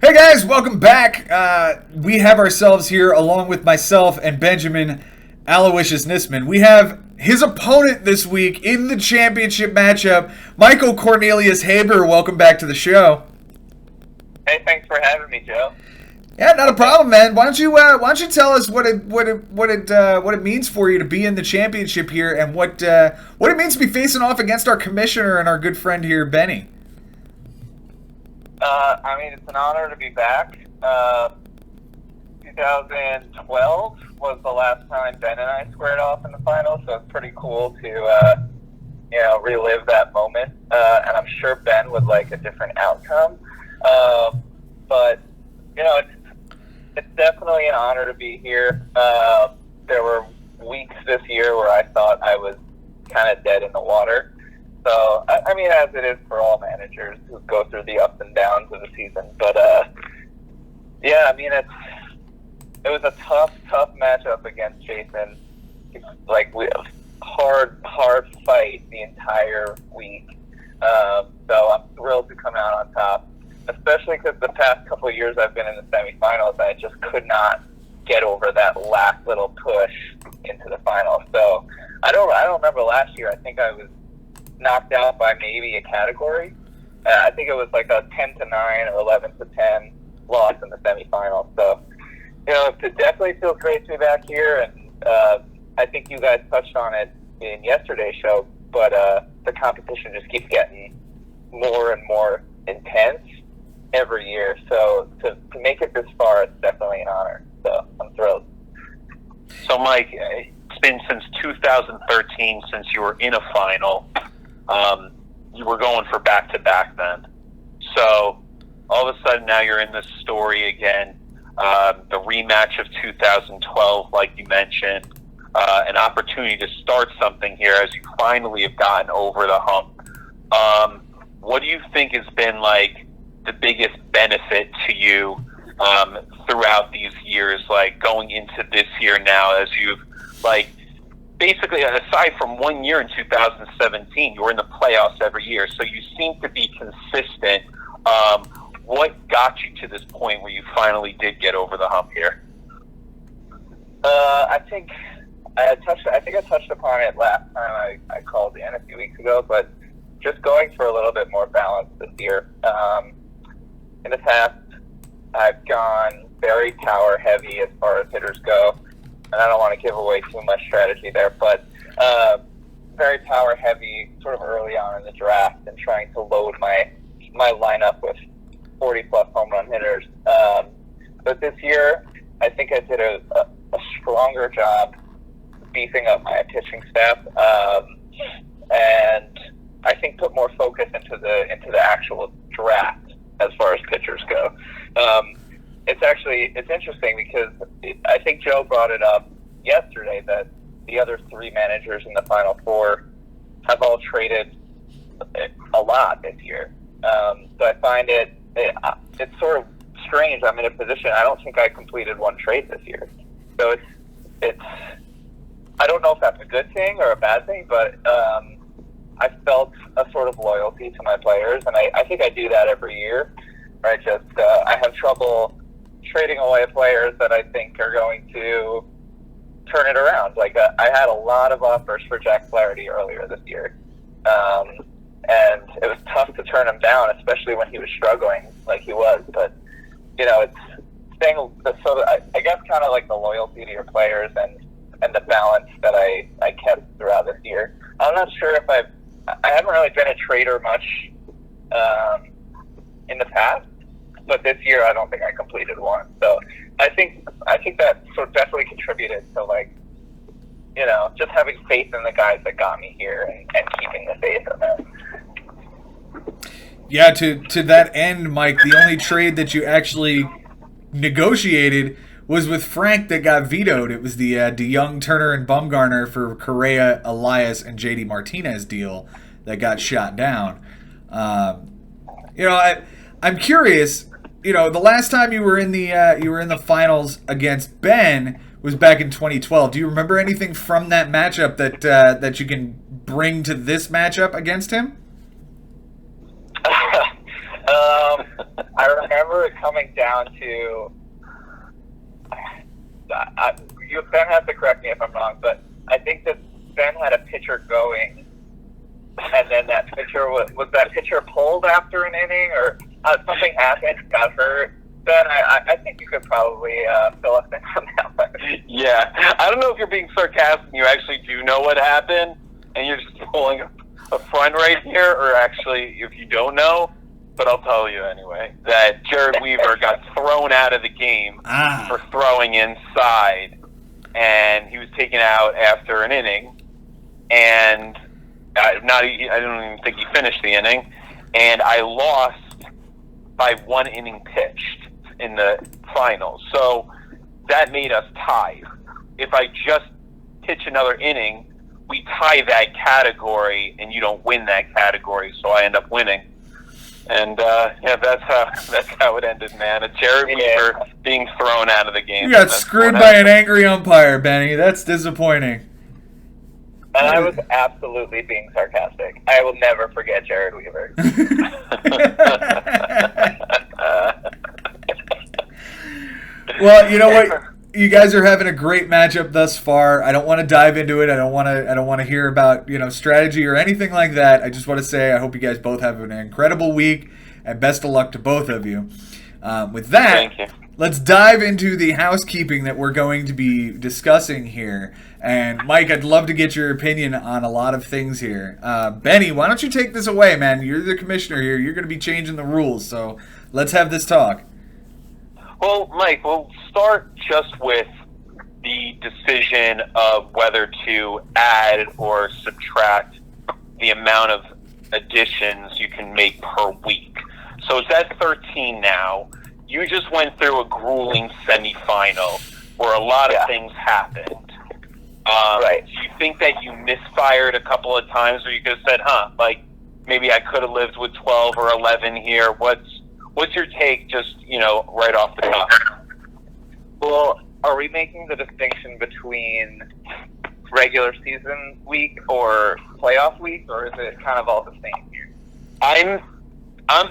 Hey guys, welcome back. We have ourselves here, along with myself and Benjamin Aloysius Nisman. We have his opponent this week in the championship matchup, Michael Cornelius Haber. Welcome back to the show. Hey, thanks for having me, Joe. Yeah, not a problem, man. Why don't you tell us what it means for you to be in the championship here, and what it means to be facing off against our commissioner and our good friend here, Benny. It's an honor to be back. 2012 was the last time Ben and I squared off in the finals, so it's pretty cool to, relive that moment. And I'm sure Ben would like a different outcome. But it's definitely an honor to be here. There were weeks this year where I thought I was kind of dead in the water. So, as it is for all managers who go through the ups and downs of the season. But, it was a tough matchup against Jason. We have hard fight the entire week. So I'm thrilled to come out on top, especially because the past couple of years I've been in the semifinals. I just could not get over that last little push into the finals. So I don't remember last year. I think I was knocked out by maybe a category. I think it was like a 10-9 or 11-10 loss in the semifinals. So, it definitely feels great to be back here. And I think you guys touched on it in yesterday's show, but the competition just keeps getting more and more intense every year. So to make it this far, it's definitely an honor. So I'm thrilled. So, Mike, it's been since 2013 since you were in a final. You were going for back-to-back then. So all of a sudden now you're in this story again. The rematch of 2012, like you mentioned, an opportunity to start something here as you finally have gotten over the hump. What do you think has been like the biggest benefit to you throughout these years, like going into this year now, as you've basically, aside from 1 year in 2017, you were in the playoffs every year, so you seem to be consistent. What got you to this point where you finally did get over the hump here? I think I touched upon it last time I called in a few weeks ago, but just going for a little bit more balance this year. In the past, I've gone very power heavy as far as hitters go. And I don't want to give away too much strategy there, but very power heavy sort of early on in the draft and trying to load my lineup with 40-plus home run hitters. But this year, I think I did a stronger job beefing up my pitching staff, and I think put more focus into the actual draft as far as pitchers go. It's interesting because I think Joe brought it up yesterday that the other three managers in the Final Four have all traded a lot this year. So I find it's sort of strange. I'm in a position, I don't think I completed one trade this year. So it's I don't know if that's a good thing or a bad thing, but I felt a sort of loyalty to my players, and I think I do that every year. Right? I have trouble trading away players that I think are going to turn it around. I had a lot of offers for Jack Flaherty earlier this year, and it was tough to turn him down, especially when he was struggling like he was. But it's staying. So I guess kind of like the loyalty to your players and the balance that I kept throughout this year. I'm not sure if I haven't really been a trader much in the past. But this year, I don't think I completed one. So I think that sort of definitely contributed to just having faith in the guys that got me here and keeping the faith in them. Yeah, to that end, Mike, the only trade that you actually negotiated was with Frank that got vetoed. It was the DeYoung, Turner, and Bumgarner for Correa, Elias, and JD Martinez deal that got shot down. I'm curious. The last time you were in the finals against Ben was back in 2012. Do you remember anything from that matchup that you can bring to this matchup against him? I remember it coming down to. Ben has to correct me if I'm wrong, but I think that Ben had a pitcher going, and then that pitcher was that pitcher pulled after an inning, or something happened, got hurt. Ben, I think you could probably fill us in on that one. Yeah, I don't know if you're being sarcastic. You actually do know what happened, and you're just pulling a front right here, or actually, if you don't know, but I'll tell you anyway, that Jared Weaver got thrown out of the game for throwing inside, and he was taken out after an inning, and I don't even think he finished the inning, and I lost by 1 inning pitched in the finals. So that made us tie. If I just pitch another inning, we tie that category, and you don't win that category, so I end up winning. And that's how it ended, man. A Jared Weaver being thrown out of the game. You got screwed by an angry umpire, Benny. That's disappointing. And I was absolutely being sarcastic. I will never forget Jared Weaver. Well, you know what? You guys are having a great matchup thus far. I don't want to dive into it. I don't want to hear about, strategy or anything like that. I just want to say I hope you guys both have an incredible week, and best of luck to both of you. With that, Thank you. Let's dive into the housekeeping that we're going to be discussing here. And Mike, I'd love to get your opinion on a lot of things here. Benny, why don't you take this away, man? You're the commissioner here. You're going to be changing the rules, so let's have this talk. Well, Mike, we'll start just with the decision of whether to add or subtract the amount of additions you can make per week. So it's at 13 now. You just went through a grueling semifinal where a lot of things happened. Right. Do you think that you misfired a couple of times where you could have said, maybe I could have lived with 12 or 11 here? What's your take just, right off the top? Well, are we making the distinction between regular season week or playoff week, or is it kind of all the same here?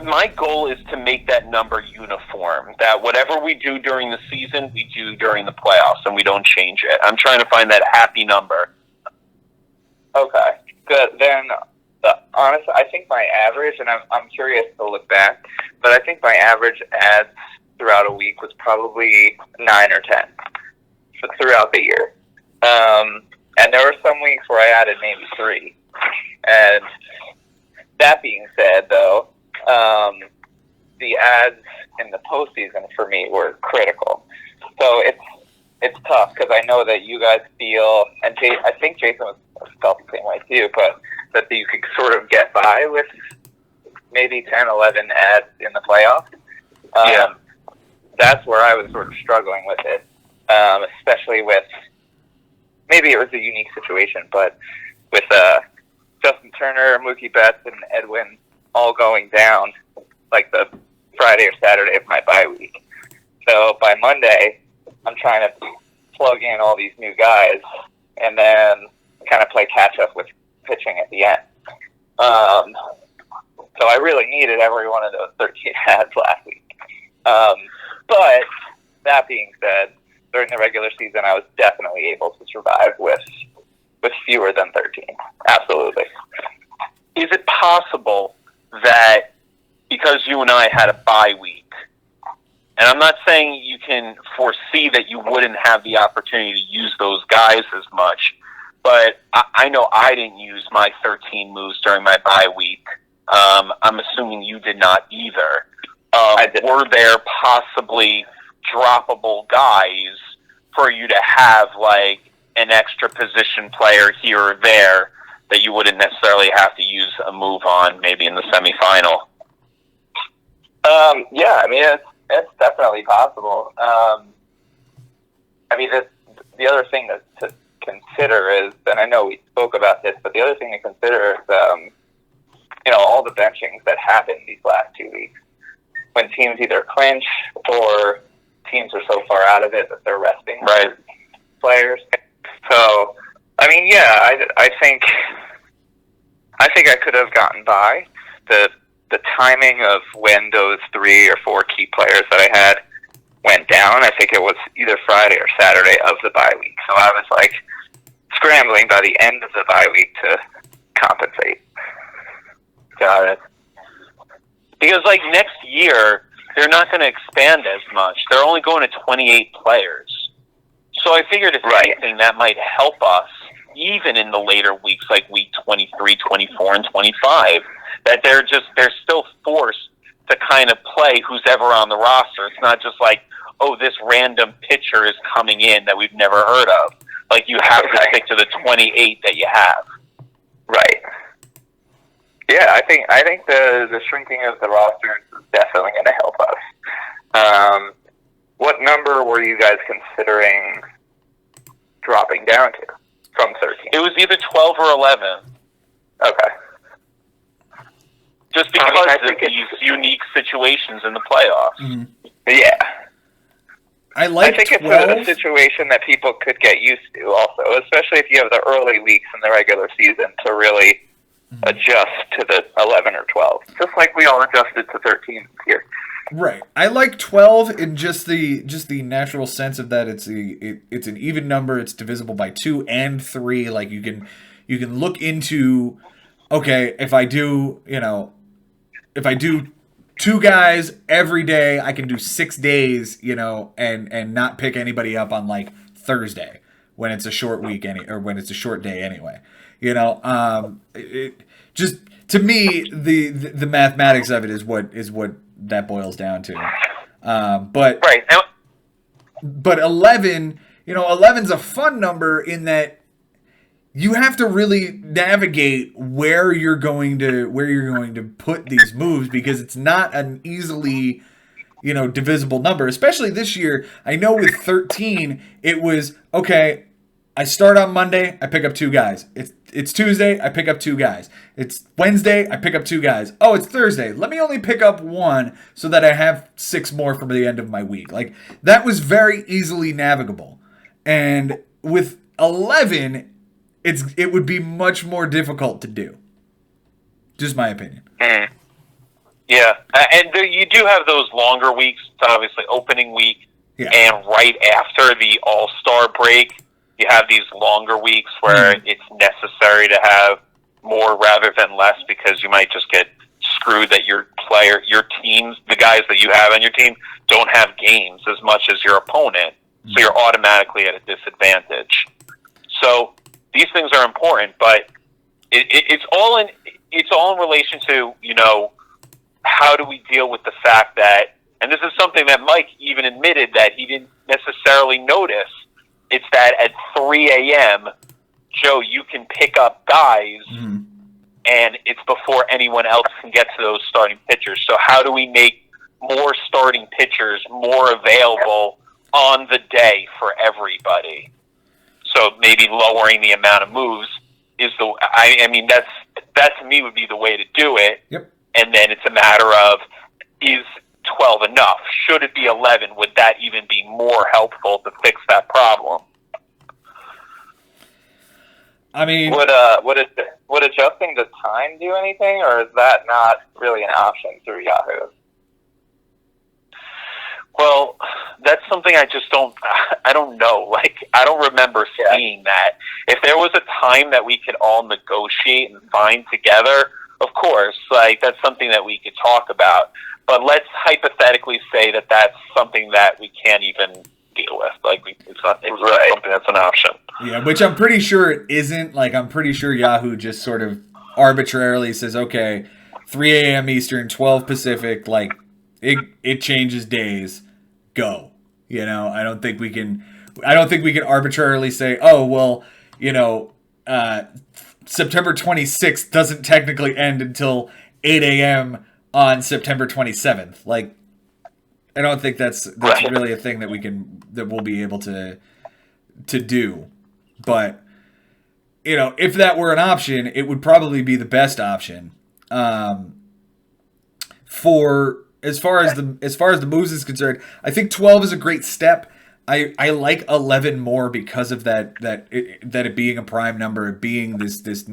My goal is to make that number uniform, that whatever we do during the season, we do during the playoffs, and we don't change it. I'm trying to find that happy number. Okay, good. Then, honestly, I think my average, and I'm curious to look back, but I think my average adds throughout a week was probably 9 or 10 throughout the year. And there were some weeks where I added maybe 3. And that being said, though, the ads in the postseason for me were critical. So it's tough because I know that you guys feel, and I think Jason felt the same way too, but that you could sort of get by with maybe 10, 11 ads in the playoffs. That's where I was sort of struggling with it, especially with, maybe it was a unique situation, but with Justin Turner, Mookie Betts, and Edwin all going down like the Friday or Saturday of my bye week. So by Monday, I'm trying to plug in all these new guys and then kind of play catch up with pitching at the end. So I really needed every one of those 13 ads last week. But that being said, during the regular season, I was definitely able to survive with fewer than 13. Absolutely. Is it possible that because you and I had a bye week, and I'm not saying you can foresee that you wouldn't have the opportunity to use those guys as much, but I know I didn't use my 13 moves during my bye week. I'm assuming you did not either. Were there possibly droppable guys for you to have, like an extra position player here or there that you wouldn't necessarily have to use a move on maybe in the semifinal? Yeah, I mean, it's definitely possible. I mean, the other thing to consider is, and I know we spoke about this, but the other thing to consider is, all the benchings that happened these last 2 weeks. When teams either clinch or teams are so far out of it that they're resting players. So, I mean, yeah, I think I could have gotten by. the timing of when those 3 or 4 key players that I had went down, I think it was either Friday or Saturday of the bye week. So I was like scrambling by the end of the bye week to compensate. Got it. Because like next year, they're not going to expand as much. They're only going to 28 players. So I figured if anything, that might help us, even in the later weeks, like week 23, 24, and 25, that they're still forced to kind of play who's ever on the roster. It's not just like, oh, this random pitcher is coming in that we've never heard of. Like, you have to stick to the 28 that you have. Right. Yeah, I think the shrinking of the roster is definitely going to help us. What number were you guys considering dropping down to from 13? It was either 12 or 11. Okay. Just because of these unique situations in the playoffs. Mm-hmm. Yeah. I think it's a situation that people could get used to also, especially if you have the early weeks in the regular season to really adjust to the 11 or 12. Just like we all adjusted to 13 here. Right. I like 12 in just the natural sense of that it's an even number, it's divisible by 2 and 3. Like you can look into, okay, if I do 2 guys every day, I can do 6 days, and not pick anybody up on like Thursday when it's a short week or when it's a short day anyway. Just to me, the mathematics of it is what that boils down to. But 11, 11's a fun number in that you have to really navigate where you're going to put these moves, because it's not an easily, divisible number, especially this year. I know with 13, it was, okay, I start on Monday, I pick up 2 guys. It's Tuesday, I pick up 2 guys. It's Wednesday, I pick up 2 guys. Oh, it's Thursday. Let me only pick up 1 so that I have 6 more from the end of my week. Like, that was very easily navigable. And with 11, it would be much more difficult to do. Just my opinion. Mm. Yeah, and you do have those longer weeks. It's obviously opening week, and right after the All-Star break, you have these longer weeks where it's necessary to have more rather than less, because you might just get screwed that your teams, the guys that you have on your team, don't have games as much as your opponent, so you're automatically at a disadvantage. So these things are important, but it's all in relation to, how do we deal with the fact that, and this is something that Mike even admitted that he didn't necessarily notice, it's that at 3 a.m., Joe, you can pick up guys, and it's before anyone else can get to those starting pitchers. So how do we make more starting pitchers more available on the day for everybody? So maybe lowering the amount of moves is that to me would be the way to do it. Yep. And then it's a matter of, is 12 enough? Should it be 11? Would that even be more helpful to fix that problem? I mean, would adjusting the time do anything, or is that not really an option through Yahoo? Well, that's something I don't know. Like, I don't remember seeing that. If there was a time that we could all negotiate and find together, of course, like, that's something that we could talk about. But let's hypothetically say that that's something that we can't even deal with. Like, it's not something that's an option. Yeah, which I'm pretty sure it isn't. Like, I'm pretty sure Yahoo just sort of arbitrarily says, okay, 3 a.m. Eastern, 12 Pacific, like, it changes days. Go. I don't think we can arbitrarily say, oh, well, September 26th doesn't technically end until 8 a.m. on September 27th. Like, I don't think that's really a thing that we'll be able to do. But, if that were an option, it would probably be the best option. For as far as the moves is concerned, I think 12 is a great step. I like 11 more because of that it being a prime number, it being this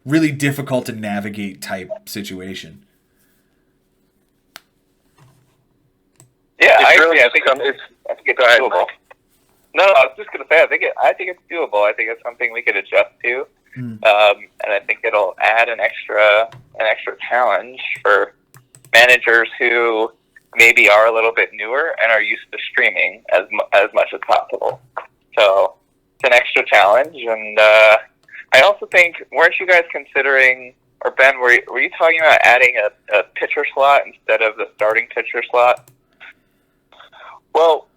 really difficult to navigate type situation. I think it's doable. No, I was just gonna say I think it's doable. I think it's something we could adjust to, and I think it'll add an extra challenge for managers who maybe are a little bit newer and are used to streaming as much as possible. So it's an extra challenge, and I also think, weren't you guys considering, or Ben, were you talking about adding a pitcher slot instead of the starting pitcher slot? Well,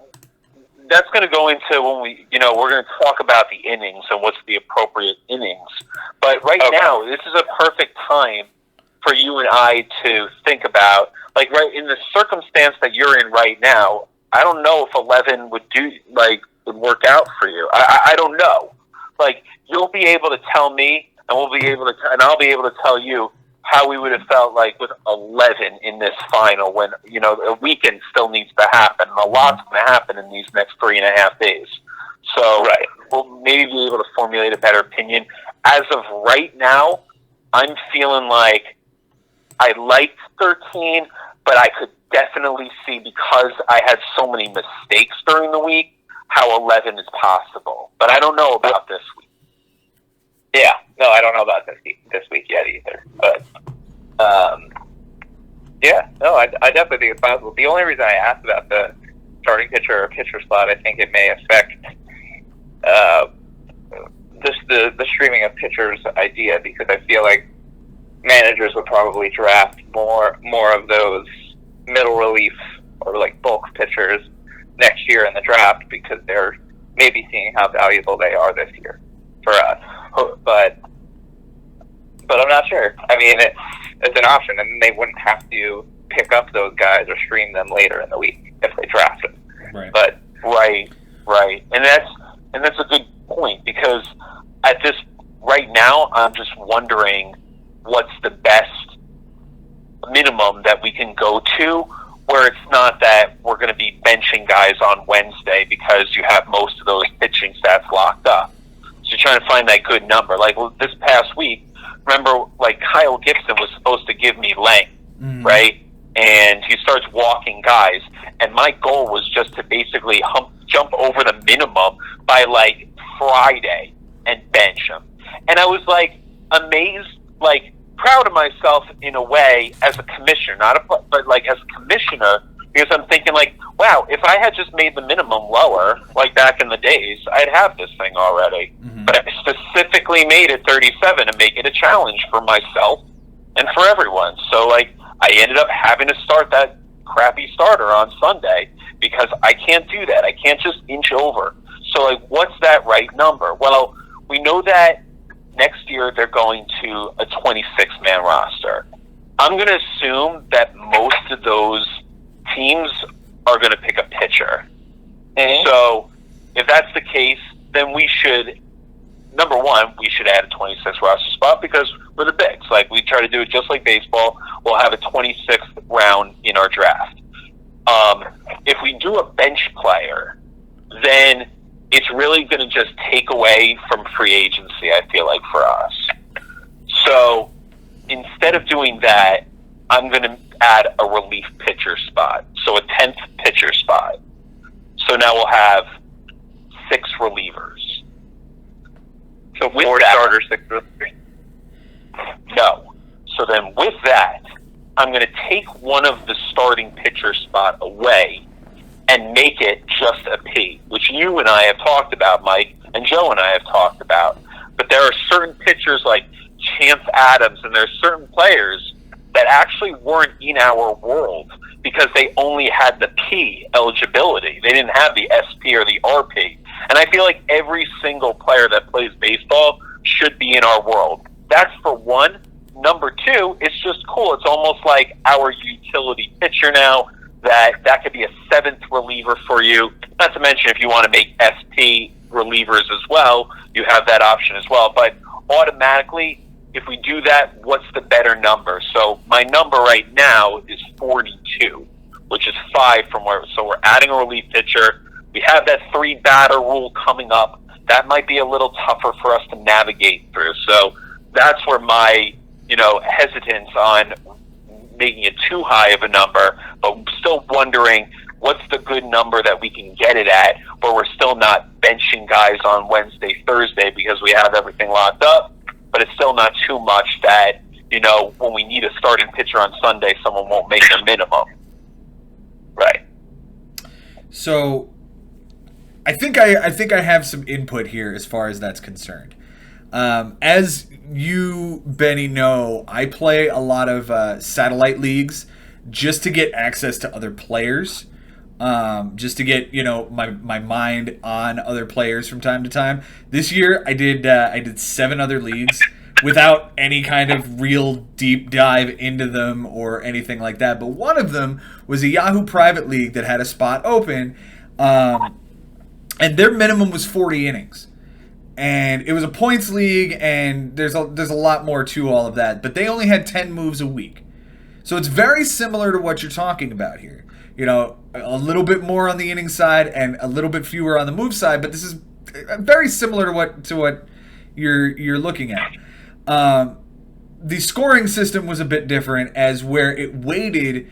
that's going to go into when we're going to talk about the innings and what's the appropriate innings. But right now, this is a perfect time for you and I to think about, like, right in the circumstance that you're in right now. I don't know if 11 would work out for you. I don't know. Like, you'll be able to tell me, and I'll be able to tell you how we would have felt like with 11 in this final when, a weekend still needs to happen. And a lot's going to happen in these next 3.5 days. So we'll maybe be able to formulate a better opinion. As of right now, I'm feeling like I liked 13, but I could definitely see, because I had so many mistakes during the week, how 11 is possible. But I don't know about this week. Yeah, no, I don't know about this week yet either. But, I definitely think it's possible. The only reason I asked about the starting pitcher or pitcher slot, I think it may affect the streaming of pitchers idea, because I feel like managers would probably draft more of those middle relief or like bulk pitchers next year in the draft, because they're maybe seeing how valuable they are this year for us. But I'm not sure. I mean, it's an option, and they wouldn't have to pick up those guys or stream them later in the week if they draft them. Right. But right, and that's a good point, because at this right now, I'm just wondering what's the best minimum that we can go to, where it's not that we're going to be benching guys on Wednesday because you have most of those pitching stats locked up. So you're trying to find that good number. Like this past week, remember, like Kyle Gibson was supposed to give me length, right? And he starts walking guys, and my goal was just to basically jump over the minimum by like Friday and bench him. And I was like amazed, like proud of myself in a way as a commissioner, but like as a commissioner, because I'm thinking like, wow, if I had just made the minimum lower, like back in the days, I'd have this thing already. But I specifically made it 37 to make it a challenge for myself and for everyone. So like, I ended up having to start that crappy starter on Sunday, because I can't do that. I can't just inch over. So like, what's that right number? Well, we know that next year they're going to a 26-man roster. I'm going to assume that most of those teams are going to pick a pitcher. So if that's the case, then we should, number one, we should add a 26th roster spot, because we're the bigs. Like, we try to do it just like baseball. We'll have a 26th round in our draft. If we do a bench player, then it's really going to just take away from free agency, I feel like, for us. So instead of doing that, I'm going to add a relief pitcher spot. So a 10th pitcher spot. So now we'll have 6 relievers. So with 4 starters, 6 relievers? No. So then with that, I'm going to take one of the starting pitcher spot away and make it just a P, which you and I have talked about, Mike, and Joe and I have talked about. But there are certain pitchers like Chance Adams, and there's certain players that actually weren't in our world because they only had the P eligibility. They didn't have the SP or the RP. And I feel like every single player that plays baseball should be in our world. That's for one. Number two, it's just cool. It's almost like our utility pitcher now. That could be a 7th reliever for you. Not to mention, if you want to make SP relievers as well, you have that option as well. But automatically, if we do that, what's the better number? So my number right now is 42, which is 5 from where. So we're adding a relief pitcher. We have that 3-batter rule coming up. That might be a little tougher for us to navigate through. So that's where my hesitance on making it too high of a number, but still wondering what's the good number that we can get it at, where we're still not benching guys on Wednesday, Thursday because we have everything locked up, but it's still not too much that, you know, when we need a starting pitcher on Sunday, someone won't make their minimum. Right. So I think I have some input here as far as that's concerned. As you, Benny, know, I play a lot of satellite leagues just to get access to other players, just to get, you know, my mind on other players from time to time. This year I did 7 other leagues without any kind of real deep dive into them or anything like that. But one of them was a Yahoo private league that had a spot open, and their minimum was 40 innings. And it was a points league, and there's a lot more to all of that. But they only had 10 moves a week. So it's very similar to what you're talking about here. You know, a little bit more on the inning side and a little bit fewer on the move side, but this is very similar to what you're looking at. The scoring system was a bit different, as where it weighted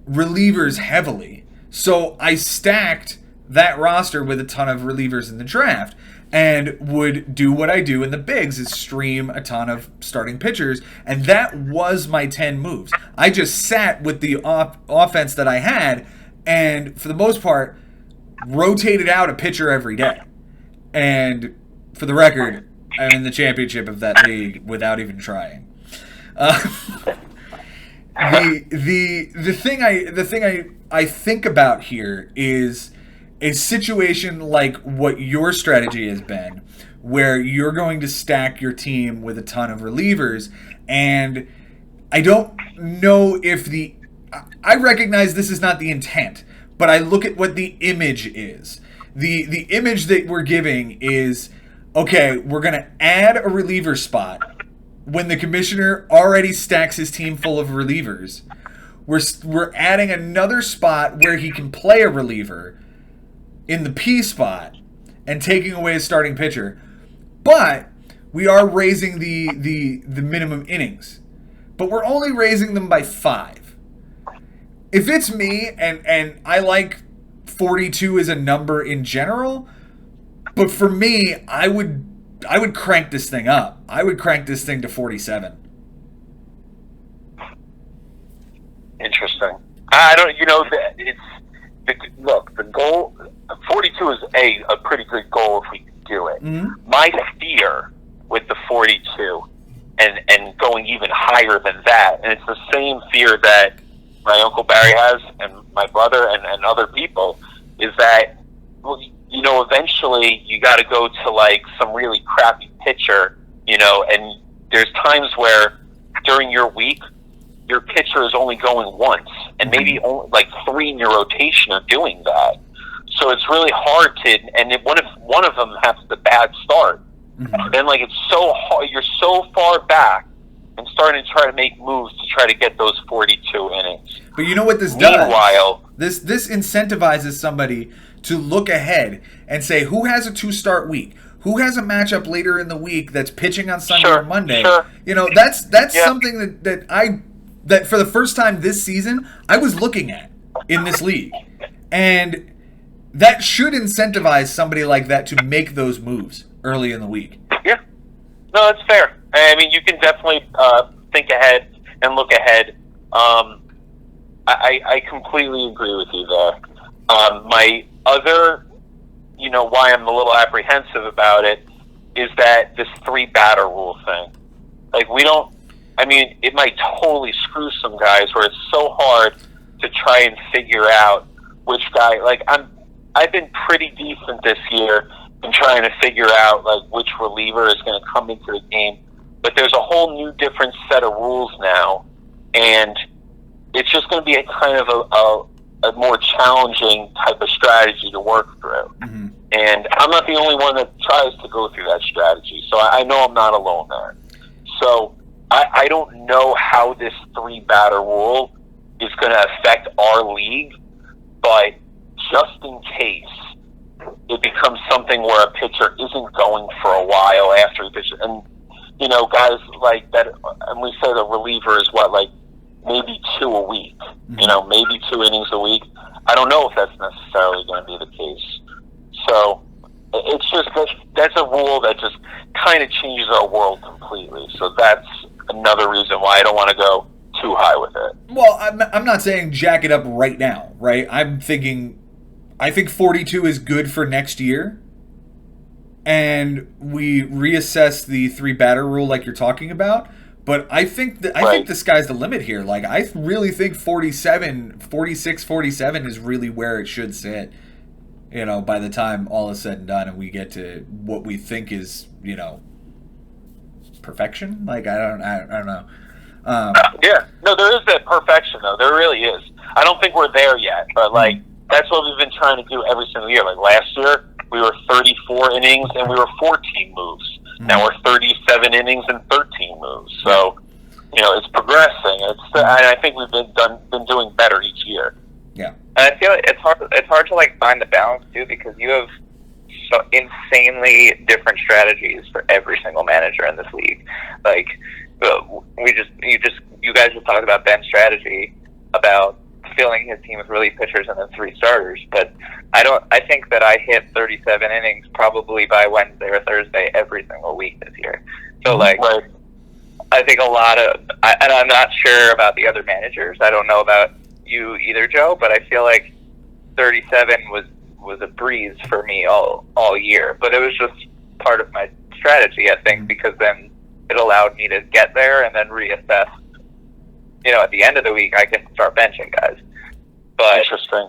relievers heavily. So I stacked that roster with a ton of relievers in the draft, and would do what I do in the bigs, is stream a ton of starting pitchers, and that was my 10 moves. I just sat with the offense that I had, and for the most part, rotated out a pitcher every day. And for the record, I'm in the championship of that league without even trying. The thing I think about here is a situation like what your strategy has been, where you're going to stack your team with a ton of relievers, and I don't know if I recognize this is not the intent, but I look at what the image is. The image that we're giving is, okay, we're going to add a reliever spot when the commissioner already stacks his team full of relievers. We're adding another spot where he can play a reliever in the P spot and taking away a starting pitcher, but we are raising the minimum innings, but we're only raising them by 5. If it's me, and I like 42 as a number in general, but for me, I would crank this thing up. I would crank this thing to 47. Interesting. I don't, you know, look, the goal, 42 is a pretty good goal if we can do it. Mm-hmm. My fear with the 42 and going even higher than that, and it's the same fear that my Uncle Barry has and my brother and other people, is that, well, you know, eventually you got to go to like some really crappy pitcher, you know, and there's times where during your week, your pitcher is only going once, and maybe only like 3 in your rotation are doing that. So it's really hard to, and if one of them has the bad start, then like it's so hard, you're so far back and starting to try to make moves to try to get those 42 innings. But you know what this Meanwhile, does? This incentivizes somebody to look ahead and say, who has a 2-start week? Who has a matchup later in the week that's pitching on Sunday or Monday? Sure. You know, that's something that for the first time this season, I was looking at in this league. And that should incentivize somebody like that to make those moves early in the week. Yeah. No, that's fair. I mean, you can definitely think ahead and look ahead. I completely agree with you there. My other, you know, why I'm a little apprehensive about it is that this 3-batter rule thing. Like, it might totally screw some guys where it's so hard to try and figure out which guy, like, I've been pretty decent this year in trying to figure out, like, which reliever is going to come into the game. But there's a whole new different set of rules now, and it's just going to be a kind of a more challenging type of strategy to work through. Mm-hmm. And I'm not the only one that tries to go through that strategy, so I know I'm not alone there. So I don't know how this 3-batter rule is going to affect our league, but just in case it becomes something where a pitcher isn't going for a while after he pitches, and, you know, guys like that, and we say the reliever is what, like, maybe 2 a week, you know, maybe 2 innings a week. I don't know if that's necessarily going to be the case. So it's just that's a rule that just kind of changes our world completely. So that's another reason why I don't want to go too high with it. Well, I'm not saying jack it up right now, right? I think 42 is good for next year. And we reassess the 3 batter rule like you're talking about. But I think the sky's the limit here. Like, I really think 46, 47 is really where it should sit. You know, by the time all is said and done and we get to what we think is, you know, perfection. Like, I don't know. Yeah, no, there is that perfection though. There really is. I don't think we're there yet, but like that's what we've been trying to do every single year. Like last year, we were 34 innings and we were 14 moves. Now we're 37 innings and 13 moves. So, you know, it's progressing. And I think we've been doing better each year. Yeah, and I feel like it's hard to like find the balance too, because you have so insanely different strategies for every single manager in this league. Like, you guys just talked about Ben's strategy about filling his team with relief pitchers and then 3 starters, but I think that I hit 37 innings probably by Wednesday or Thursday every single week this year. So like, I think and I'm not sure about the other managers. I don't know about you either, Joe, but I feel like 37 was a breeze for me all year, but it was just part of my strategy, I think, because then it allowed me to get there and then reassess. You know, at the end of the week, I can start benching guys. But interesting.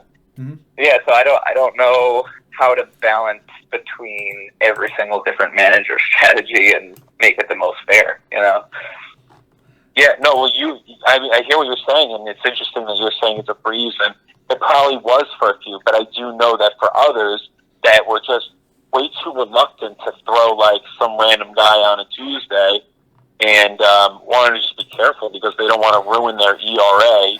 Yeah, so I don't know how to balance between every single different manager strategy and make it the most fair. You know. Yeah. No. Well, I hear what you're saying, and it's interesting that you're saying it's a breeze, and it probably was for a few, but I do know that for others that were just way too reluctant to throw like some random guy on a Tuesday, and wanted to just be careful because they don't want to ruin their ERA,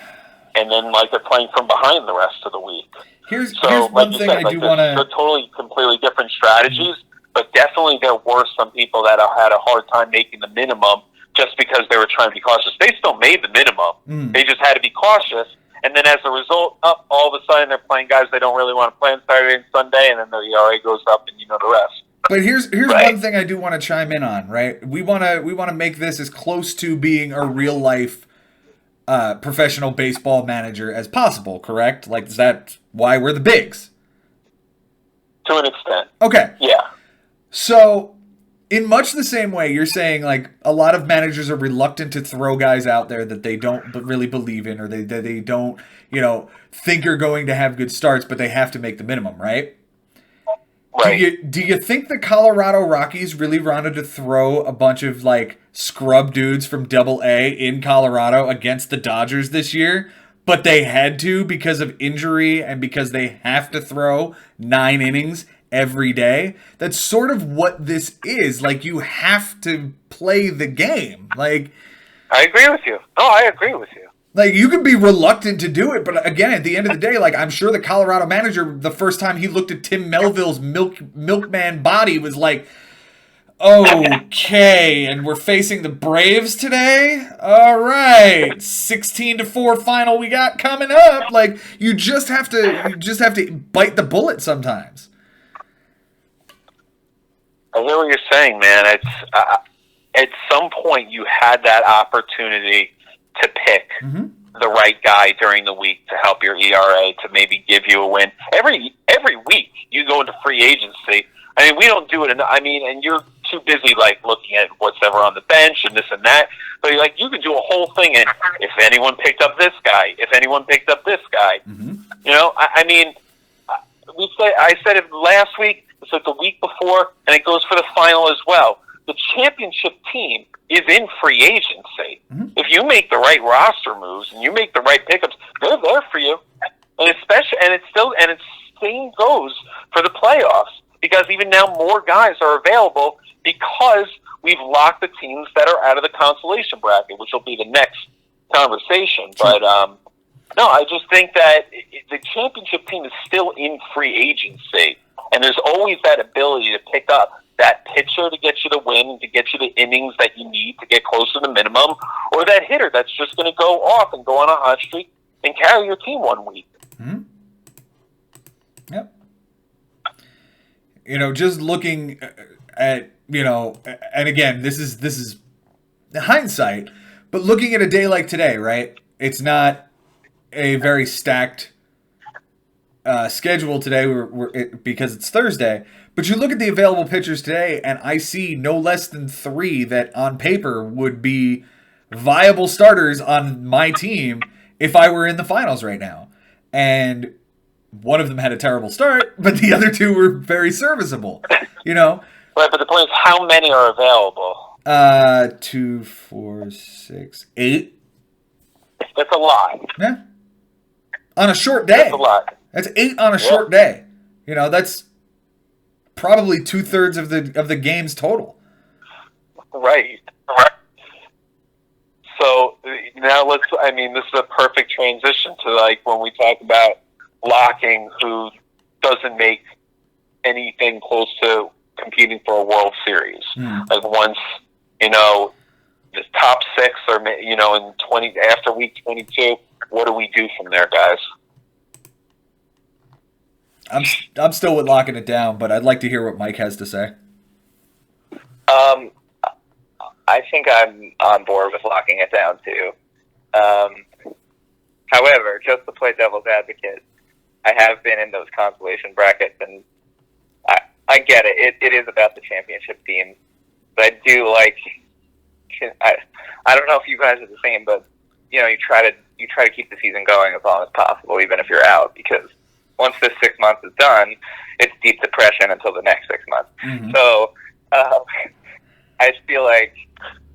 and then like they're playing from behind the rest of the week. Here's one thing I do want to... They're totally, completely different strategies, but definitely there were some people that had a hard time making the minimum just because they were trying to be cautious. They still made the minimum. They just had to be cautious, and then as a result, all of a sudden they're playing guys they don't really want to play on Saturday and Sunday, and then their ERA goes up, and you know the rest. But here's one thing I do want to chime in on, right? We want to make this as close to being a real life professional baseball manager as possible, correct? Like, is that why we're the bigs? To an extent. Okay. Yeah. So, in much the same way, you're saying like a lot of managers are reluctant to throw guys out there that they don't really believe in, or they don't, you know, think are going to have good starts, but they have to make the minimum, right? Right. Do you think the Colorado Rockies really wanted to throw a bunch of like scrub dudes from Double-A in Colorado against the Dodgers this year, but they had to because of injury and because they have to throw 9 innings every day? That's sort of what this is. Like, you have to play the game. Like, I agree with you. No, I agree with you. Like, you could be reluctant to do it, but again, at the end of the day, like, I'm sure the Colorado manager, the first time he looked at Tim Melville's milkman body, was like, okay, and we're facing the Braves today? All right, 16-4 final we got coming up. Like, you just have to bite the bullet sometimes. I hear what you're saying, man. It's at some point you had that opportunity to pick the right guy during the week to help your ERA, to maybe give you a win. Every week you go into free agency. I mean, we don't do it. And you're too busy like looking at what's ever on the bench and this and that. But like, you could do a whole thing. And if anyone picked up this guy, you know, I said it last week. It's like the week before, and it goes for the final as well. The championship team is in free agency. If you make the right roster moves and you make the right pickups, they're there for you. And same goes for the playoffs, because even now more guys are available because we've locked the teams that are out of the consolation bracket, which will be the next conversation. But no, I just think that the championship team is still in free agency, and there's always that ability to pick up that pitcher to get you the win, to get you the innings that you need to get close to the minimum, or that hitter that's just going to go off and go on a hot streak and carry your team one week. Yep. Just looking at, and again, this is hindsight, but looking at a day like today, right? It's not a very stacked schedule today because it's Thursday, but you look at the available pitchers today, and I see no less than 3 that on paper would be viable starters on my team if I were in the finals right now. And one of them had a terrible start, but the other 2 were very serviceable, Right, but the point is, how many are available? 2, 4, 6, 8. That's a lot. Yeah. On a short day. That's a lot. That's 8 on a short day. That's probably 2/3 of the game's total. Right. So now this is a perfect transition to when we talk about locking who doesn't make anything close to competing for a World Series. Once, the top 6 are, in 20 after week 22, what do we do from there, guys? I'm still with locking it down, but I'd like to hear what Mike has to say. I think I'm on board with locking it down too. However, just to play devil's advocate, I have been in those consolation brackets, and I get it. It is about the championship team, but I do like. I don't know if you guys are the same, but you try to keep the season going as long as possible, even if you're out, because once this 6 months is done, it's deep depression until the next 6 months. Mm-hmm. So I feel like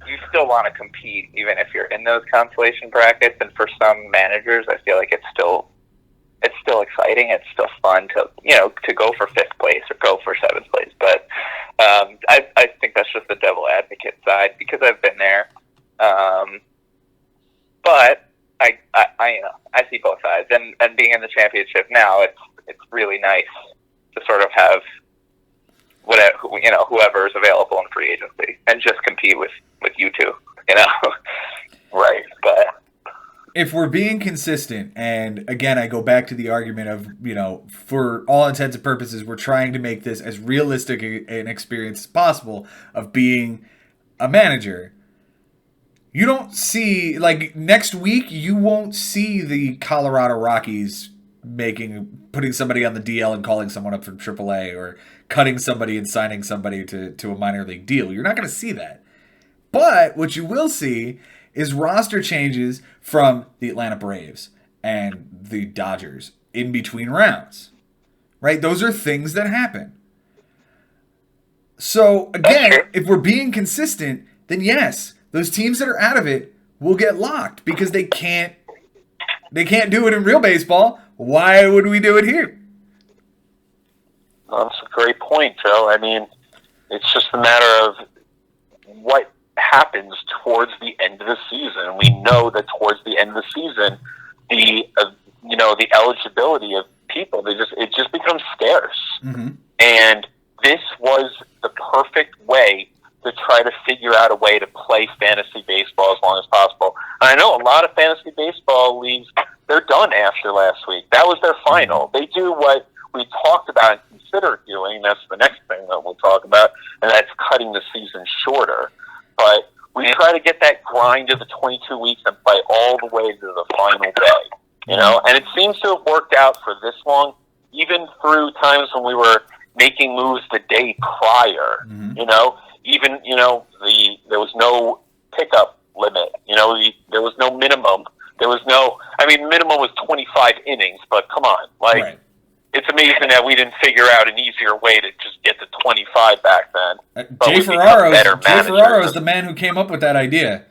you still want to compete, even if you're in those consolation brackets. And for some managers, I feel like it's still exciting. It's still fun to go for 5th place or go for 7th place. But I think that's just the devil advocate side, because I've been there. But I see both sides, and being in the championship now, it's really nice to sort of have whoever is available in free agency and just compete with you two, right? But if we're being consistent, and again, I go back to the argument of, for all intents and purposes, we're trying to make this as realistic an experience as possible of being a manager. You don't see, next week, you won't see the Colorado Rockies putting somebody on the DL and calling someone up from AAA, or cutting somebody and signing somebody to a minor league deal. You're not going to see that. But what you will see is roster changes from the Atlanta Braves and the Dodgers in between rounds, right? Those are things that happen. So again, if we're being consistent, then yes, those teams that are out of it will get locked, because they can't do it in real baseball. Why would we do it here? That's a great point, Joe. It's just a matter of what happens towards the end of the season. We know that towards the end of the season, the eligibility of people, it just becomes scarce. Mm-hmm. And this was the perfect way to try to figure out a way to play fantasy baseball as long as possible. And I know a lot of fantasy baseball leagues, they're done after last week. That was their final. They do what we talked about and consider doing. That's the next thing that we'll talk about, and that's cutting the season shorter. But we try to get that grind of the 22 weeks and play all the way to the final day, And it seems to have worked out for this long, even through times when we were making moves the day prior, Even, there was no pickup limit, there was no minimum. There was no, minimum was 25 innings, but come on, right. It's amazing that we didn't figure out an easier way to just get to 25 back then. Jay Ferraro is the man who came up with that idea.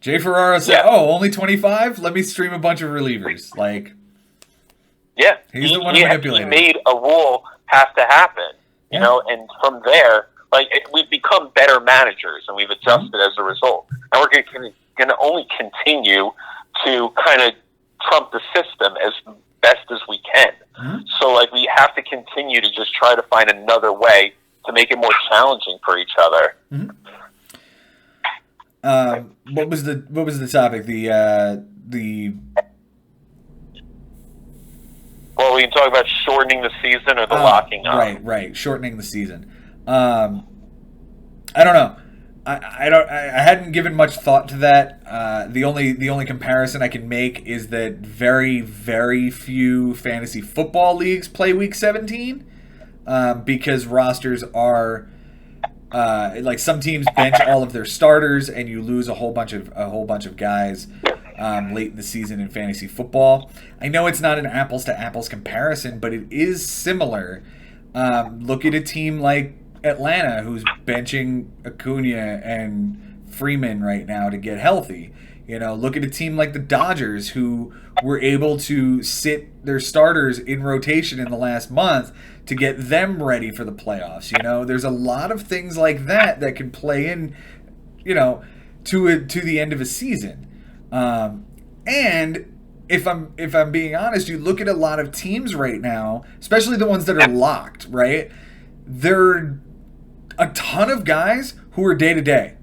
Jay Ferraro said, only 25? Let me stream a bunch of relievers. Yeah. He's the one who manipulated it. He made a rule have to happen, and from there, we've become better managers, and we've adjusted as a result. And we're going to only continue to kind of trump the system as best as we can. Mm-hmm. So, we have to continue to just try to find another way to make it more challenging for each other. Mm-hmm. What was the topic? Well, we can talk about shortening the season or the locking up? Right. Shortening the season. I don't know. I hadn't given much thought to that. The only comparison I can make is that very, very few fantasy football leagues play Week 17 because rosters are like some teams bench all of their starters and you lose a whole bunch of guys late in the season in fantasy football. I know it's not an apples to apples comparison, but it is similar. Look at a team like Atlanta, who's benching Acuna and Freeman right now to get healthy. Look at a team like the Dodgers, who were able to sit their starters in rotation in the last month to get them ready for the playoffs. There's a lot of things like that can play in, to the end of a season. And if I'm being honest, you look at a lot of teams right now, especially the ones that are locked, right? There are a ton of guys who are day-to-day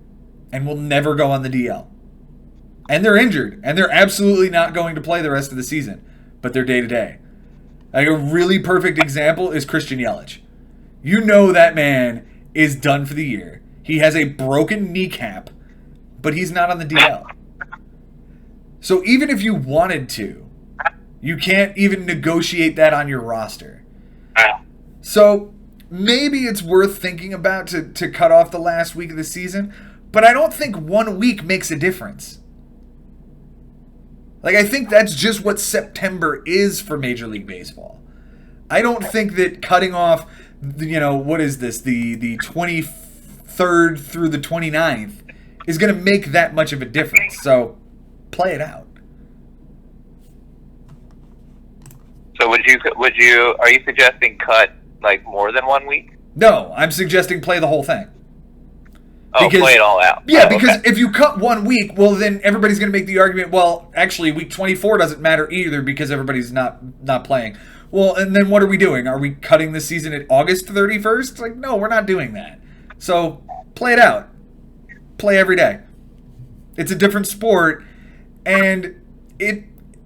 and will never go on the DL. And they're injured, and they're absolutely not going to play the rest of the season, but they're day-to-day. Like a really perfect example is Christian Yelich. That man is done for the year. He has a broken kneecap, but he's not on the DL. So even if you wanted to, you can't even negotiate that on your roster. So maybe it's worth thinking about to cut off the last week of the season, but I don't think 1 week makes a difference. Like, I think that's just what September is for Major League Baseball. I don't think that cutting off, what is this, the 23rd through the 29th is going to make that much of a difference. So, play it out. So are you suggesting cut like more than 1 week? No, I'm suggesting play the whole thing. Play it all out. Yeah, because if you cut 1 week, well, then everybody's going to make the argument, well, actually, week 24 doesn't matter either because everybody's not playing. Well, and then what are we doing? Are we cutting the season at August 31st? Like, no, we're not doing that. So, play it out. Play every day. It's a different sport, and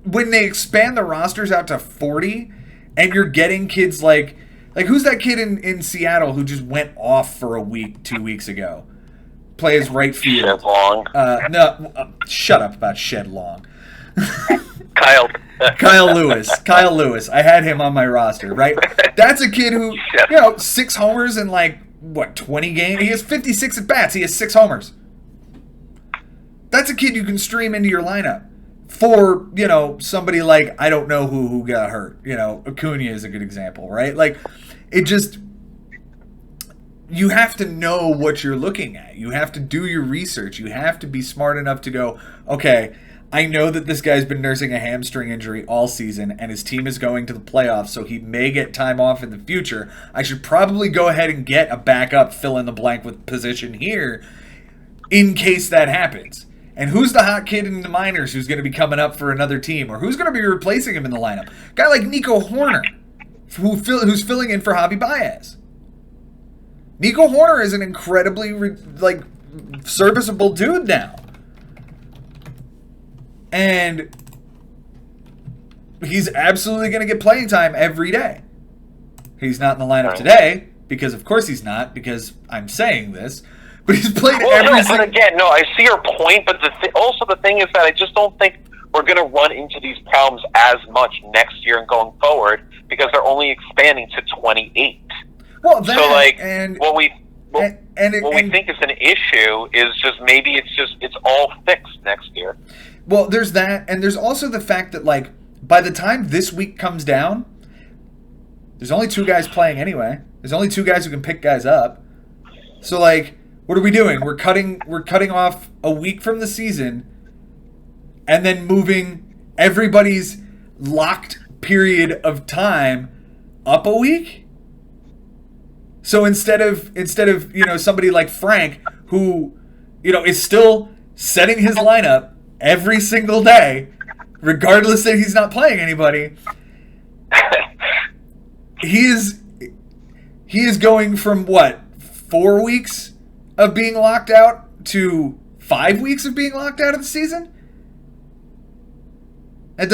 when they expand the rosters out to 40, and you're getting kids like who's that kid in Seattle who just went off for a week 2 weeks ago? Plays right field. Shed Long. Shut up about Shed Long. Kyle Lewis. Kyle Lewis. I had him on my roster, right? That's a kid who, 6 homers in 20 games. He has 56 at bats. He has 6 homers. That's a kid you can stream into your lineup for, somebody like, I don't know who got hurt. Acuna is a good example, right? Like, it just... You have to know what you're looking at. You have to do your research. You have to be smart enough to go, okay, I know that this guy's been nursing a hamstring injury all season and his team is going to the playoffs, so he may get time off in the future. I should probably go ahead and get a backup fill in the blank with position here in case that happens. And who's the hot kid in the minors who's going to be coming up for another team? Or who's going to be replacing him in the lineup? A guy like Nico Horner, who's filling in for Javi Baez. Nico Horner is an incredibly, serviceable dude now. And he's absolutely going to get playing time every day. He's not in the lineup today, because of course he's not, because I'm saying this. But he's played every single... But again, no, I see your point, but also the thing is that I just don't think we're going to run into these problems as much next year and going forward, because they're only expanding to 28. Well, what we think is an issue is just maybe it's all fixed next year. Well, there's that, and there's also the fact that by the time this week comes down, there's only 2 guys playing anyway. There's only 2 guys who can pick guys up. So what are we doing? We're cutting off a week from the season, and then moving everybody's locked period of time up a week. So instead of somebody like Frank, who is still setting his lineup every single day, regardless that he's not playing anybody, he is going from 4 weeks of being locked out to 5 weeks of being locked out of the season? That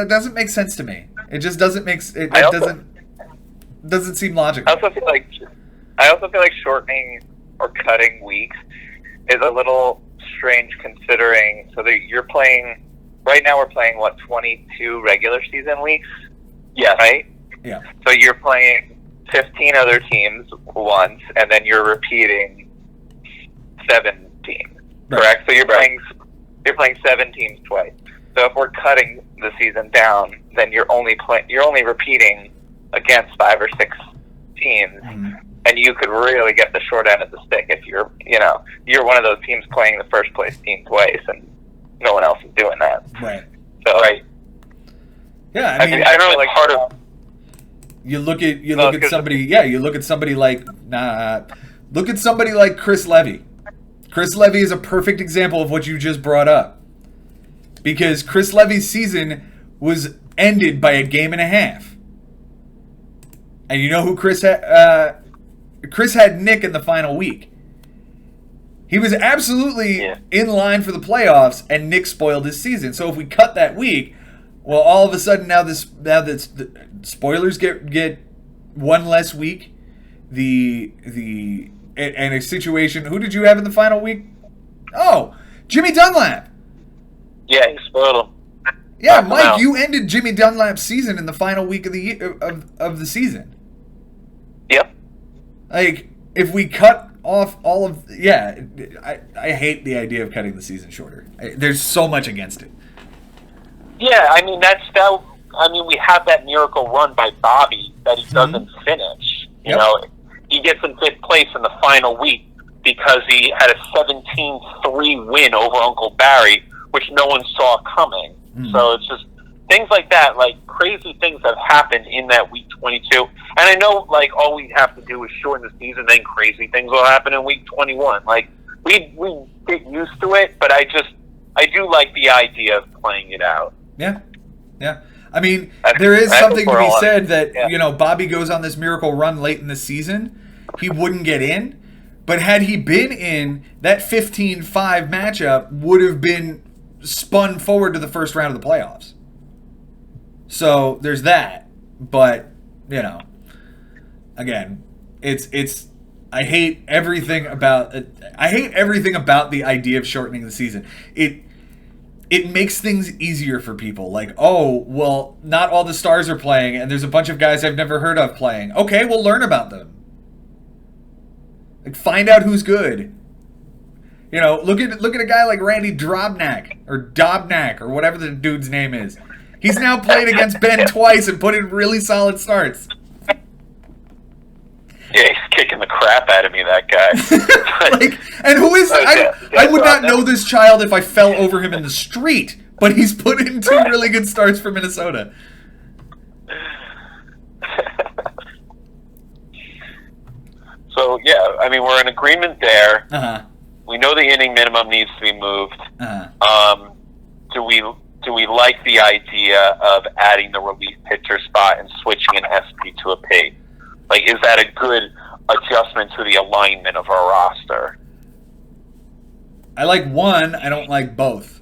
doesn't make sense to me. It just doesn't make it I also- doesn't seem I logical. also feel like shortening or cutting weeks is a little strange considering so that you're playing right now. We're playing 22 regular season weeks. Yes. Right. Yeah. So you're playing 15 other teams once, and then you're repeating 7 teams. Right. Correct. So you're playing 7 teams twice. So if we're cutting the season down, then you're only repeating against 5 or 6 teams, and you could really get the short end of the stick if you're one of those teams playing the first place team twice, and no one else is doing that. Right. So Yeah, I mean, I feel like part of you look at somebody. Yeah, you look at somebody like look at somebody like Chris Levy. Chris Levy is a perfect example of what you just brought up, because Chris Levy's season was ended by a game and a half, and you know who Chris had? Chris had Nick in the final week. He was absolutely in line for the playoffs, and Nick spoiled his season. So if we cut that week, well, all of a sudden now the spoilers get one less week. And a situation. Who did you have in the final week? Oh, Jimmy Dunlap. Yeah, he spoiled him. Yeah, Mike, you ended Jimmy Dunlap's season in the final week of the season. Yep. Like, if we cut off all of... Yeah, I hate the idea of cutting the season shorter. There's so much against it. Yeah, I mean, we have that miracle run by Bobby that he doesn't finish. You know, he gets in 5th place in the final week because he had a 17-3 win over Uncle Barry, which no one saw coming. So it's just things like that, like crazy things have happened in that week 22. And I know, like, all we have to do is shorten the season, then crazy things will happen in week 21. Like, we get used to it, but I do like the idea of playing it out. Yeah. I mean, there is something to be said that, you know, Bobby goes on this miracle run late in the season. He wouldn't get in. But had he been in, that 15-5 matchup would have been spun forward to the first round of the playoffs. So there's that. But, you know, again, it's I hate everything about the idea of shortening the season. It makes things easier for people. Like, oh, well, not all the stars are playing, and there's a bunch of guys I've never heard of playing. Okay, we'll learn about them. Like, find out who's good. You know, look at a guy like Randy Drobnak or Dobnak or whatever the dude's name is. He's now played against Ben twice and put in really solid starts. Yeah, he's kicking the crap out of me, that guy. Like, and who is... I would not know this child if I fell over him in the street, but he's put in 2 really good starts for Minnesota. So, yeah, I mean, we're in agreement there. Uh-huh. We know the inning minimum needs to be moved. Uh-huh. Do we like the idea of adding the relief pitcher spot and switching an SP to a P? Like, is that a good adjustment to the alignment of our roster? I like one. I don't like both.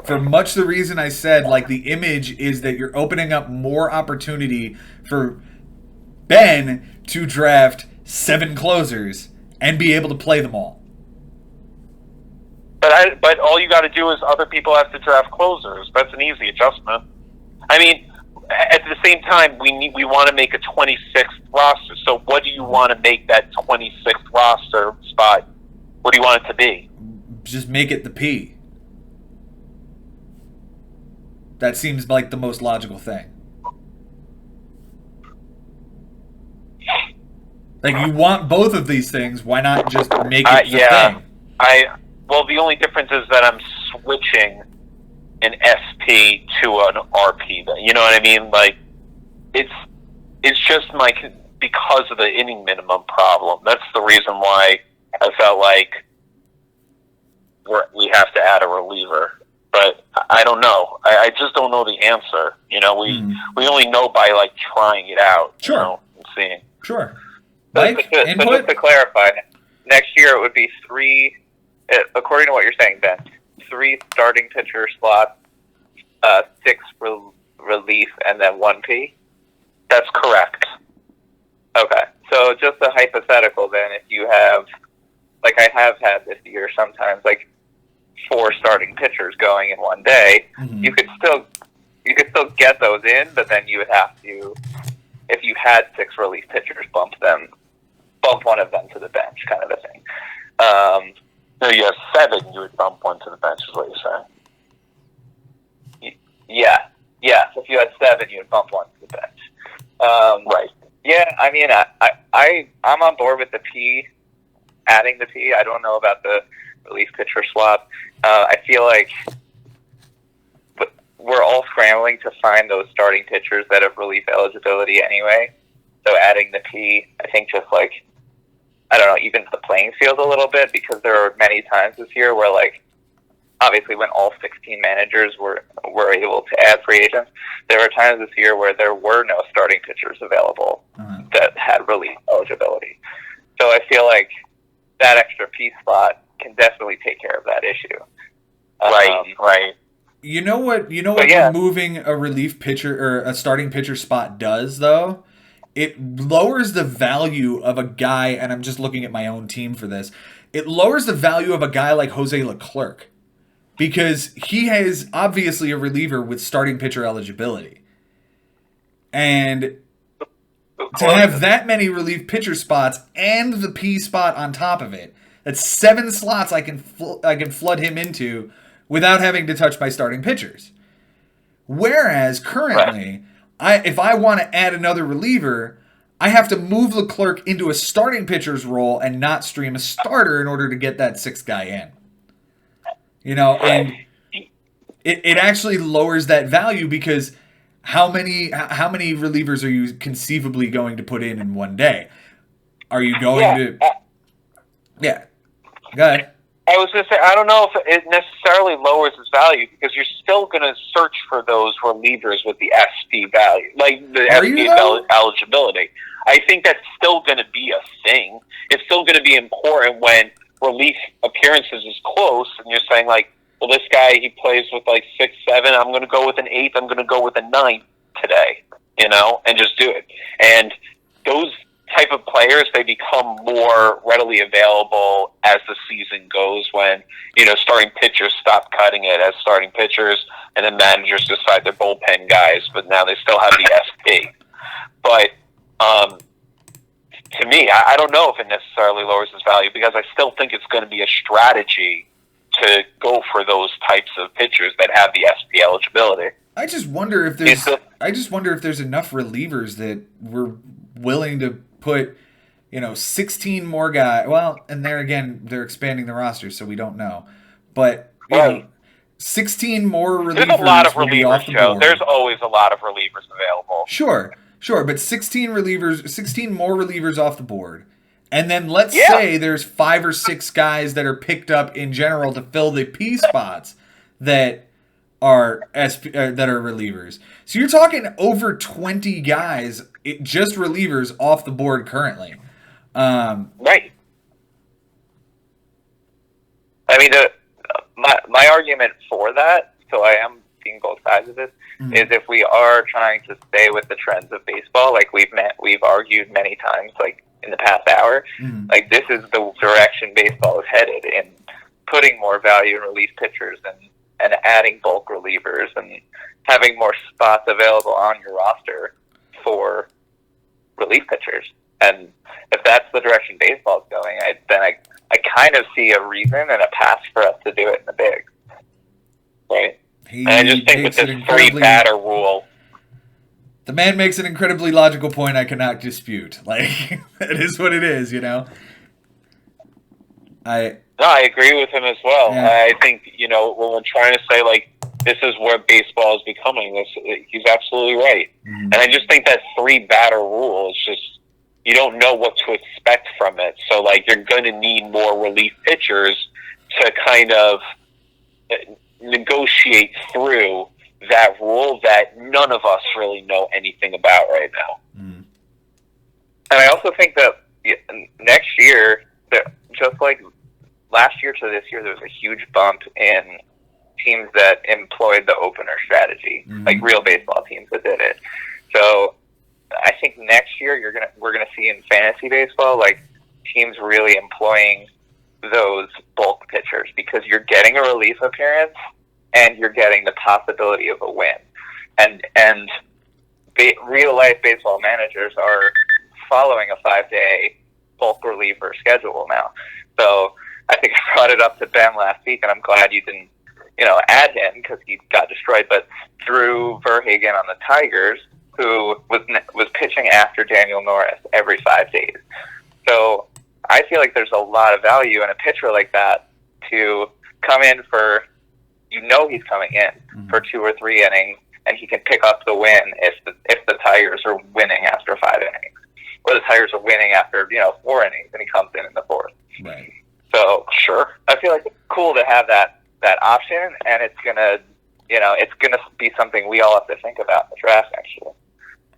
For much the reason I said, like, the image is that you're opening up more opportunity for Ben to draft 7 closers and be able to play them all. But all you got to do is other people have to draft closers. That's an easy adjustment. I mean, at the same time, we want to make a 26th roster. So what do you want to make that 26th roster spot? What do you want it to be? Just make it the P. That seems like the most logical thing. Like, you want both of these things. Why not just make it the thing? Well, the only difference is that I'm switching an SP to an RP. You know what I mean? Like, it's just because of the inning minimum problem. That's the reason why I felt like we have to add a reliever. But I don't know. I just don't know the answer. You know, we only know by, like, trying it out. Sure. You know, and seeing. Sure. Mike, so just to clarify, next year it would be 3, according to what you're saying, Ben, 3 starting pitcher slots, 6 relief and then 1 P? That's correct. Okay. So just a hypothetical then, if you have, like I have had this year sometimes, like 4 starting pitchers going in one day, Mm-hmm. you could still get those in, but then you would have to, if you had 6 relief pitchers, bump one of them to the bench, kind of a thing. No, you have 7, you would bump one to the bench, is what you're saying. Yeah. So if you had 7, you would bump one to the bench. Right. Yeah, I mean, I'm on board with the P, adding the P. I don't know about the relief pitcher swap. I feel like we're all scrambling to find those starting pitchers that have relief eligibility anyway. So adding the P, I think just like, I don't know, evens the playing field a little bit, because there are many times this year where, like, obviously when all 16 managers were able to add free agents, there were times this year where there were no starting pitchers available that had relief eligibility. So I feel like that extra P spot can definitely take care of that issue. Right. You know what yeah. removing a relief pitcher or a starting pitcher spot does, though? It lowers the value of a guy, and I'm just looking at my own team for this. It lowers the value of a guy like Jose Leclerc, because he has obviously a reliever with starting pitcher eligibility. And to have that many relief pitcher spots and the P spot on top of it, that's 7 slots I can flood him into without having to touch my starting pitchers. Whereas currently, if I want to add another reliever, I have to move Leclerc into a starting pitcher's role and not stream a starter in order to get that 6th guy in. You know, and it actually lowers that value, because how many relievers are you conceivably going to put in one day? Are you going to? Yeah, go ahead. I was going to say, I don't know if it necessarily lowers its value, because you're still going to search for those relievers with the SP value, like the SP eligibility. I think that's still going to be a thing. It's still going to be important when relief appearances is close, and you're saying, like, well, this guy, he plays with like 6, 7. I'm going to go with an 8th. I'm going to go with a 9th today, and just do it. And those type of players, they become more readily available as the season goes, when starting pitchers stop cutting it as starting pitchers, and then managers decide they're bullpen guys, but now they still have the SP. But to me, I don't know if it necessarily lowers its value, because I still think it's going to be a strategy to go for those types of pitchers that have the SP eligibility. I just wonder if there's enough relievers that we're willing to put, 16 more guys. Well, and there again, they're expanding the roster, so we don't know. But 16 more relievers. There's a lot of relievers, Joe. There's always a lot of relievers available. Sure, but 16 more relievers off the board. And then let's say there's 5 or 6 guys that are picked up in general to fill the P spots that are relievers. So you're talking over 20 guys, just relievers off the board currently. Right. I mean, my argument for that, so I am seeing both sides of this, is if we are trying to stay with the trends of baseball, like we've argued many times, like in the past hour, like this is the direction baseball is headed, in putting more value in relief pitchers and adding bulk relievers and having more spots available on your roster for relief pitchers. And if that's the direction baseball is going, then I kind of see a reason and a path for us to do it in the big. Right? And I just think with this 3-batter rule, the man makes an incredibly logical point I cannot dispute. Like, it is what it is, I agree with him as well. Yeah. I think, when we're trying to say, like, this is where baseball is becoming, he's absolutely right. And I just think that 3-batter rule is just, you don't know what to expect from it. So, like, you're going to need more relief pitchers to kind of negotiate through that rule that none of us really know anything about right now. And I also think that next year, just like last year to this year, there was a huge bump in teams that employed the opener strategy, like real baseball teams that did it. So I think next year we're gonna see in fantasy baseball like teams really employing those bulk pitchers, because you're getting a relief appearance and you're getting the possibility of a win. And real life baseball managers are following a 5-day bulk reliever schedule now. So I think I brought it up to Ben last week, and I'm glad you didn't, add him because he got destroyed. But Drew Verhagen on the Tigers, who was pitching after Daniel Norris every 5 days. So I feel like there's a lot of value in a pitcher like that to come in for, he's coming in for 2 or 3 innings, and he can pick up the win if the Tigers are winning after 5 innings, or the Tigers are winning after 4 innings, and he comes in the 4th. Right. So sure, I feel like it's cool to have that option, and it's gonna be something we all have to think about in the draft next year.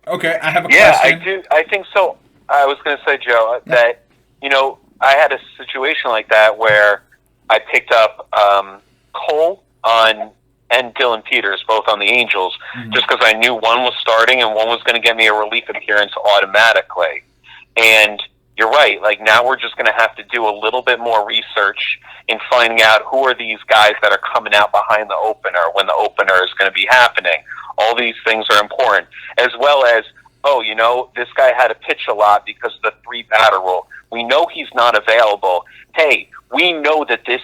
Okay, I have a question. question. Yeah, I do. I think so. I was going to say, Joe, that I had a situation like that where I picked up Cole and Dylan Peters, both on the Angels, just because I knew one was starting and one was going to get me a relief appearance automatically. And you're right. Like, now we're just going to have to do a little bit more research in finding out who are these guys that are coming out behind the opener when the opener is going to be happening. All these things are important, as well as, this guy had to pitch a lot because of the 3-batter rule. We know he's not available. Hey, we know that this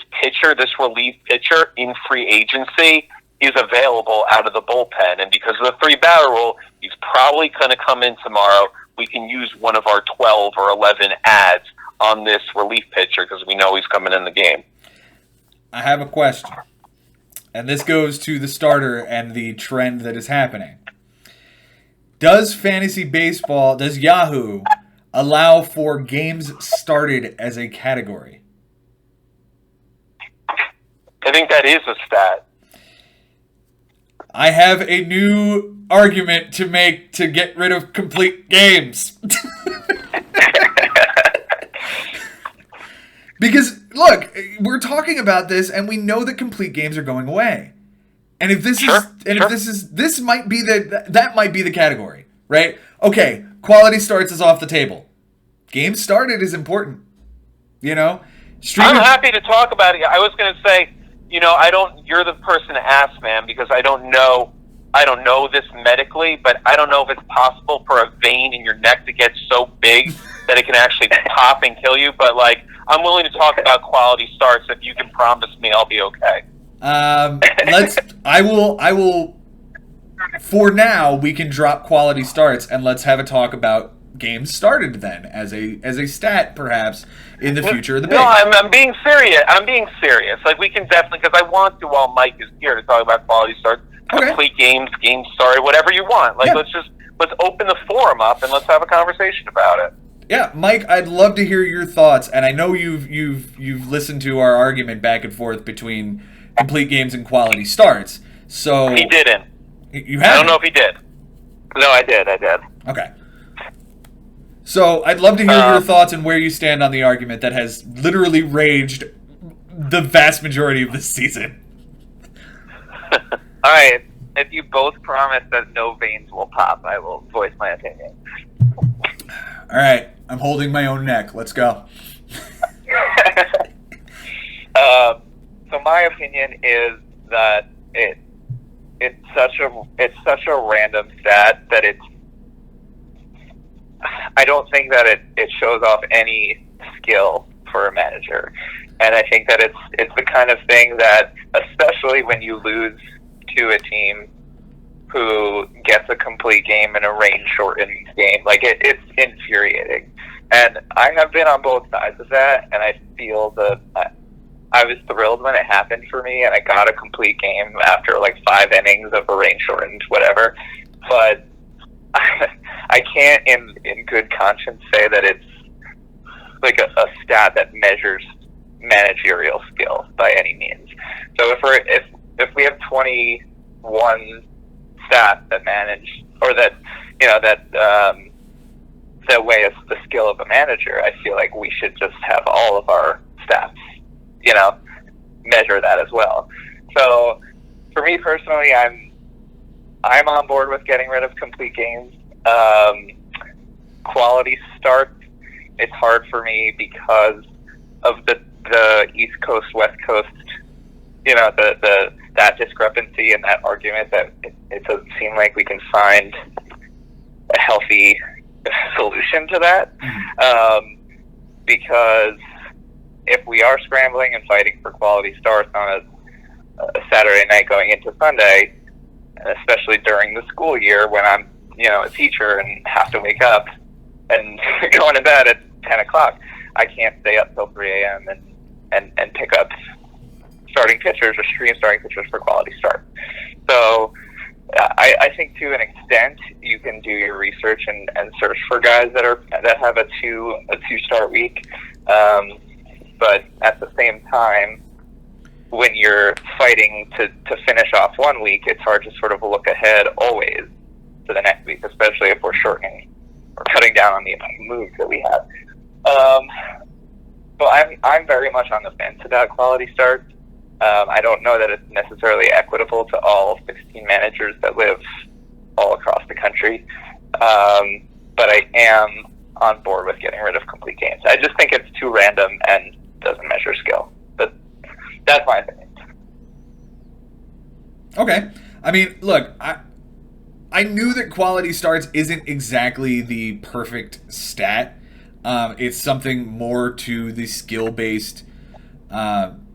relief pitcher in free agency is available out of the bullpen, and because of the 3-batter rule, he's probably going to come in tomorrow. We can use one of our 12 or 11 ads on this relief pitcher because we know he's coming in the game. I have a question, and this goes to the starter and the trend that is happening. Does Yahoo allow for games started as a category? I think that is a stat. I have a new argument to make to get rid of complete games. Because, look, we're talking about this, and we know that complete games are going away. And if this this might be that might be the category, right? Okay, quality starts is off the table. Games started is important. I'm happy to talk about it. I was going to say, you're the person to ask, man, because I don't know this medically, but I don't know if it's possible for a vein in your neck to get so big that it can actually pop and kill you. But I'm willing to talk about quality starts if you can promise me I'll be okay. I will. For now, we can drop quality starts and let's have a talk about games started then as a stat perhaps in the future of the base. No, I'm being serious. We can definitely, because I want to while Mike is here to talk about quality starts, complete games started, whatever you want. Let's open the forum up and let's have a conversation about it. Yeah, Mike, I'd love to hear your thoughts, and I know you've listened to our argument back and forth between complete games and quality starts. So he didn't. You haven't? I don't know if he did. No, I did. Okay. So I'd love to hear your thoughts and where you stand on the argument that has literally raged the vast majority of this season. All right. If you both promise that no veins will pop, I will voice my opinion. All right. I'm holding my own neck. Let's go. So my opinion is that it's such a random stat that I don't think that it shows off any skill for a manager. And I think that it's the kind of thing that, especially when you lose to a team who gets a complete game in a rain-shortened game, it's infuriating. And I have been on both sides of that, and I feel that I was thrilled when it happened for me, and I got a complete game after 5 innings of a rain-shortened whatever. But I can't, in good conscience, say that it's a stat that measures managerial skill by any means. So if we have 21 stats that manage, or that weigh the skill of a manager, I feel like we should just have all of our stats, measure that as well. So for me personally, I'm on board with getting rid of complete games. Quality starts, it's hard for me because of the East Coast, West Coast, that discrepancy and that argument that it doesn't seem like we can find a healthy solution to that. Because if we are scrambling and fighting for quality starts on a Saturday night going into Sunday, especially during the school year when I'm, a teacher and have to wake up and going to bed at 10 o'clock, I can't stay up till 3 a.m. and pick up starting pitchers or stream starting pitchers for quality start. So I think to an extent you can do your research and search for guys that have a two start week. But at the same time, when you're fighting to finish off 1 week, it's hard to sort of look ahead always to the next week, especially if we're shortening or cutting down on the amount of moves that we have. So I'm very much on the fence about quality starts. I don't know that it's necessarily equitable to all 16 managers that live all across the country. But I am on board with getting rid of complete games. I just think it's too random and doesn't measure skill. But that's my opinion. Okay. I mean, look, I knew that quality starts isn't exactly the perfect stat. It's something more to the skill-based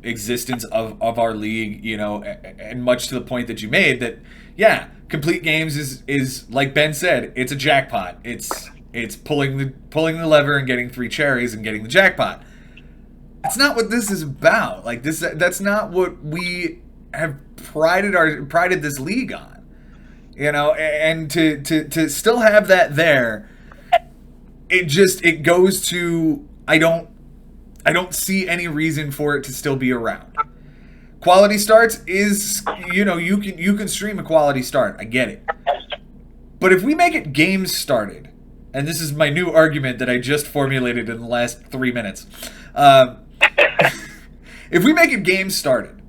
existence of our league, and much to the point that you made that, yeah, complete games is like Ben said, it's a jackpot. It's pulling the lever and getting 3 cherries and getting the jackpot. That's not what this is about. Like that's not what we have prided this league on. And to still have that there, it goes to I don't see any reason for it to still be around. Quality starts is, you can stream a quality start. I get it. But if we make it games started, and this is my new argument that I just formulated in the last 3 minutes. If we make it games started,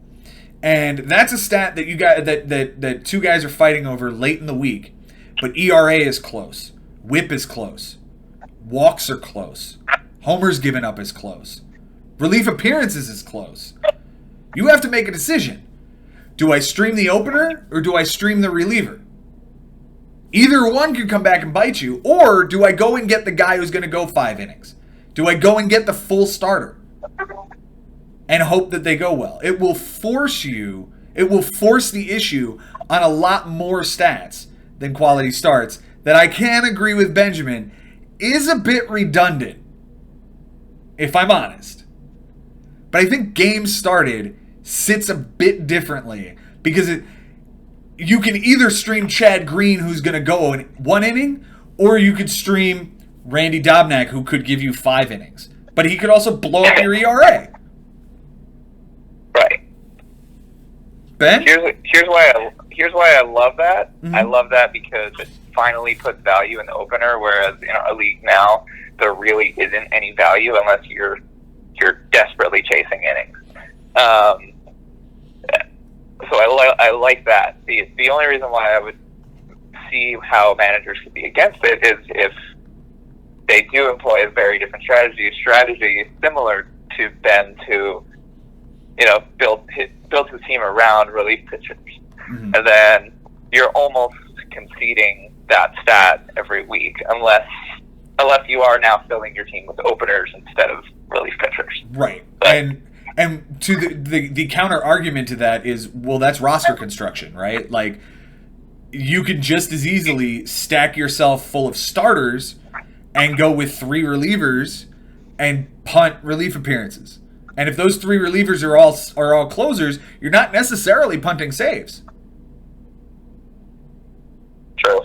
and that's a stat that you got that 2 guys are fighting over late in the week, but ERA is close, WHIP is close, walks are close, homers given up is close, relief appearances is close. You have to make a decision. Do I stream the opener or do I stream the reliever? Either one could come back and bite you, or do I go and get the guy who's going to go 5 innings? Do I go and get the full starter and hope that they go well? It will force the issue on a lot more stats than quality starts that I can agree with Benjamin is a bit redundant, if I'm honest. But I think games started sits a bit differently because you can either stream Chad Green, who's going to go in 1 inning, or you could stream Randy Dobnak, who could give you 5 innings. But he could also blow up your ERA. Right. Ben? Here's why I love that. Mm-hmm. I love that because it finally puts value in the opener, whereas in our league now, there really isn't any value unless you're desperately chasing innings. So I like that. The only reason why I would see how managers could be against it is if they do employ a very different strategy similar to Ben to, build his team around relief pitchers. Mm-hmm. And then you're almost conceding that stat every week unless you are now filling your team with openers instead of relief pitchers. Right. But, and to the counter argument to that is, well, that's roster construction, right? Like, you can just as easily stack yourself full of starters and go with 3 relievers and punt relief appearances. And if those 3 relievers are all closers, you're not necessarily punting saves. True.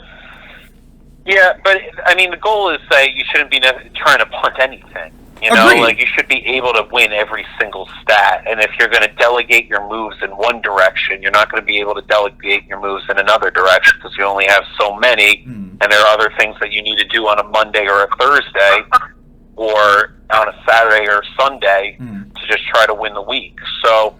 Yeah, but I mean, the goal is that you shouldn't be trying to punt anything. Agreed. Like you should be able to win every single stat. And if you're going to delegate your moves in one direction, you're not going to be able to delegate your moves in another direction because you only have so many. And there are other things that you need to do on a Monday or a Thursday or on a Saturday or Sunday to just try to win the week. So,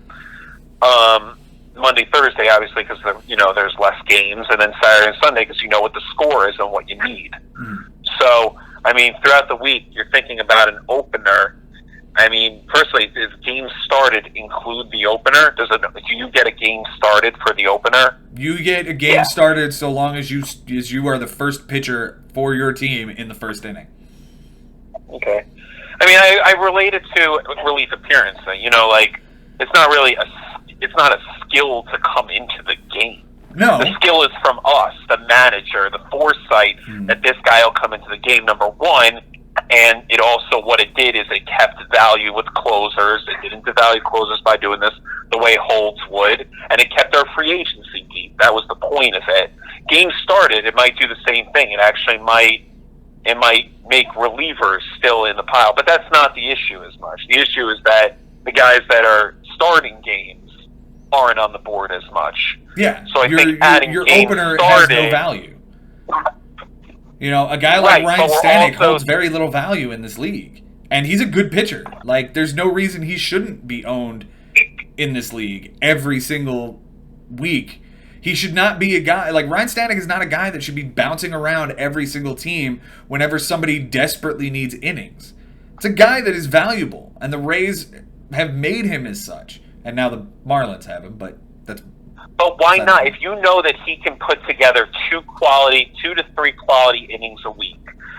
Monday, Thursday, obviously, because there's less games, and then Saturday and Sunday because you know what the score is and what you need. Mm. So, I mean, throughout the week, you're thinking about an opener. I mean, firstly, does game started include the opener? Do you get a game started for the opener? You get a game started so long as you are the first pitcher for your team in the first inning. Okay. I mean, I relate it to relief appearance. Like it's not a skill to come into the game. No. The skill is from us, the manager, the foresight that this guy will come into the game, number one. And it also, what it did is it kept value with closers. It didn't devalue closers by doing this the way Holtz would. And it kept our free agency deep. That was the point of it. Game started, it might do the same thing. It actually might make relievers still in the pile. But that's not the issue as much. The issue is that the guys that are starting games aren't on the board as much. Yeah. So I think adding your game opener started, has no value. A guy like Ryan Stanek holds very little value in this league. And he's a good pitcher. Like, there's no reason he shouldn't be owned in this league every single week. He should not be a guy... Like, Ryan Stanek is not a guy that should be bouncing around every single team whenever somebody desperately needs innings. It's a guy that is valuable. And the Rays have made him as such. And now the Marlins have him, but that's... But why not? If you know that he can put together 2 to 3 quality innings a week,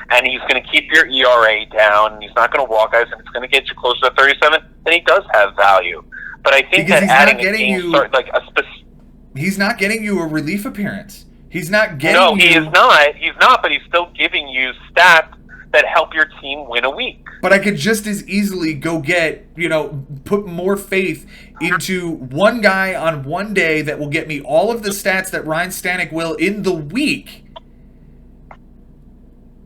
and he's going to keep your ERA down, and he's not going to walk guys, and it's going to get you closer to 37, then he does have value. But I think because that adding a game start, like a he's not getting you a relief appearance. He's not getting No, he is not. He's not, but he's still giving you stats that help your team win a week. But I could just as easily go get, put more faith into one guy on one day that will get me all of the stats that Ryan Stanek will in the week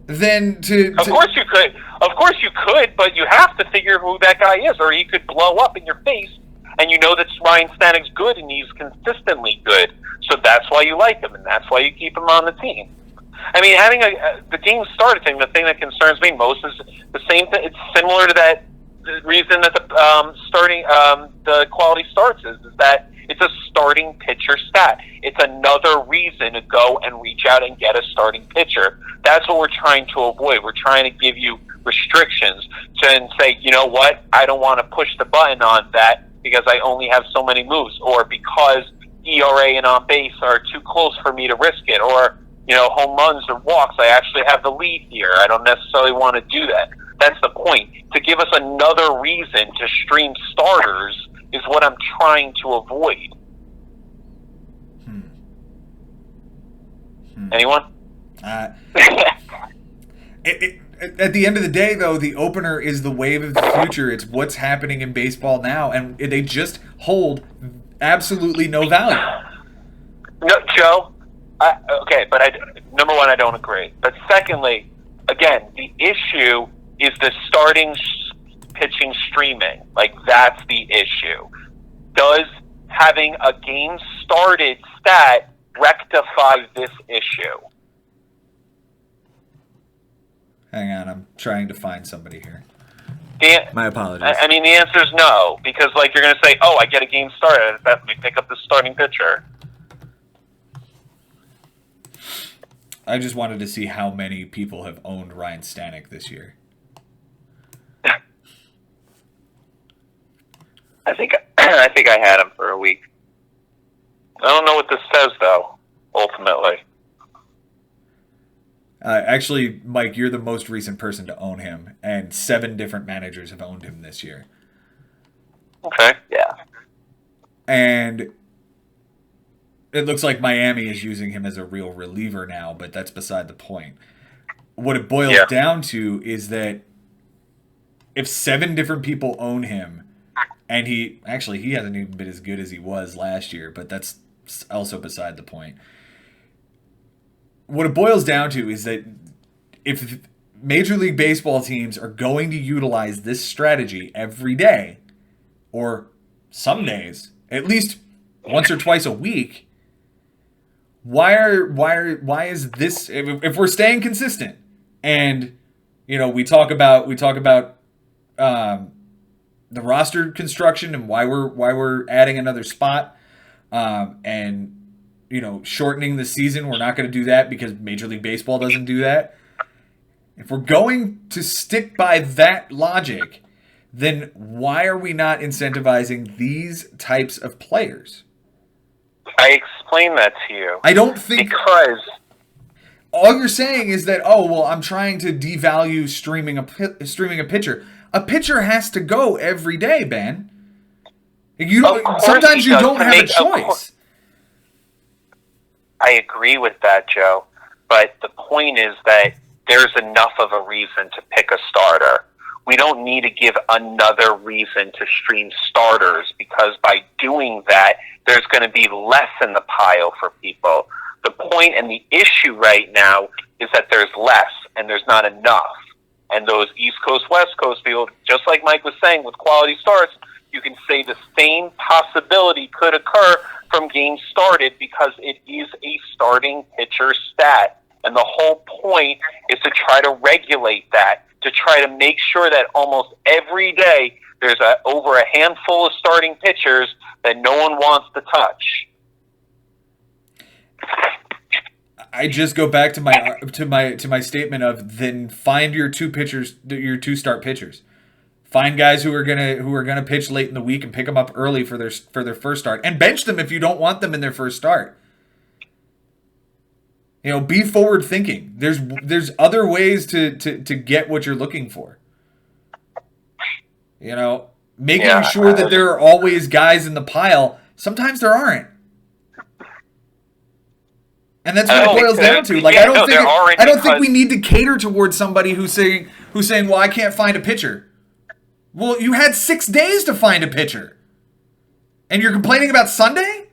than to... Of course you could. Of course you could, but you have to figure who that guy is, or he could blow up in your face, and you know that Ryan Stanek's good, and he's consistently good. So that's why you like him, and that's why you keep him on the team. I mean, having the game started thing, the thing that concerns me most is the same thing. It's similar to that reason that the quality starts is that it's a starting pitcher stat. It's another reason to go and reach out and get a starting pitcher. That's what we're trying to avoid. We're trying to give you restrictions and say, you know what, I don't want to push the button on that because I only have so many moves, or because ERA and on base are too close for me to risk it, or home runs or walks, I actually have the lead here. I don't necessarily want to do that. That's the point. To give us another reason to stream starters is what I'm trying to avoid. Anyone? At the end of the day, though, the opener is the wave of the future. It's what's happening in baseball now, and they just hold absolutely no value. No, Joe. Okay, but number one, I don't agree. But secondly, again, the issue is the starting pitching streaming. Like, that's the issue. Does having a game started stat rectify this issue? Hang on, I'm trying to find somebody here. My apologies. I mean, the answer is no, because you're going to say, "Oh, I get a game started. Let me pick up the starting pitcher." I just wanted to see how many people have owned Ryan Stanek this year. I think I had him for a week. I don't know what this says, though, ultimately. Actually, Mike, you're the most recent person to own him, and 7 different managers have owned him this year. Okay. Yeah. And it looks like Miami is using him as a real reliever now, but that's beside the point. What it boils down to is that if 7 different people own him, and he hasn't even been as good as he was last year, but that's also beside the point. What it boils down to is that if Major League Baseball teams are going to utilize this strategy every day, or some days, at least once or twice a week, why is this, if we're staying consistent, and we talk about the roster construction and why we're adding another spot, and shortening the season. We're not going to do that because Major League Baseball doesn't do that. If we're going to stick by that logic, then why are we not incentivizing these types of players? I explained that to you. I don't think... Because... all you're saying is that, oh, well, I'm trying to devalue streaming a pitcher. A pitcher has to go every day, Ben. Sometimes you don't have a choice. I agree with that, Joe. But the point is that there's enough of a reason to pick a starter. We don't need to give another reason to stream starters, because by doing that, there's going to be less in the pile for people. The point and the issue right now is that there's less and there's not enough. And those East Coast, West Coast people, just like Mike was saying, with quality starts, you can say the same possibility could occur from games started, because it is a starting pitcher stat. And the whole point is to try to regulate that, to try to make sure that almost every day there's over a handful of starting pitchers that no one wants to touch. I just go back to my statement of, then find your two start pitchers. Find guys who are gonna pitch late in the week and pick them up early for their first start, and bench them if you don't want them in their first start. Be forward thinking. There's other ways to get what you're looking for. Making sure that there are always guys in the pile. Sometimes there aren't. And that's what it boils down to. Like, I don't think we need to cater towards somebody who's saying, well, I can't find a pitcher. Well, you had 6 days to find a pitcher. And you're complaining about Sunday?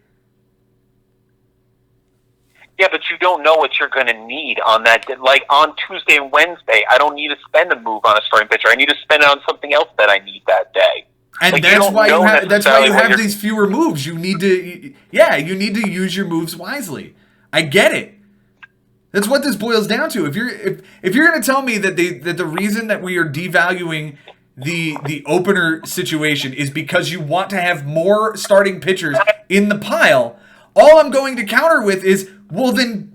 Yeah, but you don't know what you're going to need on that. Like, on Tuesday and Wednesday, I don't need to spend a move on a starting pitcher. I need to spend it on something else that I need that day. And that's why you have these fewer moves. You need to use your moves wisely. I get it. That's what this boils down to. If you're going to tell me that the reason that we are devaluing the opener situation is because you want to have more starting pitchers in the pile, all I'm going to counter with is, well, then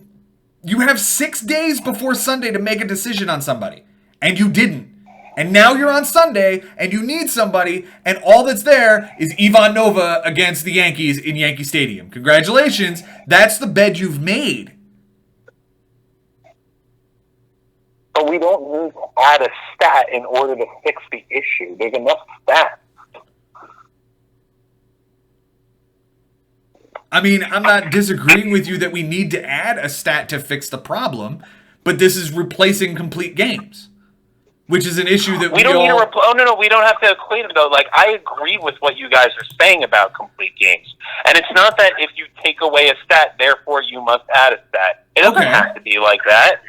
you have 6 days before Sunday to make a decision on somebody, and you didn't. And now you're on Sunday, and you need somebody, and all that's there is Ivan Nova against the Yankees in Yankee Stadium. Congratulations. That's the bed you've made. But we don't need to add a stat in order to fix the issue. There's enough stats. I mean, I'm not disagreeing with you that we need to add a stat to fix the problem, but this is replacing complete games, which is an issue that we don't need to no, we don't have to equate it, though. Like, I agree with what you guys are saying about complete games. And it's not that if you take away a stat, therefore you must add a stat. It doesn't have to be like that,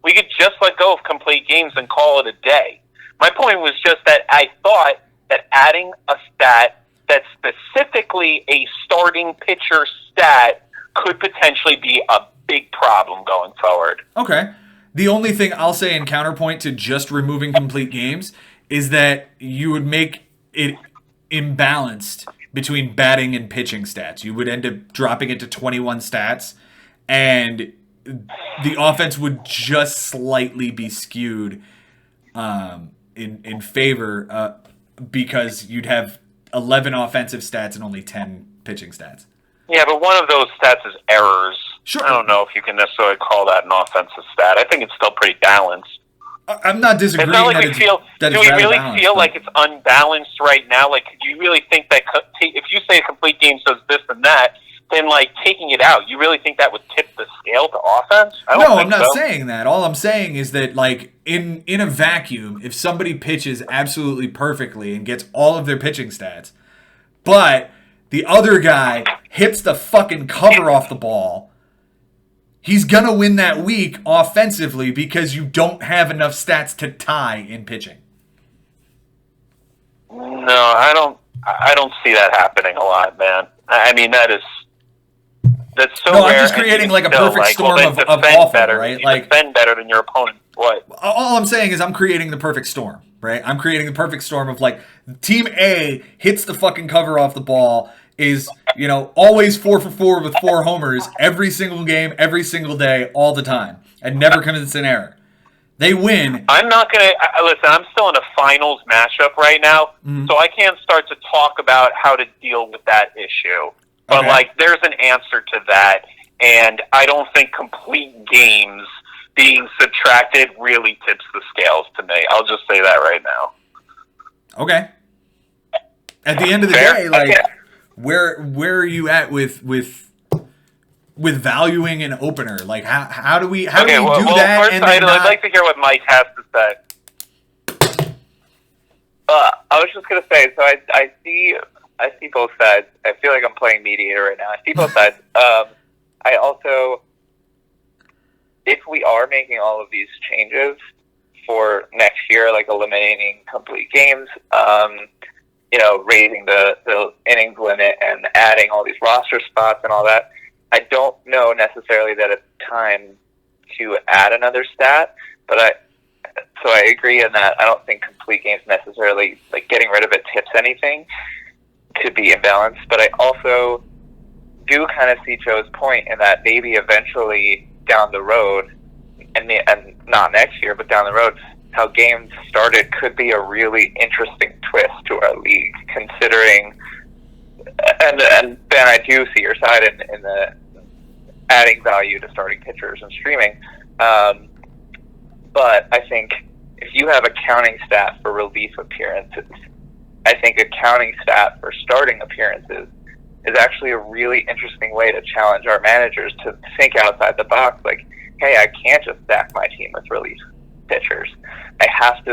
We could just let go of complete games and call it a day. My point was just that I thought that adding a stat that's specifically a starting pitcher stat could potentially be a big problem going forward. Okay. The only thing I'll say in counterpoint to just removing complete games is that you would make it imbalanced between batting and pitching stats. You would end up dropping it to 21 stats, and the offense would just slightly be skewed in favor because you'd have 11 offensive stats and only 10 pitching stats. Yeah, but one of those stats is errors. Sure. I don't know if you can necessarily call that an offensive stat. I think it's still pretty balanced. I'm not disagreeing. It's not like do we really feel like it's unbalanced right now? Like, do you really think that if you say a complete game says this and that, then, like, taking it out, you really think that would tip the scale to offense? I'm not saying that. All I'm saying is that, like, in a vacuum, if somebody pitches absolutely perfectly and gets all of their pitching stats, but the other guy hits the fucking cover off the ball, he's gonna win that week offensively because you don't have enough stats to tie in pitching. No, I don't see that happening a lot, man. I mean, that's so rare. I'm just creating like a perfect storm of awful, better, right? You defend better than your opponent. What? All I'm saying is I'm creating the perfect storm, right? I'm creating the perfect storm of, like, Team A hits the fucking cover off the ball, is always 4 for 4 with 4 homers every single game, every single day, all the time, and never commits an error. They win. I'm not going to... Listen, I'm still in a finals matchup right now, so I can't start to talk about how to deal with that issue. But, there's an answer to that, and I don't think complete games being subtracted really tips the scales to me. I'll just say that right now. Okay. At the end of the day, where are you at with valuing an opener? Like, how do we do that? First, I'd like to hear what Mike has to say. I was just gonna say, so I see both sides. I feel like I'm playing mediator right now. I see both sides. I also, if we are making all of these changes for next year, like eliminating complete games, raising the innings limit and adding all these roster spots and all that, I don't know necessarily that it's time to add another stat, so I agree in that I don't think complete games necessarily, like getting rid of it tips anything to be imbalanced, but I also do kind of see Joe's point in that maybe eventually down the road, and not next year, but down the road, how games started could be a really interesting twist to our league, considering, and Ben, I do see your side in the adding value to starting pitchers and streaming, but I think if you have a counting stat for relief appearances, I think a counting stat for starting appearances is actually a really interesting way to challenge our managers to think outside the box, like, hey, I can't just stack my team with relief pitchers. I have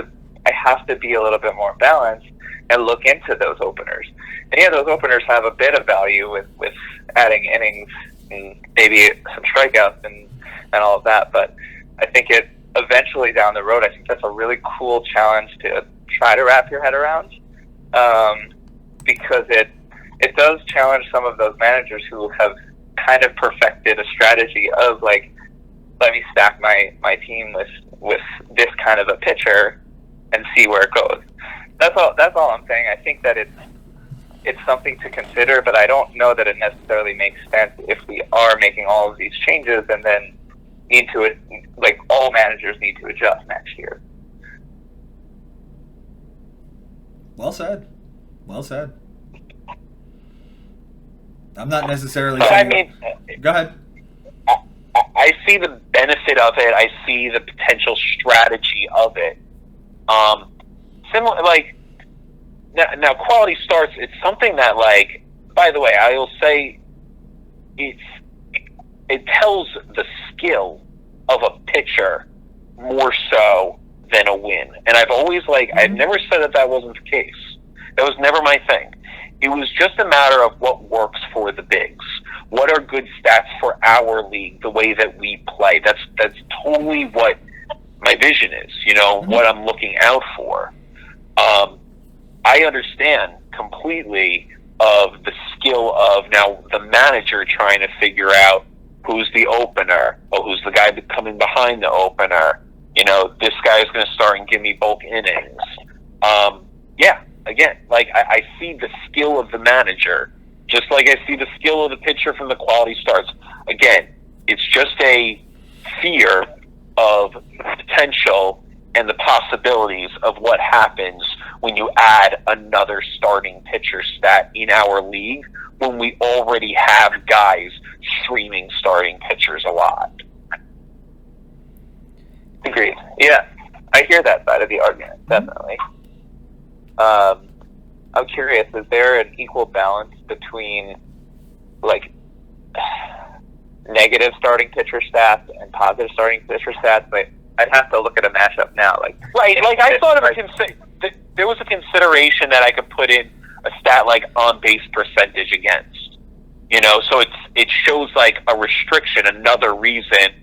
to be a little bit more balanced and look into those openers. And yeah, those openers have a bit of value with adding innings and maybe some strikeouts and all of that. But I think it eventually down the road, I think that's a really cool challenge to try to wrap your head around, because it does challenge some of those managers who have kind of perfected a strategy of like, let me stack my team with this kind of a pitcher and see where it goes. That's all I'm saying. I think that it's something to consider, but I don't know that it necessarily makes sense if we are making all of these changes and then all managers need to adjust next year. Well said. I'm not necessarily go ahead. I see the benefit of it. I see the potential strategy of it. Similar, now quality starts. It's something that, by the way, I will say, it tells the skill of a pitcher more so than a win. And I've always I've never said that wasn't the case. That was never my thing. It was just a matter of what works for the bigs. What are good stats for our league, the way that we play? That's totally what my vision is, what I'm looking out for. I understand completely of the skill of now the manager trying to figure out who's the opener, or who's the guy coming behind the opener. This guy's going to start and give me both innings. Again, I see the skill of the manager, just like I see the skill of the pitcher from the quality starts. Again, it's just a fear of potential and the possibilities of what happens when you add another starting pitcher stat in our league when we already have guys streaming starting pitchers a lot. Agreed. Yeah, I hear that side of the argument, definitely. I'm curious, is there an equal balance between negative starting pitcher stats and positive starting pitcher stats? But I'd have to look at a matchup now. Right, I thought of there was a consideration that I could put in a stat like on base percentage against. So it shows a restriction, another reason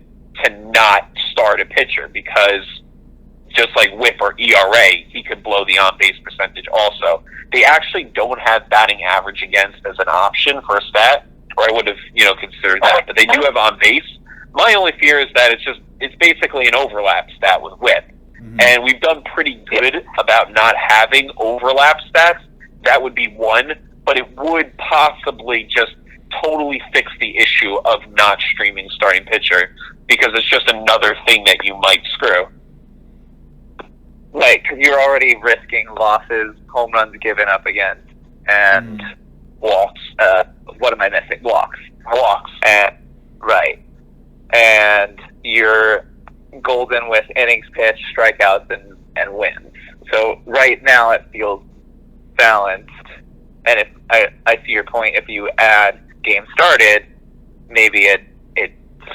to not start a pitcher, because just like WHIP or ERA, he could blow the on-base percentage also. They actually don't have batting average against as an option for a stat, or I would have, considered that, but they do have on-base. My only fear is that it's basically an overlap stat with WHIP. Mm-hmm. And we've done pretty good about not having overlap stats. That would be one but it would possibly just totally fix the issue of not streaming starting pitcher, because it's just another thing that you might screw. Right, because you're already risking losses, home runs given up against, and Walks. what am I missing? Walks. Walks. And, right. And you're golden with innings pitched, strikeouts, and wins. So right now it feels balanced. And if I see your point, if you add game started, maybe it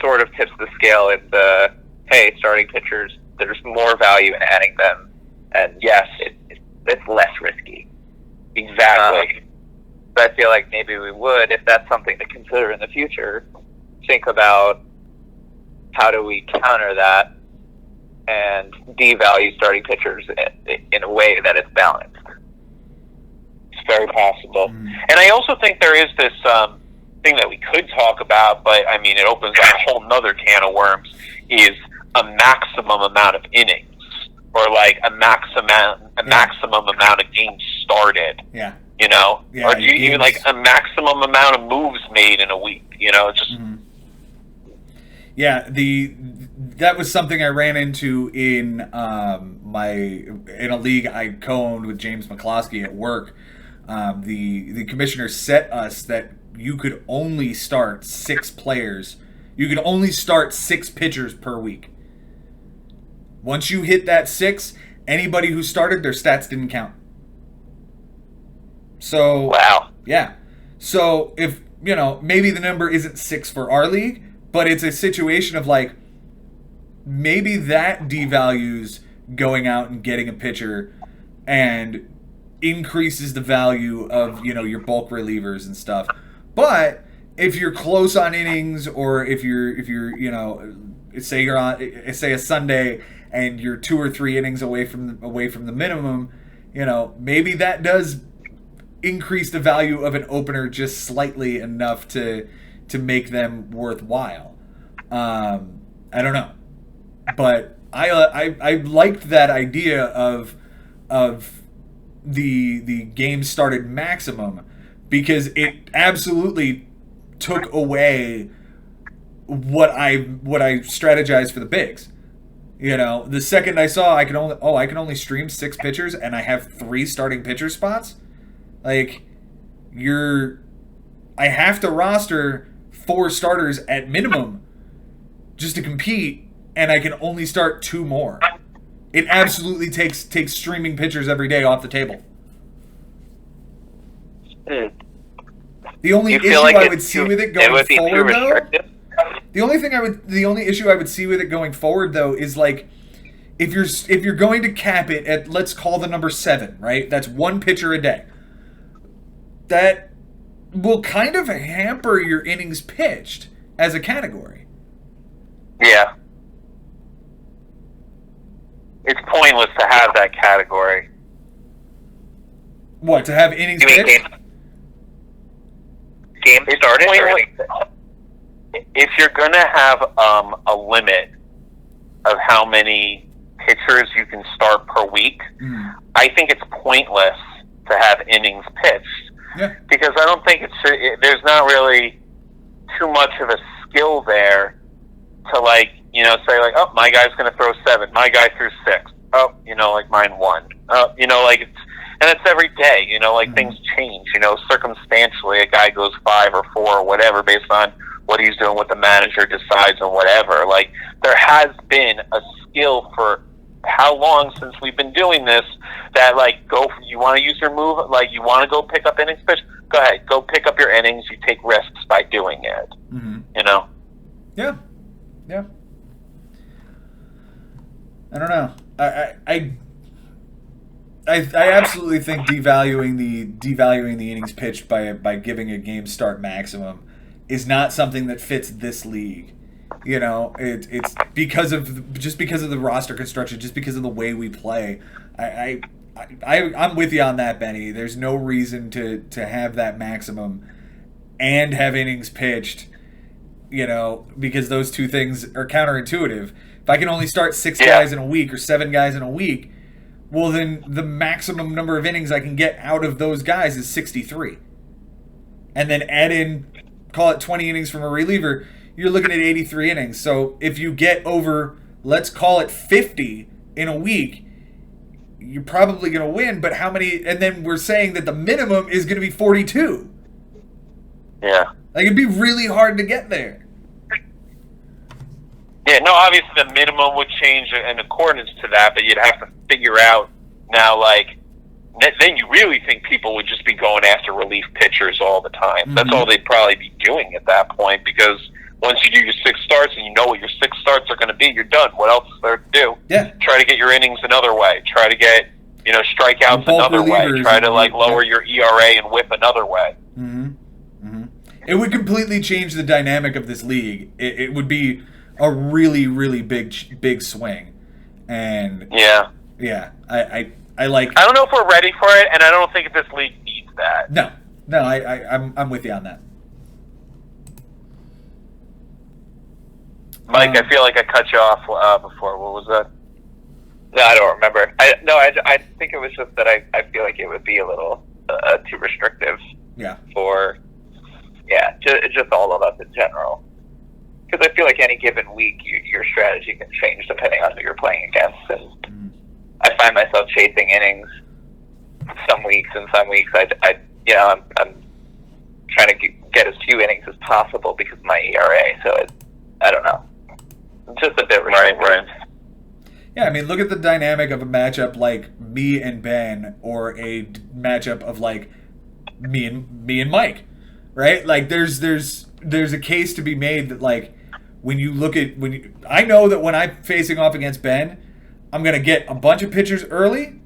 sort of tips the scale in the, hey, starting pitchers, there's more value in adding them. And yes, it's less risky. Exactly. But I feel like maybe we would, if that's something to consider in the future, think about how do we counter that and devalue starting pitchers in a way that it's balanced. It's very possible. And I also think there is this thing that we could talk about, but I mean, it opens up a whole nother can of worms, is a maximum amount of innings, or like a maximum amount of games started. Yeah. You know, Yeah, or do you even like a maximum amount of moves made in a week? You know, just yeah. That was something I ran into in in a league I co-owned with James McCloskey at work. The commissioner set us that you could only start 6 players. You could only start 6 pitchers per week. Once you hit that 6, anybody who started, their stats didn't count. So, wow. Yeah. So if, maybe the number isn't 6 for our league, but it's a situation of like, maybe that devalues going out and getting a pitcher and increases the value of, your bulk relievers and stuff. But if you're close on innings, or if you're say you're on, say a Sunday and you're 2 or 3 innings away from the minimum, maybe that does increase the value of an opener just slightly enough to make them worthwhile. I don't know, but I liked that idea of the game started maximum, because it absolutely took away what I strategized for the bigs. The second I saw I can only stream 6 pitchers and I have 3 starting pitcher spots. Like, I have to roster 4 starters at minimum just to compete, and I can only start 2 more. It absolutely takes streaming pitchers every day off the table. The only issue I would see with it going forward, though, the only issue I would see with it going forward, though, is like, if you're going to cap it at, let's call the number 7, right? That's 1 pitcher a day. That will kind of hamper your innings pitched as a category. Yeah. It's pointless to have that category. What, to have innings pitched? Game started? If you're going to have a limit of how many pitchers you can start per week, I think it's pointless to have innings pitched. Yeah. Because I don't think there's not really too much of a skill there to say like, oh, my guy's going to throw 7, my guy threw 6. Oh, like mine 1. It's every day, things change, circumstantially a guy goes 5 or 4 or whatever based on what he's doing, what the manager decides and whatever. Like, there has been a skill for how long since we've been doing this that, like, you want to use your move, like, you want to go pick up innings pitch, go ahead, go pick up your innings, you take risks by doing it, Yeah. I don't know. I absolutely think devaluing the innings pitched by giving a game start maximum is not something that fits this league. It's because of the roster construction, just because of the way we play. I'm with you on that, Benny. There's no reason to have that maximum and have innings pitched, because those two things are counterintuitive. If I can only start 6 guys in a week or 7 guys in a week, well, then the maximum number of innings I can get out of those guys is 63. and then add in, call it 20 innings from a reliever, you're looking at 83 innings. So if you get over, let's call it 50 in a week, you're probably going to win. But how many? And then we're saying that the minimum is going to be 42. Yeah. Like, it'd be really hard to get there. Yeah, no, obviously the minimum would change in accordance to that, but you'd have to figure out now, like, then you really think people would just be going after relief pitchers all the time. Mm-hmm. That's all they'd probably be doing at that point, because once you do your 6 starts and you know what your 6 starts are going to be, you're done. What else is there to do? Yeah. Try to get your innings another way. Try to get, strikeouts another way. Try to, lower your ERA and whip another way. Mm-hmm. Mm-hmm. It would completely change the dynamic of this league. It would be a really, really big swing. And yeah, I like. I don't know if we're ready for it, and I don't think this league needs that. No, I'm with you on that. Mike, I feel like I cut you off before. What was that? No, I don't remember. I think it was just that I feel like it would be a little too restrictive. Yeah. Just all of us in general. Because I feel like any given week, your strategy can change depending on who you're playing against. And I find myself chasing innings some weeks, and some weeks I'm trying to get as few innings as possible because of my ERA. So I don't know. It's just a bit restrictive. Right. Yeah, I mean, look at the dynamic of a matchup like me and Ben, or a matchup of like me and Mike, right? Like, there's a case to be made that, like, when you look at I know that when I'm facing off against Ben, I'm gonna get a bunch of pitchers early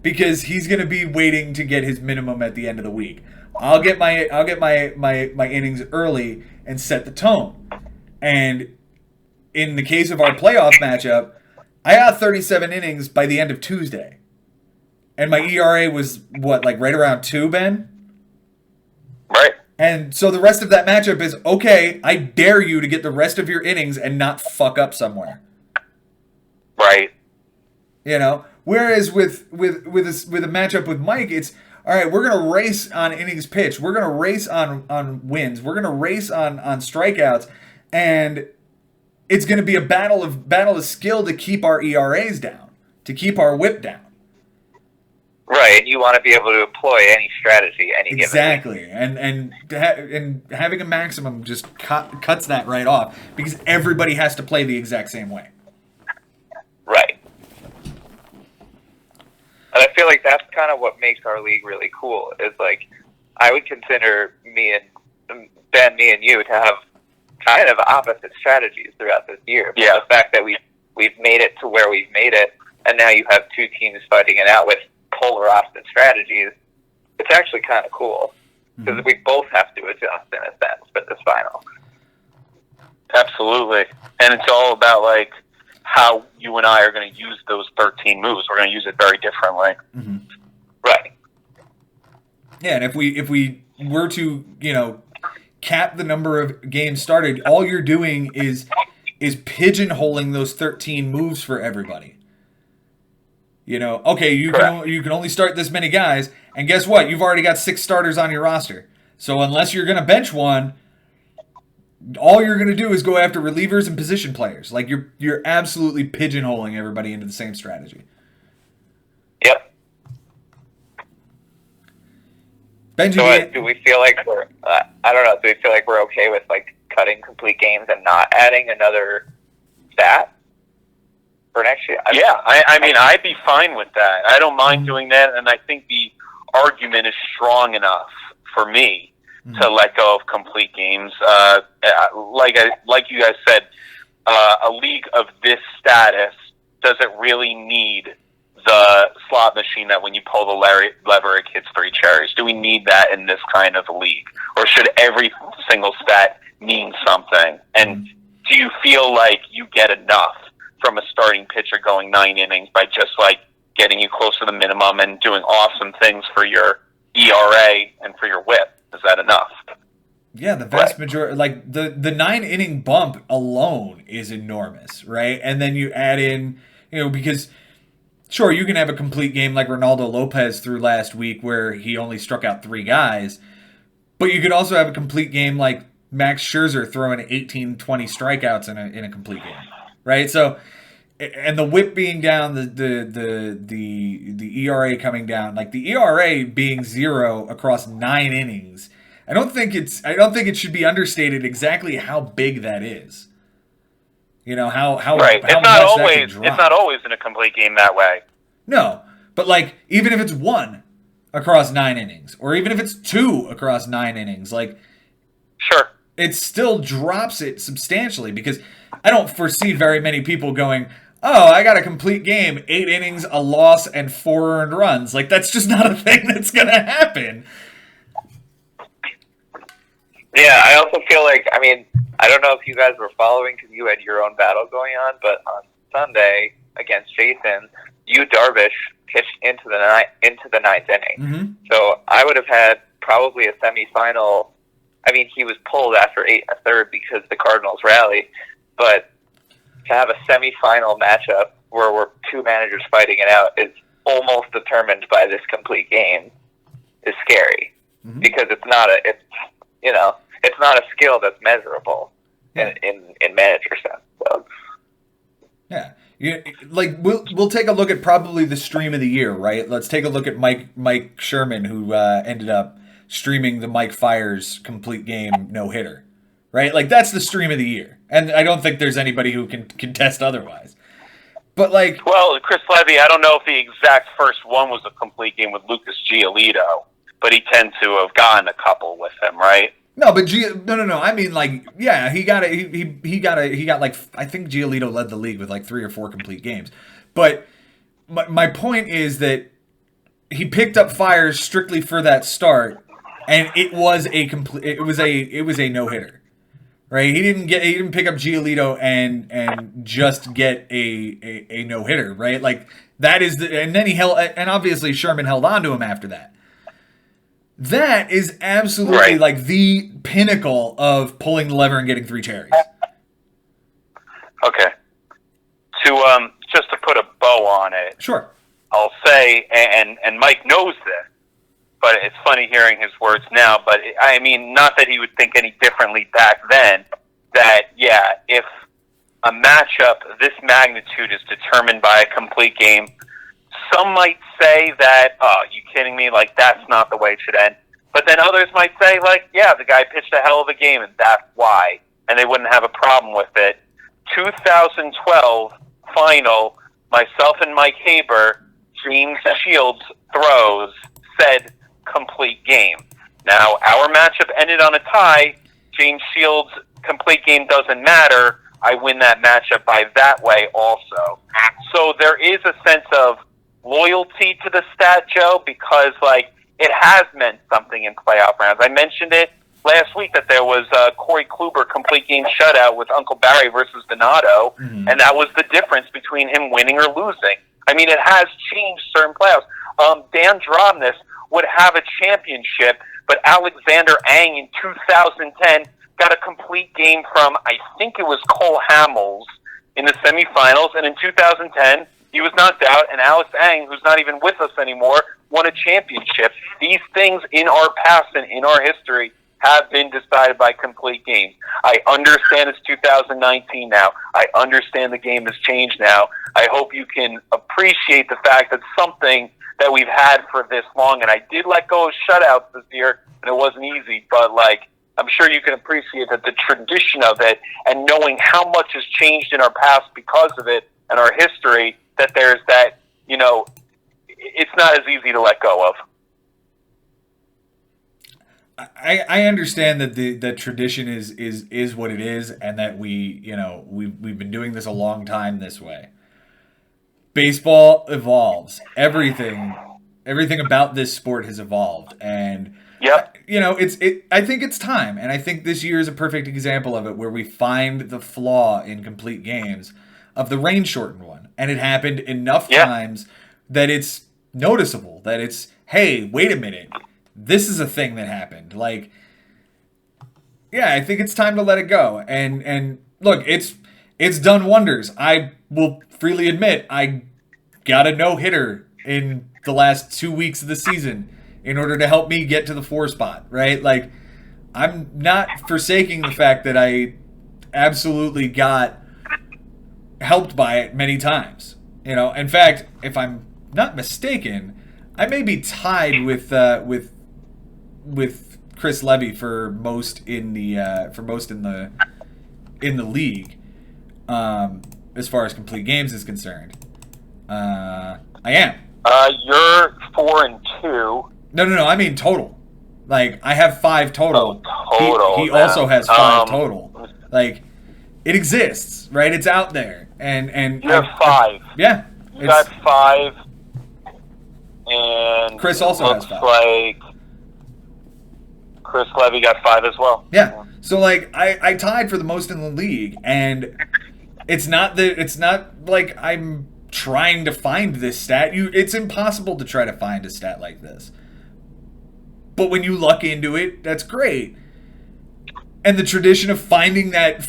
because he's gonna be waiting to get his minimum at the end of the week. I'll get my innings early and set the tone. And in the case of our playoff matchup, I got 37 innings by the end of Tuesday. And my ERA was, right around 2, Ben? Right. And so the rest of that matchup is, okay, I dare you to get the rest of your innings and not fuck up somewhere. Right. Whereas with a matchup with Mike, it's, all right, we're going to race on innings pitched. We're going to race on wins. We're going to race on strikeouts. And it's going to be a battle of skill to keep our ERAs down, to keep our whip down. Right, and you want to be able to employ any strategy, any exactly. given week. And having a maximum just cuts that right off, because everybody has to play the exact same way. Right. And I feel like that's kind of what makes our league really cool. Is like, I would consider me and you to have kind of opposite strategies throughout this year. But the fact that we've made it to where we've made it, and now you have 2 teams fighting it out with polar opposite strategies, it's actually kind of cool, because we both have to adjust in a sense for this final. Absolutely. And it's all about, like, how you and I are going to use those 13 moves. We're going to use it very differently. Mm-hmm. Right. Yeah, and if we were to, cap the number of games started, all you're doing is pigeonholing those 13 moves for everybody. Okay, you can only start this many guys, and guess what? You've already got 6 starters on your roster. So unless you're going to bench one, all you're going to do is go after relievers and position players. Like, you're absolutely pigeonholing everybody into the same strategy. Yep. Benjamin, so do we feel like we're? I don't know. Do we feel like we're okay with cutting complete games and not adding another stat for next year? I mean, I'd be fine with that. I don't mind doing that, and I think the argument is strong enough for me to let go of complete games. Like you guys said, a league of this status doesn't really need the slot machine that when you pull the lever it hits 3 cherries. Do we need that in this kind of league? Or should every single stat mean something? And do you feel like you get enough from a starting pitcher going 9 innings by just getting you close to the minimum and doing awesome things for your ERA and for your whip? Is that enough? Yeah, the vast majority, the 9-inning bump alone is enormous, right? And then you add in, because sure, you can have a complete game like Ronaldo Lopez through last week where he only struck out 3 guys, But you could also have a complete game like Max Scherzer throwing 18, 20 strikeouts in a complete game, right? So, and the WHIP being down, the ERA coming down, like the ERA being 0 across 9 innings. I don't think it should be understated exactly how big that is. You know how right. How It's not always in a complete game that way. No, but like even if it's 1 across 9 innings, or even if it's 2 across 9 innings, like sure, it still drops it substantially, because I don't foresee very many people going, "Oh, I got a complete game, 8 innings, a loss, and 4 earned runs." Like that's just not a thing that's gonna happen. Yeah, I also feel like, I mean, I don't know if you guys were following because you had your own battle going on, but on Sunday against Jason, Yu Darvish pitched into the ninth inning. Mm-hmm. So I would have had probably a semifinal. I mean, he was pulled after 8 1/3 because the Cardinals rallied, but to have a semifinal matchup where we're 2 managers fighting it out is almost determined by this complete game is scary, because it's not a skill that's measurable in manager sense. So. Yeah. Like we'll take a look at probably the stream of the year, right? Let's take a look at Mike Sherman, who ended up streaming the Mike Fiers complete game no-hitter, right? Like that's the stream of the year, and I don't think there's anybody who can contest otherwise. But like, well, Chris Levy, I don't know if the exact first one was a complete game with Lucas Giolito, but he tends to have gotten a couple with him, right? No, but no. I mean, like, yeah, he got like, I think Giolito led the league with like 3 or 4 complete games. But my point is that he picked up Fiers strictly for that start, and it was a no hitter, right? He didn't pick up Giolito and just get a no hitter, right? Like that is and then and obviously Sherman held on to him after that. That is absolutely like the pinnacle of pulling the lever and getting 3 cherries. Okay. To just to put a bow on it, Sure. I'll say, and Mike knows this, but it's funny hearing his words now. But I mean, not that he would think any differently back then. That if a matchup this magnitude is determined by a complete game, some might say that, "Oh, you kidding me? Like that's not the way it should end." But then others might say, like, "Yeah, the guy pitched a hell of a game, and that's why," and they wouldn't have a problem with it. 2012 final, myself and Mike Haber, James Shields throws said complete game. Now our matchup ended on a tie. James Shields' complete game doesn't matter. I win that matchup by that way also. So there is a sense of loyalty to the stat, Joe, because like it has meant something in playoff rounds. I mentioned it last week that there was a Corey Kluber complete game shutout with Uncle Barry versus Donato, and that was the difference between him winning or losing. I mean, it has changed certain playoffs. Dan Drobnis would have a championship, but Alexander Ang in 2010 got a complete game from, I think it was Cole Hamels in the semifinals, and in 2010, he was knocked out, and Alex Ang, who's not even with us anymore, won a championship. These things in our past and in our history have been decided by complete games. I understand it's 2019 now. I understand the game has changed now. I hope you can appreciate the fact that something that we've had for this long, and I did let go of shutouts this year, and it wasn't easy, but like, I'm sure you can appreciate that the tradition of it and knowing how much has changed in our past because of it and our history, that there's that, it's not as easy to let go of. I understand that the tradition is what it is, and that we've been doing this a long time this way. Baseball evolves. Everything about this sport has evolved, and yep. I think it's time, and I think this year is a perfect example of it, where we find the flaw in complete games of the rain shortened one, and it happened enough times that it's noticeable, that it's, hey, wait a minute, this is a thing that happened. Like, yeah, I think it's time to let it go. And look, it's done wonders. I will freely admit I got a no-hitter in the last 2 weeks of the season in order to help me get to the 4 spot, right? Like, I'm not forsaking the fact that I absolutely got helped by it many times. You know, in fact, if I'm not mistaken, I may be tied with Chris Levy for most in the league, as far as complete games is concerned. I am. You're 4-2. No. I mean total. Like, I have 5 total. Oh, total. He also has 5 total. Like, it exists, right? It's out there, and you have 5. Yeah, You got 5, and Chris also has 5. Looks like Chris Levy got 5 as well. Yeah. So like I tied for the most in the league, and it's not like I'm trying to find this stat. It's impossible to try to find a stat like this. But when you luck into it, that's great. And the tradition of finding that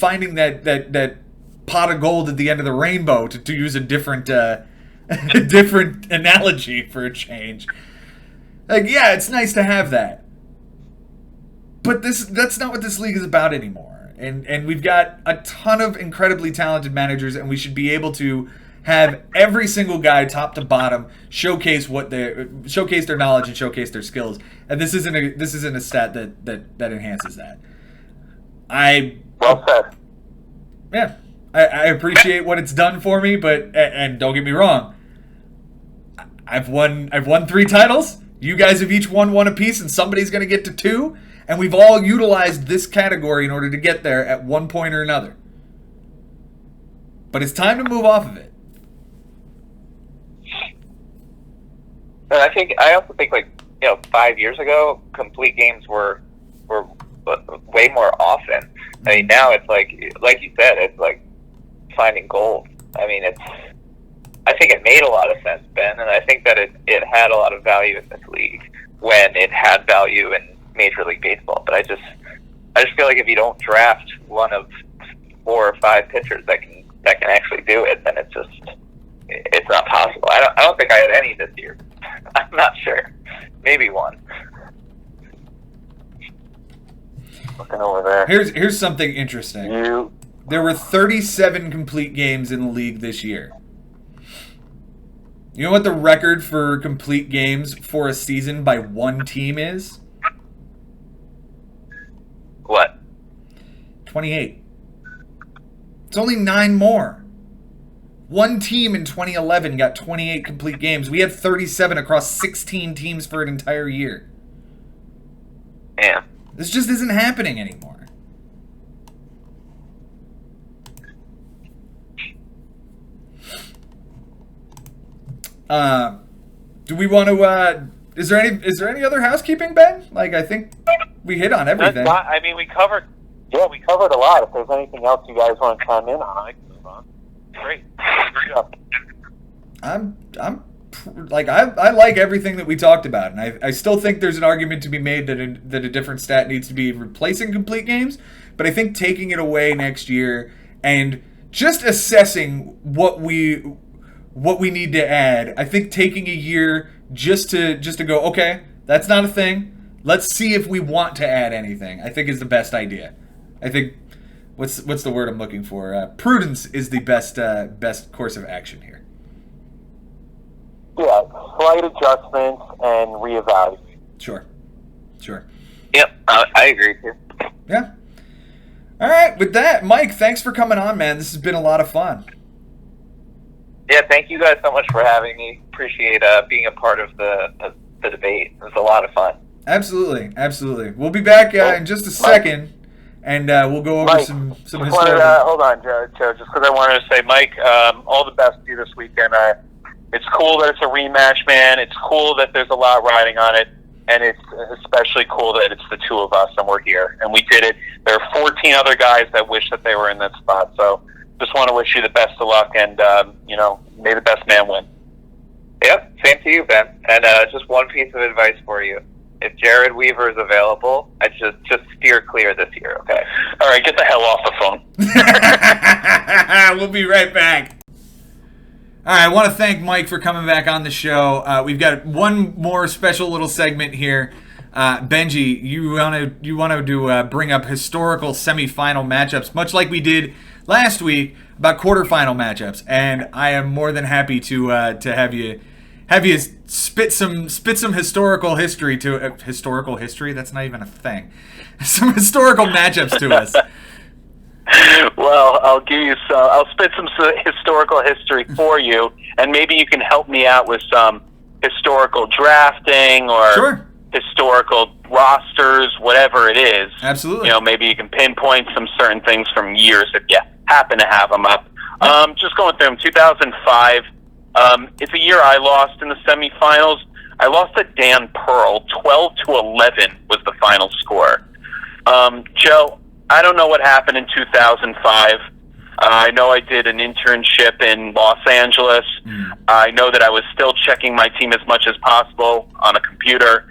pot of gold at the end of the rainbow, to use a different different analogy for a change. Like, yeah, it's nice to have that. But that's not what this league is about anymore. And we've got a ton of incredibly talented managers, and we should be able to have every single guy, top to bottom, showcase their knowledge and showcase their skills. And this isn't a stat that enhances that. Well said. Yeah, I appreciate what it's done for me, but and don't get me wrong, I've won 3 titles. You guys have each won 1 apiece, and somebody's going to get to 2. And we've all utilized this category in order to get there at one point or another. But it's time to move off of it. And I also think, like, 5 years ago, complete games were way more often. I mean, now it's like you said, it's like finding gold. I mean, I think it made a lot of sense, Ben, and I think that it had a lot of value in this league when it had value in Major League Baseball. But I just feel like if you don't draft one of 4 or 5 pitchers that can actually do it, then it's not possible. I don't think I had any this year. I'm not sure. Maybe 1. Looking over there. Here's something interesting. There were 37 complete games in the league this year. You know what the record for complete games for a season by one team is? What? 28. It's only 9 more. One team in 2011 got 28 complete games. We had 37 across 16 teams for an entire year. Yeah. This just isn't happening anymore. Do we want to? Is there any other housekeeping, Ben? Like, I think we hit on everything. We covered. Yeah, we covered a lot. If there's anything else you guys want to chime in on, I can move on. Great. Good job. I like everything that we talked about, and I still think there's an argument to be made that a different stat needs to be replacing complete games. But I think taking it away next year and just assessing what we need to add. I think taking a year just to go, okay, that's not a thing. Let's see if we want to add anything, I think is the best idea. I think what's the word I'm looking for? Prudence is the best course of action here. Yeah, slight adjustments and reevaluate. Sure. Yep, I agree too. Yeah. All right, with that, Mike, thanks for coming on, man. This has been a lot of fun. Yeah, thank you guys so much for having me. Appreciate being a part of the debate. It was a lot of fun. Absolutely. We'll be back in just a second, and we'll go over Mike, some historical... hold on, Joe, just because I wanted to say, Mike, all the best to you this weekend. It's cool that it's a rematch, man. It's cool that there's a lot riding on it, and it's especially cool that it's the 2 of us and we're here, and we did it. There are 14 other guys that wish that they were in that spot, so just want to wish you the best of luck, and may the best man win. Yep, same to you, Ben. And just one piece of advice for you: if Jared Weaver is available, I just steer clear this year. Okay. All right, get the hell off the phone. We'll be right back. All right, I want to thank Mike for coming back on the show. We've got one more special little segment here. Benji, you want to bring up historical semifinal matchups, much like we did last week about quarterfinal matchups, and I am more than happy to have you spit some historical history to historical history. That's not even a thing. Some historical matchups to us. Well, I'll spit some historical history for you, and maybe you can help me out with some historical drafting or Sure. historical rosters, whatever it is. Absolutely. You know, maybe you can pinpoint some certain things from years if you happen to have them up. Just going through them. 2005. It's a year I lost in the semifinals. I lost to Dan Pearl. 12-11 was the final score. Joe, I don't know what happened in 2005. I know I did an internship in Los Angeles. I know that I was still checking my team as much as possible on a computer.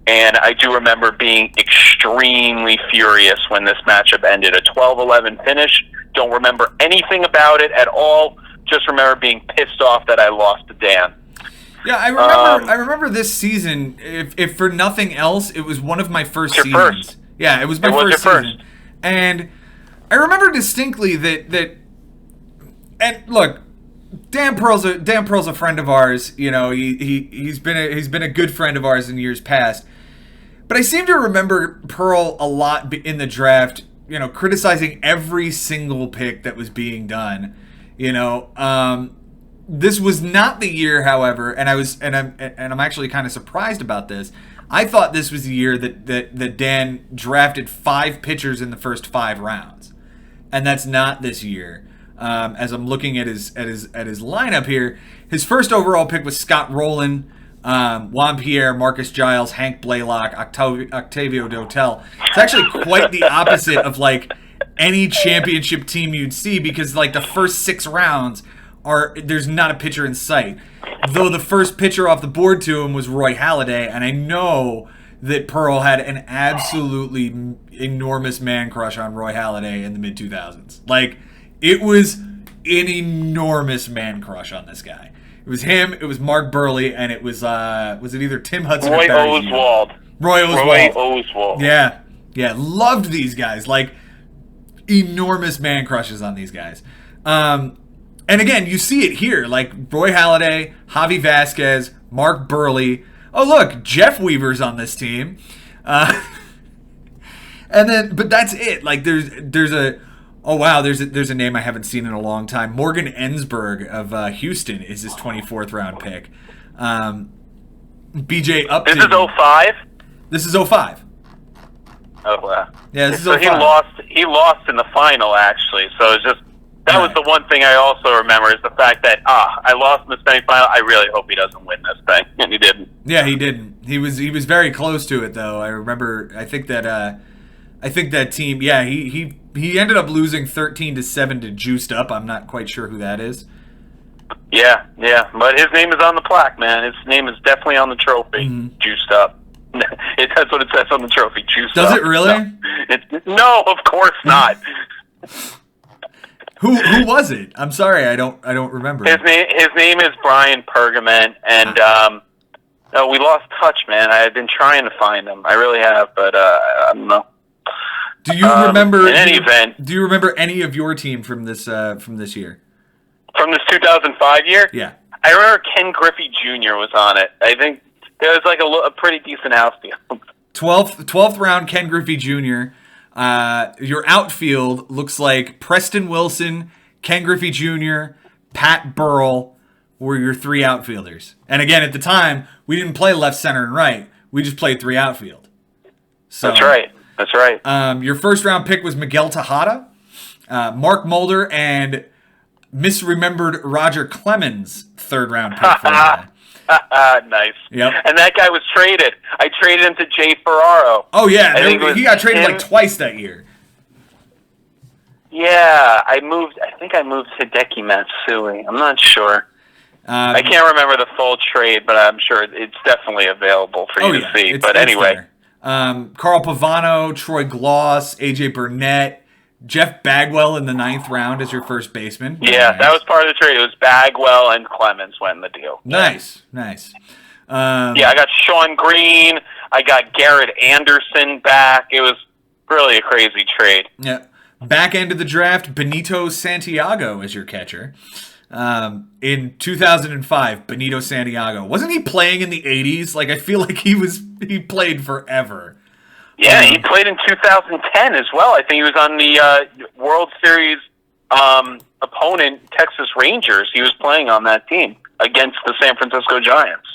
And I do remember being extremely furious when this matchup ended. A 12-11 finish. Don't remember anything about it at all. Just remember being pissed off that I lost to Dan. Yeah, I remember this season. If for nothing else, it was one of my first seasons. First. Yeah, it was my first season. And I remember distinctly that and look, Dan Pearl's a friend of ours. You know, he's been a good friend of ours in years past. But I seem to remember Pearl a lot in the draft, you know, criticizing every single pick that was being done. You know, this was not the year, however, and I'm actually kind of surprised about this. I thought this was the year that Dan drafted 5 pitchers in the first 5 rounds, and that's not this year. As I'm looking at his lineup here, his first overall pick was Scott Rowland, Juan Pierre, Marcus Giles, Hank Blaylock, Octavio Dotel. It's actually quite the opposite of like any championship team you'd see, because like the first 6 rounds there's not a pitcher in sight. Though the first pitcher off the board to him was Roy Halladay, and I know that Pearl had an absolutely enormous man crush on Roy Halladay in the mid-2000s. Like, it was an enormous man crush on this guy. It was him, it was Mark Burley, and it was it either Tim Hudson Roy or Barry Oswald. Roy Oswald. Yeah, loved these guys. Like, enormous man crushes on these guys. And again, you see it here, like Roy Halladay, Javi Vasquez, Mark Burley. Oh, look, Jeff Weaver's on this team. And then, but that's it. Like, there's a name I haven't seen in a long time. Morgan Ensberg of Houston is his 24th round pick. BJ Upton. This is 05? This is 05. Oh, wow. Yeah, this is so 05. He lost in the final, actually. So it's just, that was the one thing I also remember, is the fact that I lost in the semifinal. I really hope he doesn't win this thing, and he didn't. Yeah, he didn't. He was very close to it, though. I remember. I think that team. Yeah, he ended up losing 13-7 to Juiced Up. I'm not quite sure who that is. Yeah, but his name is on the plaque, man. His name is definitely on the trophy. Mm-hmm. Juiced Up. That's what it says on the trophy. Juiced Does Up. it really? No, of course not. Who was it? I'm sorry, I don't remember. His name is Brian Pergament, and we lost touch, man. I've been trying to find him. I really have, but I don't know. Do you remember? In any event, do you remember any of your team from this year? From this 2005 year? Yeah, I remember Ken Griffey Jr. was on it. I think there was like a pretty decent outfield. 12th round, Ken Griffey Jr. Your outfield looks like Preston Wilson, Ken Griffey Jr., Pat Burrell were your 3 outfielders. And again, at the time, we didn't play left, center, and right. We just played 3 outfield. So, That's right. Your first round pick was Miguel Tejada, Mark Mulder, and misremembered Roger Clemens, 3rd round pick for you. Nice. Yep. And that guy was traded. I traded him to Jay Ferraro. Oh, yeah. He got traded like twice that year. Yeah. I think I moved Hideki Matsui. I'm not sure. I can't remember the full trade, but I'm sure it's definitely available for you to see. But anyway. Carl Pavano, Troy Gloss, AJ Burnett, Jeff Bagwell in the 9th round as your first baseman. Yeah, that was part of the trade. It was Bagwell and Clemens went in the deal. Nice. Yeah, I got Sean Green. I got Garrett Anderson back. It was really a crazy trade. Yeah. Back end of the draft, Benito Santiago as your catcher. In 2005, Benito Santiago. Wasn't he playing in the 80s? Like, I feel like he played forever. Yeah, he played in 2010 as well. I think he was on the World Series opponent, Texas Rangers. He was playing on that team against the San Francisco Giants.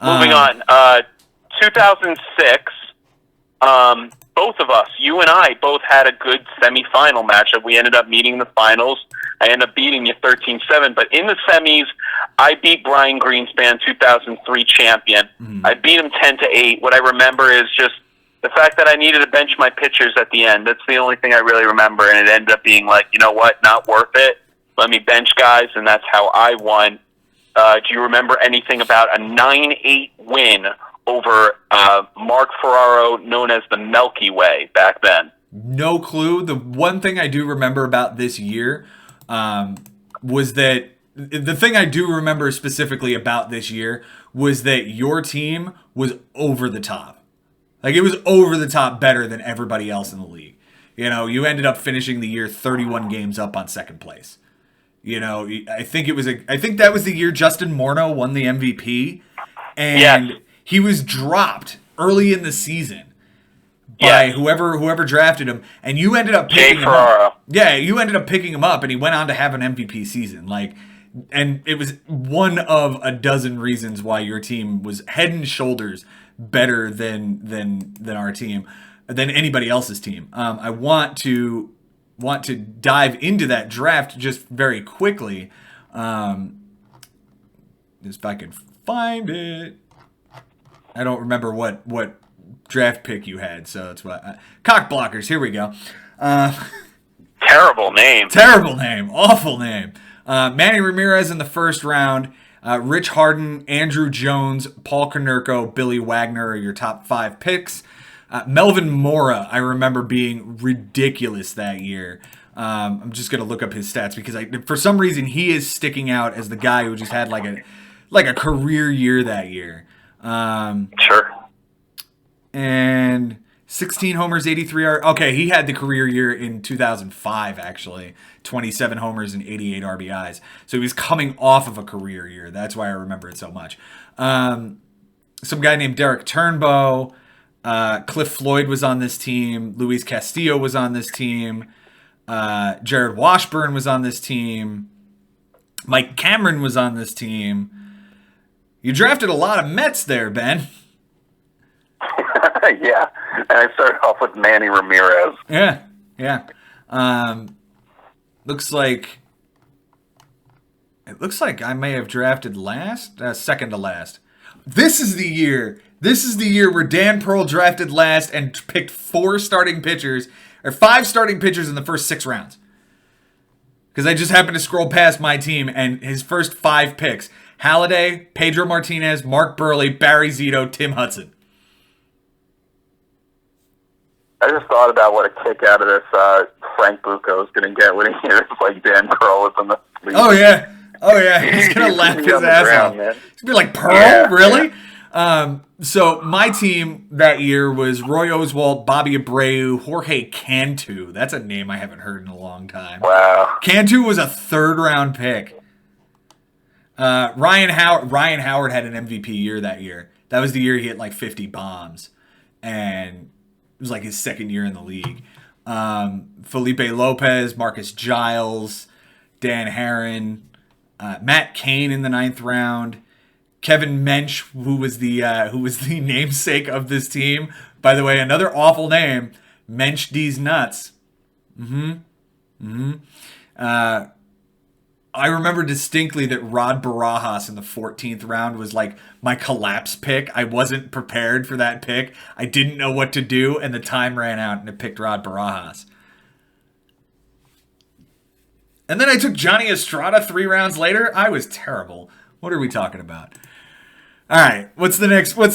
Moving on. 2006, both of us, you and I, both had a good semifinal matchup. We ended up meeting in the finals. I ended up beating you 13-7. But in the semis, I beat Brian Greenspan, 2003 champion. I beat him 10-8. What I remember is just the fact that I needed to bench my pitchers at the end. That's the only thing I really remember. And it ended up being like, you know what, not worth it. Let me bench guys, and that's how I won. Do you remember anything about a 9-8 win over Mark Ferraro, known as the Milky Way back then? No clue. The one thing I do remember about this year was that the thing I do remember specifically about this year was that your team was over the top. Like, it was over the top better than everybody else in the league. You know, you ended up finishing the year 31 games up on second place. You know, I think that was the year Justin Morneau won the MVP, and he was dropped early in the season by whoever drafted him, and you ended up picking him up. Yeah, you ended up picking him up, and he went on to have an MVP season. Like, and it was one of a dozen reasons why your team was head and shoulders better than our team, than anybody else's team. I want to dive into that draft just very quickly. If I can find it. I don't remember what draft pick you had, so that's why. Cock Blockers, here we go. Terrible name. Terrible name. Awful name. Manny Ramirez in the first round. Rich Harden, Andrew Jones, Paul Konerko, Billy Wagner are your top 5 picks. Melvin Mora, I remember being ridiculous that year. I'm just going to look up his stats because for some reason he is sticking out as the guy who just had like a career year that year. Sure. And 16 homers, 83 RBIs. Okay, he had the career year in 2005, actually. 27 homers and 88 RBIs. So he was coming off of a career year. That's why I remember it so much. Some guy named Derek Turnbow. Cliff Floyd was on this team. Luis Castillo was on this team. Jared Washburn was on this team. Mike Cameron was on this team. You drafted a lot of Mets there, Ben. Yeah, and I started off with Manny Ramirez. Yeah. Looks like I may have drafted second to last. This is the year where Dan Pearl drafted last and picked 5 starting pitchers in the first 6 rounds. Because I just happened to scroll past my team and his first 5 picks: Halladay, Pedro Martinez, Mark Burley, Barry Zito, Tim Hudson. I just thought about what a kick out of this Frank Bucco is going to get when he hears like Dan Pearl is in the league. Oh yeah. He's going to laugh his ass off. He's going to be like, Pearl? Yeah, really? Yeah. So my team that year was Roy Oswalt, Bobby Abreu, Jorge Cantu. That's a name I haven't heard in a long time. Wow. Cantu was a 3rd round pick. Ryan Howard had an MVP year that year. That was the year he hit like 50 bombs. And it was like his 2nd year in the league. Felipe Lopez, Marcus Giles, Dan Herron, Matt Cain in the 9th round. Kevin Mensch, who was the namesake of this team. By the way, another awful name, Mensch D's Nuts. I remember distinctly that Rod Barajas in the 14th round was like my collapse pick. I wasn't prepared for that pick. I didn't know what to do, and the time ran out, and it picked Rod Barajas. And then I took Johnny Estrada 3 rounds later. I was terrible. What are we talking about? All right, what's the next set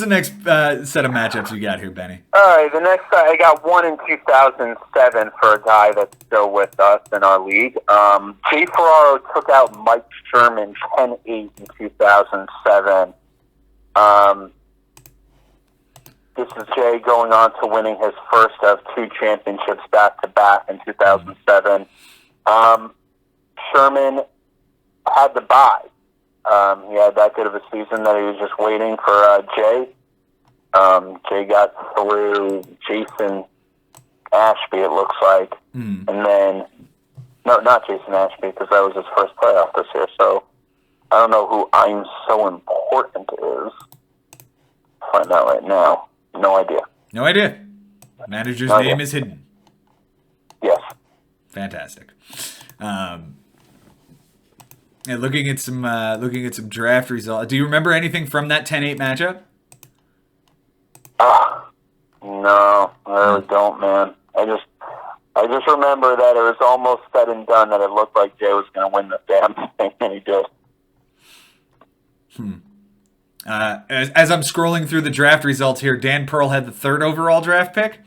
of matchups you got here, Benny? All right, the next I got one in 2007 for a guy that's still with us in our league. Jay Ferraro took out Mike Sherman 10-8 in 2007. This is Jay going on to winning his first of 2 championships back-to-back in 2007. Sherman had the bye. He had that good of a season that he was just waiting for Jay. Jay got through Jason Ashby, it looks like. And then, no, not Jason Ashby, because that was his first playoff this year. So I don't know who I'm So Important is. Find out right now. No idea. No idea. Manager's name is hidden. Yes. Fantastic. And looking at some draft results. Do you remember anything from that 10-8 matchup? No, I really don't, man. I just remember that it was almost said and done that it looked like Jay was going to win the damn thing, and he did. As I'm scrolling through the draft results here, Dan Pearl had the 3rd overall draft pick.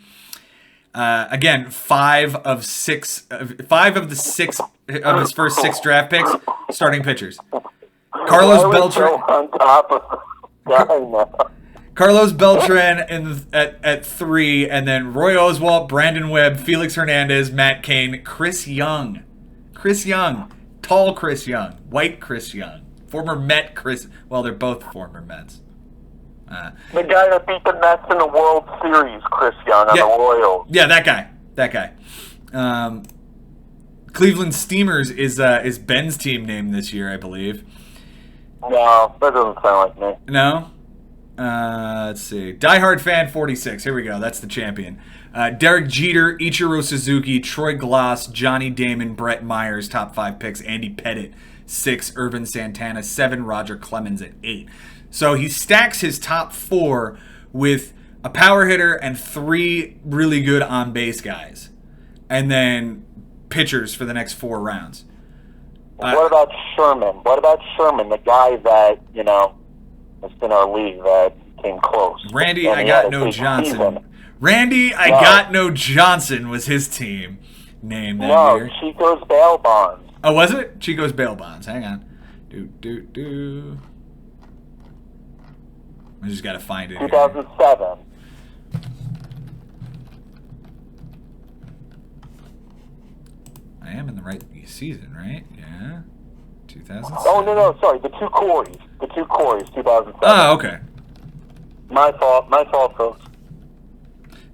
Again, 5 of the 6 of his first 6 draft picks, starting pitchers. Carlos Beltran on top of guy now. Carlos Beltran at 3, and then Roy Oswalt, Brandon Webb, Felix Hernandez, Matt Cain, Chris Young, tall Chris Young, white Chris Young, former Met Chris. Well, they're both former Mets. The guy that beat the Mets in the World Series, Chris Young, on the Royals. Yeah, that guy. Cleveland Steamers is Ben's team name this year, I believe. No, that doesn't sound like me. No? Let's see. Die Hard Fan 46. Here we go. That's the champion. Derek Jeter, Ichiro Suzuki, Troy Glass, Johnny Damon, Brett Myers, top 5 picks. Andy Pettitte, 6. Irvin Santana, 7. Roger Clemens at 8. So he stacks his top 4 with a power hitter and 3 really good on-base guys. And then pitchers for the next 4 rounds. What about Sherman? The guy that, was in our league that came close. Randy, I Got No Johnson. Got No Johnson was his team name that year. Chico's Bail Bonds. Oh, was it? Chico's Bail Bonds. Hang on. I just got to find it. 2007. I am in the right season, right? Yeah. 2007. Oh, no, sorry. The two Coreys, 2007. Oh, okay. My fault, folks.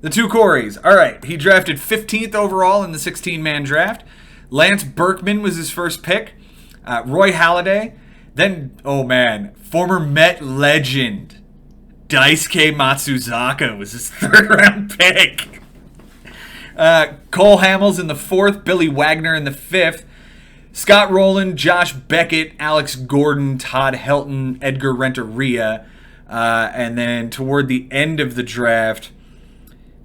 The 2 Coreys. All right. He drafted 15th overall in the 16-man draft. Lance Berkman was his first pick. Roy Halladay. Then, oh man, former Met legend Daisuke Matsuzaka was his 3rd-round pick. Cole Hamels in the 4th. Billy Wagner in the 5th. Scott Rowland, Josh Beckett, Alex Gordon, Todd Helton, Edgar Renteria. And then toward the end of the draft,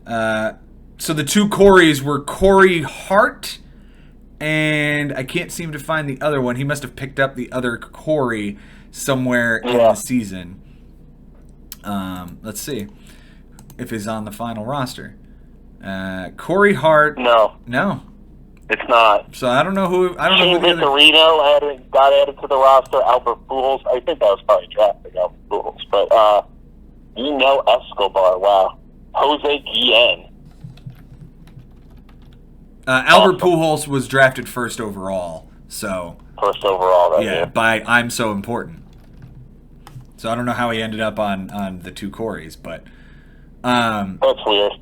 so the 2 Coreys were Corey Hart, and I can't seem to find the other one. He must have picked up the other Corey somewhere in the season. Let's see if he's on the final roster. Corey Hart. No. It's not. So I don't know who. Shane Victorino got added to the roster. Albert Pujols. I think that was probably drafted Albert Pujols, but Escobar. Wow. Jose Guillen. Albert Pujols was drafted 1st overall. So. First overall. By I'm So Important. So I don't know how he ended up on the 2 Coreys, but. That's weird.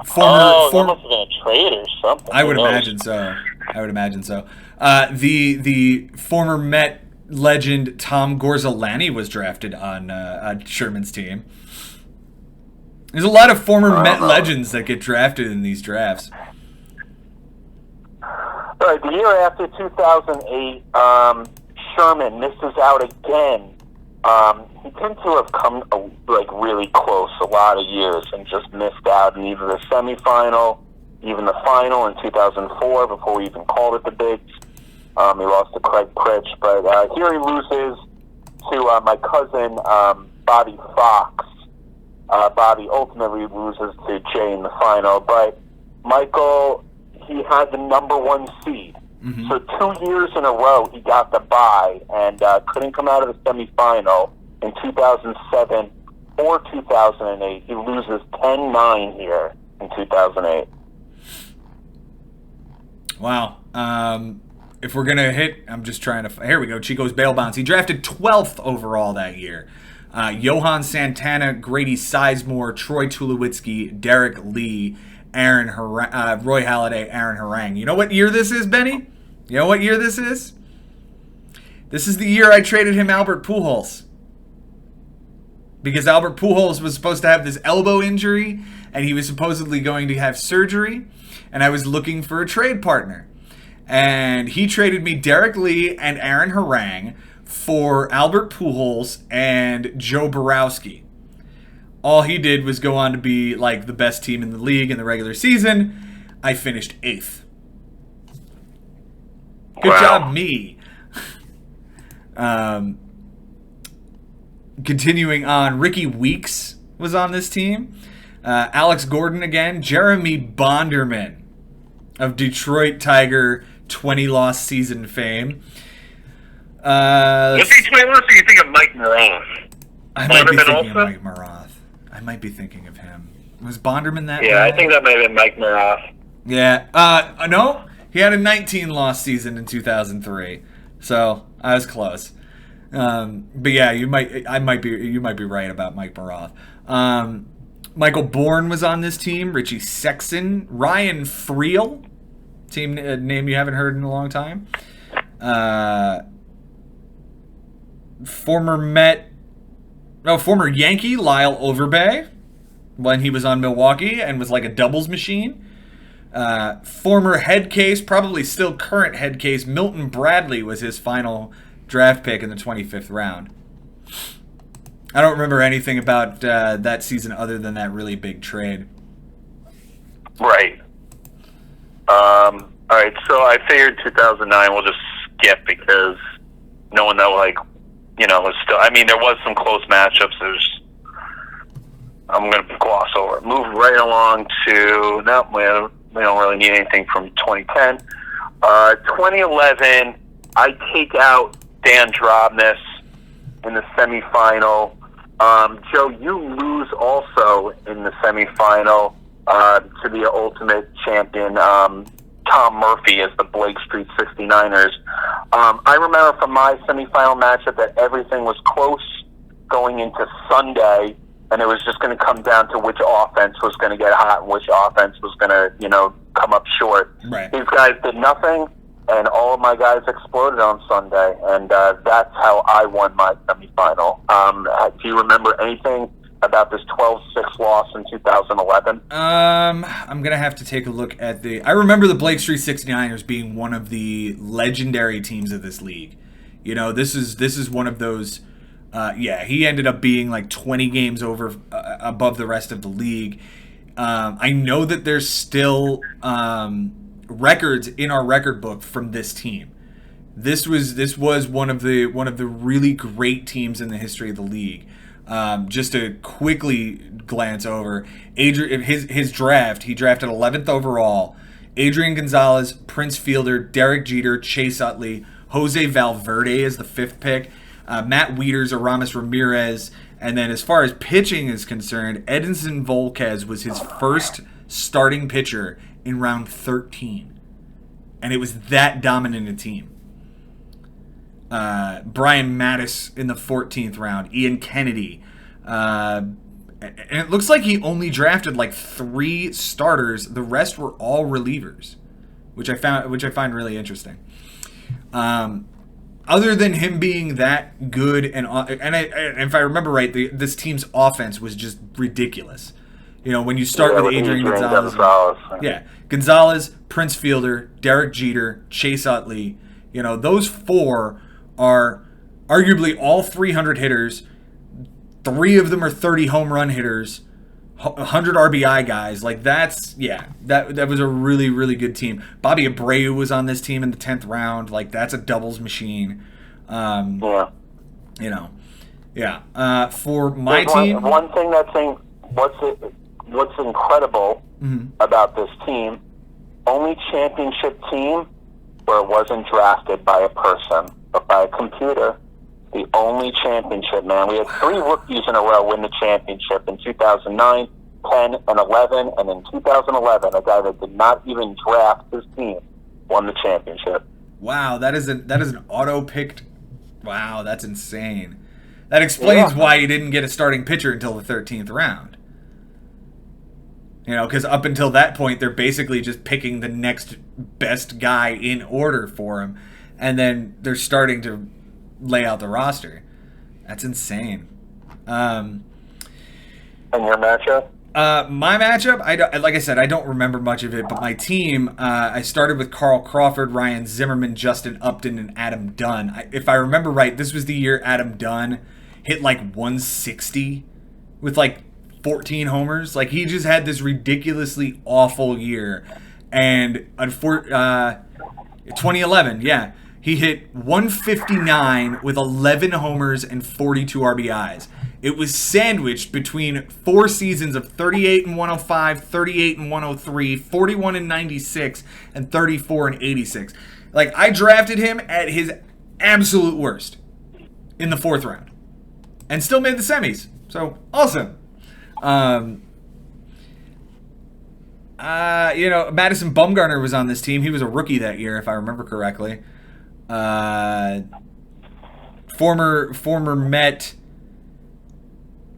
Former, that must have been a trade or something. I would imagine so. The former Met legend Tom Gorzolani was drafted on Sherman's team. There's a lot of former Met legends that get drafted in these drafts. All right, the year after 2008, Sherman misses out again. He tends to have come really close a lot of years and just missed out in either the semifinal, even the final in 2004 before we even called it the Bigs. He lost to Craig Pritch, but here he loses to my cousin Bobby Fox. Bobby ultimately loses to Jay in the final, but Michael, he had the number 1 seed. Mm-hmm. So 2 years in a row he got the bye and couldn't come out of the semifinal. In 2007, or 2008. He loses 10-9 here in 2008. Wow. If we're going to hit, I'm just trying to, here we go, Chico's bail bonds. He drafted 12th overall that year. Johan Santana, Grady Sizemore, Troy Tulowitzki, Derek Lee, Roy Halladay, Aaron Harang. You know what year this is, Benny? You know what year this is? This is the year I traded him Albert Pujols. Because Albert Pujols was supposed to have this elbow injury, and he was supposedly going to have surgery, and I was looking for a trade partner. And he traded me Derek Lee and Aaron Harang for Albert Pujols and Joe Borowski. All he did was go on to be like the best team in the league in the regular season. I finished 8th. Good job, me. Continuing on, Ricky Weeks was on this team. Alex Gordon again. Jeremy Bonderman of Detroit Tiger 20-loss season fame. Was he 20-loss, or you think of Mike Maroth? I might be Bonderman thinking also? of Mike Maroth. I might be thinking of him. Was Bonderman that Yeah, I bad? think that might have been Mike Maroth. Yeah. No, he had a 19-loss season in 2003, so I was close. But yeah, you might be right about Mike Maroth. Michael Bourne was on this team. Richie Sexton, Ryan Friel, team name you haven't heard in a long time. Former Yankee Lyle Overbay when he was on Milwaukee and was like a doubles machine. Former head case, probably still current head case, Milton Bradley was his final draft pick in the 25th round. I don't remember anything about that season other than that really big trade. Right. All right, so I figured 2009 we'll just skip because knowing that, was still, I mean, there was some close matchups. I'm going to gloss over it. Move right along to, we don't really need anything from 2010. 2011, I take out Dan Drobnis in the semifinal. Joe, you lose also in the semifinal to the ultimate champion, Tom Murphy, as the Blake Street 69ers. I remember from my semifinal matchup that everything was close going into Sunday, and it was just going to come down to which offense was going to get hot and which offense was going to, come up short. Right. These guys did nothing, and all of my guys exploded on Sunday, and that's how I won my semifinal. Do you remember anything about this 12-6 loss in 2011? I'm going to have to take a look at I remember the Blake Street 69ers being one of the legendary teams of this league. This is one of those, he ended up being like 20 games over above the rest of the league. I know that there's still records in our record book from this team. This was one of the really great teams in the history of the league. Just to quickly glance over his draft, he drafted 11th overall. Adrian Gonzalez, Prince Fielder, Derek Jeter, Chase Utley, Jose Valverde is the 5th pick, Matt Wieters, Aramis Ramirez, and then as far as pitching is concerned, Edinson Volquez was his first starting pitcher in round 13. And it was that dominant a team. Brian Mattis in the 14th round, Ian Kennedy. And it looks like he only drafted like 3 starters. The rest were all relievers, which I find really interesting. Other than him being that good, and if I remember right, this team's offense was just ridiculous. When you start with Adrian Gonzalez. Yeah, Gonzalez, Prince Fielder, Derek Jeter, Chase Utley. Those 4 are arguably all 300 hitters. 3 of them are 30 home run hitters, 100 RBI guys. That was a really, really good team. Bobby Abreu was on this team in the 10th round. That's a doubles machine. For my team, one thing what's incredible about this team, only championship team where it wasn't drafted by a person but by a computer. The only championship, man. We had 3 rookies in a row win the championship in 2009, 10, and 11. And in 2011, a guy that did not even draft his team won the championship. Wow, that is an auto-picked... Wow, that's insane. That explains why he didn't get a starting pitcher until the 13th round. You know, because up until that point, they're basically just picking the next best guy in order for him. And then they're starting to lay out the roster. That's insane. And your matchup? My matchup, like I said, I don't remember much of it, but my team, I started with Carl Crawford, Ryan Zimmerman, Justin Upton, and Adam Dunn. If I remember right, this was the year Adam Dunn hit like 160 with like 14 homers. Like, he just had this ridiculously awful year. And 2011, yeah, he hit 159 with 11 homers and 42 RBIs. It was sandwiched between 4 seasons of 38 and 105, 38 and 103, 41 and 96, and 34 and 86. Like, I drafted him at his absolute worst in the 4th round and still made the semis. So, awesome. Madison Bumgarner was on this team. He was a rookie that year, if I remember correctly. Former Met.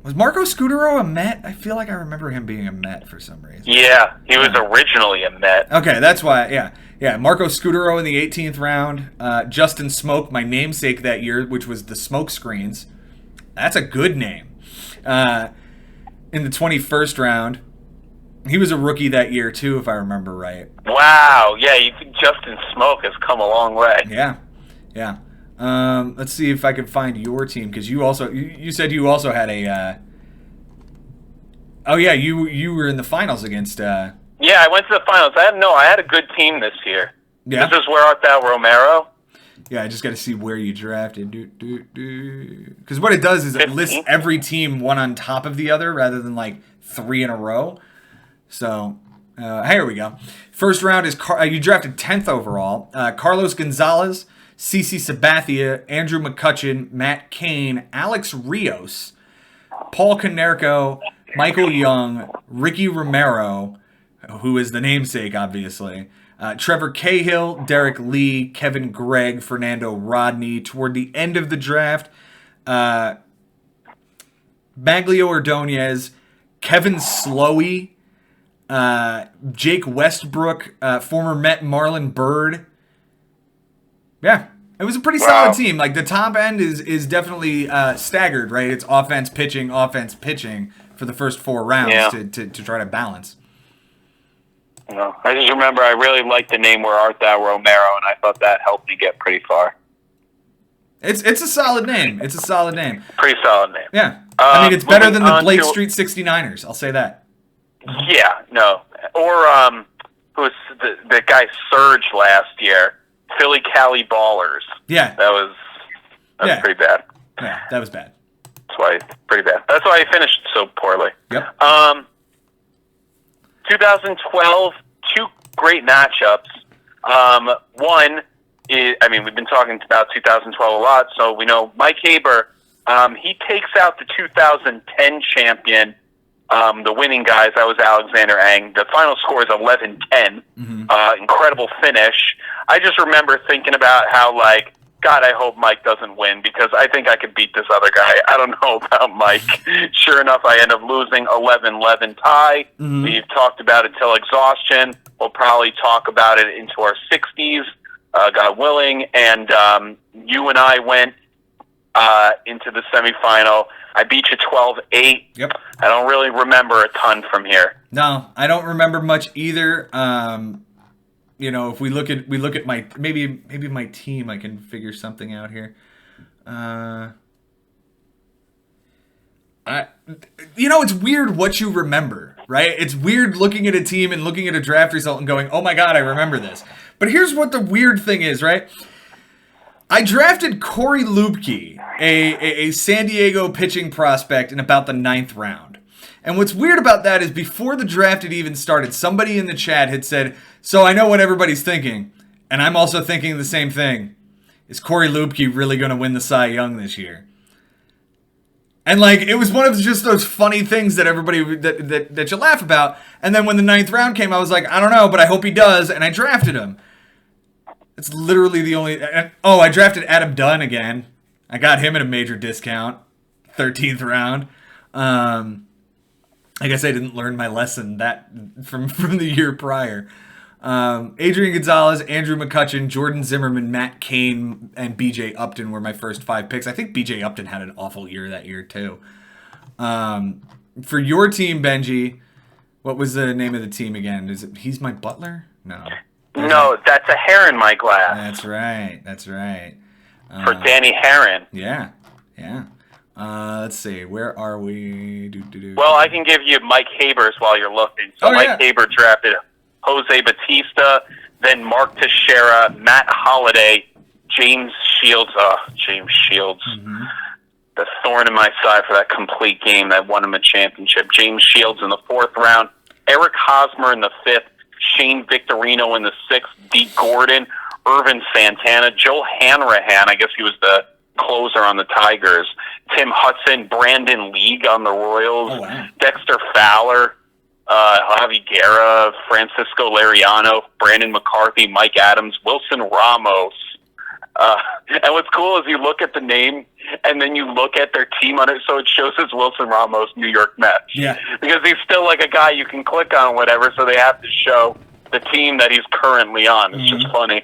Was Marco Scutaro a Met? I feel like I remember him being a Met for some reason. Yeah, he was originally a Met. Okay, that's why. Yeah. Marco Scutaro in the 18th round. Justin Smoke, my namesake that year, which was the Smoke Screens. That's a good name. In the 21st round. He was a rookie that year, too, if I remember right. Wow. Yeah, Justin Smoke has come a long way. Yeah. Let's see if I can find your team, because you said you also had a... you were in the finals against... Yeah, I went to the finals. I had a good team this year. Yeah. This is Where Art Thou, Romero? Yeah, I just got to see where you drafted. Because what it does is it lists every team one on top of the other rather than like 3 in a row. So, here we go. First round is you drafted 10th overall. Carlos Gonzalez, CeCe Sabathia, Andrew McCutchen, Matt Cain, Alex Rios, Paul Konerko, Michael Young, Ricky Romero, who is the namesake, obviously, Trevor Cahill, Derek Lee, Kevin Gregg, Fernando Rodney. Toward the end of the draft, Maglio Ordonez, Kevin Slowey, Jake Westbrook, former Met Marlon Byrd. Yeah, it was a pretty solid team. Like, the top end is definitely staggered, right? It's offense, pitching for the first 4 rounds to try to balance. No, I just remember I really liked the name Where Art Thou, Romero, and I thought that helped me get pretty far. It's a solid name. Pretty solid name. Yeah. I mean, it's better than the Blake Street 69ers. I'll say that. Yeah, no. Or who was the guy Surge last year? Philly Cali Ballers. Yeah. That was pretty bad. Yeah, that was bad. Pretty bad. That's why I finished so poorly. Yep. 2012, 2 great matchups. One is, we've been talking about 2012 a lot, so we know Mike Haber, he takes out the 2010 champion, the winning guys. That was Alexander Ang. The final score is 11-10. Mm-hmm. Incredible finish. I just remember thinking about how, God, I hope Mike doesn't win, because I think I could beat this other guy. I don't know about Mike. Sure enough, I end up losing 11-11 tie. Mm-hmm. We've talked about it till exhaustion. We'll probably talk about it into our 60s, God willing. And you and I went into the semifinal. I beat you 12-8. Yep. I don't really remember a ton from here. No, I don't remember much either. If we look at my maybe my team, I can figure something out here. It's weird what you remember, right? It's weird looking at a team and looking at a draft result and going, "Oh my God, I remember this." But here's what the weird thing is, right? I drafted Corey Lubke, a San Diego pitching prospect, in about the 9th round. And what's weird about that is before the draft had even started, somebody in the chat had said, "So I know what everybody's thinking, and I'm also thinking the same thing. is Corey Lupke really going to win the Cy Young this year? And like, it was one of just those funny things that everybody that you laugh about. And then when the 9th round came, I was like, I don't know, but I hope he does, and I drafted him. It's literally the only. Oh, I drafted Adam Dunn again. I got him at a major discount, 13th round. I guess I didn't learn my lesson that from the year prior. Adrian Gonzalez, Andrew McCutchen, Jordan Zimmerman, Matt Cain, and B.J. Upton were my first 5 picks. I think B.J. Upton had an awful year that year too. For your team, Benji, what was the name of the team again? Is it He's My Butler? No. No, that's a hair in my glass. That's right. That's right. For Danny Herron. Yeah. Yeah. Let's see. Where are we? Well, I can give you Mike Habers while you're looking. So Mike Haber drafted Jose Batista, then Mark Teixeira, Matt Holliday, James Shields. Mm-hmm. The thorn in my side for that complete game that won him a championship. James Shields in the 4th round. Eric Hosmer in the 5th. Shane Victorino in the 6th. Dee Gordon. Irvin Santana. Joe Hanrahan. I guess he was the closer on the Tigers. Tim Hudson. Brandon League on the Royals. Oh, wow. Dexter Fowler. Javi Guerra. Francisco Lariano. Brandon McCarthy. Mike Adams. Wilson Ramos. And what's cool is you look at the name and then you look at their team on it, so it shows as Wilson Ramos, New York Mets. Yeah. Because he's still like a guy you can click on or whatever, so they have to show the team that he's currently on. It's just funny.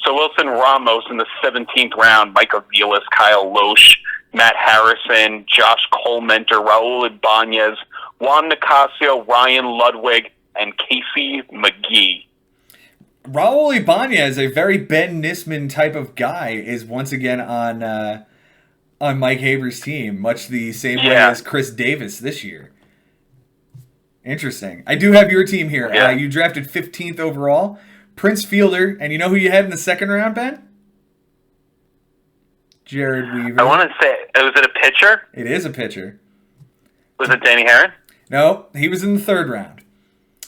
So Wilson Ramos in the 17th round, Mike Aviles, Kyle Loesch, Matt Harrison, Josh Colmenter, Raul Ibanez, Juan Nicasio, Ryan Ludwig, and Casey McGee. Raul Ibanez, a very Ben Nisman type of guy, is once again on Mike Haber's team, much the same way as Chris Davis this year. Interesting. I do have your team here. Yeah. You drafted 15th overall. Prince Fielder, and you know who you had in the 2nd round, Ben? Jared Weaver. I want to say, was it a pitcher? It is a pitcher. Was it Danny Herron? No, he was in the 3rd round.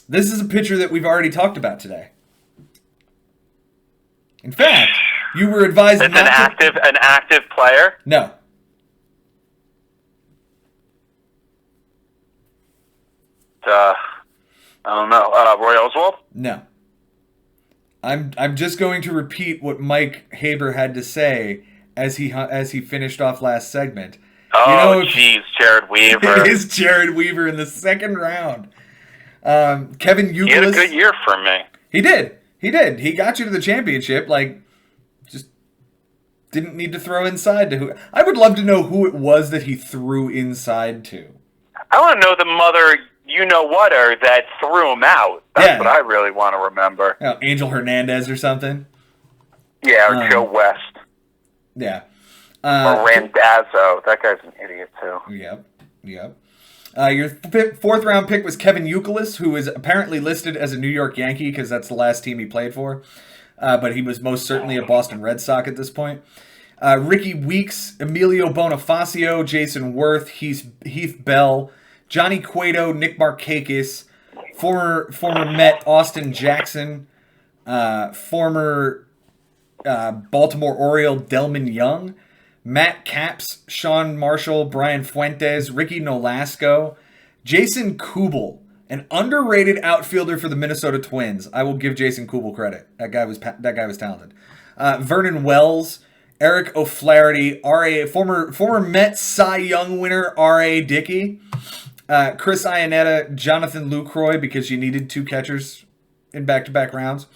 This is a pitcher that we've already talked about today. In fact, you were advised it's not an active player? No. I don't know. Roy Oswald? No. I'm just going to repeat what Mike Haber had to say as he finished off last segment. Oh, jeez, Jared Weaver. It is Jared Weaver in the 2nd round. Kevin Youkilis. He had a good year for me. He did. He got you to the championship. Like, just didn't need to throw inside to who. I would love to know who it was that he threw inside to. I want to know the mother you-know-whatter that threw him out. That's what I really want to remember. Angel Hernandez or something. Yeah, or Joe West. Yeah. Or Randazzo. That guy's an idiot, too. Yep. Your 4th round pick was Kevin Youkilis, who is apparently listed as a New York Yankee because that's the last team he played for. But he was most certainly a Boston Red Sox at this point. Ricky Weeks, Emilio Bonifacio, Jason Worth, Heath Bell, Johnny Cueto, Nick Markakis, former Met Austin Jackson, former Baltimore Oriole Delman Young, Matt Capps, Sean Marshall, Brian Fuentes, Ricky Nolasco, Jason Kubel, an underrated outfielder for the Minnesota Twins. I will give Jason Kubel credit. That guy was talented. Vernon Wells, Eric O'Flaherty, former Mets Cy Young winner R.A. Dickey, Chris Iannetta, Jonathan Lucroy, because you needed 2 catchers in back-to-back rounds.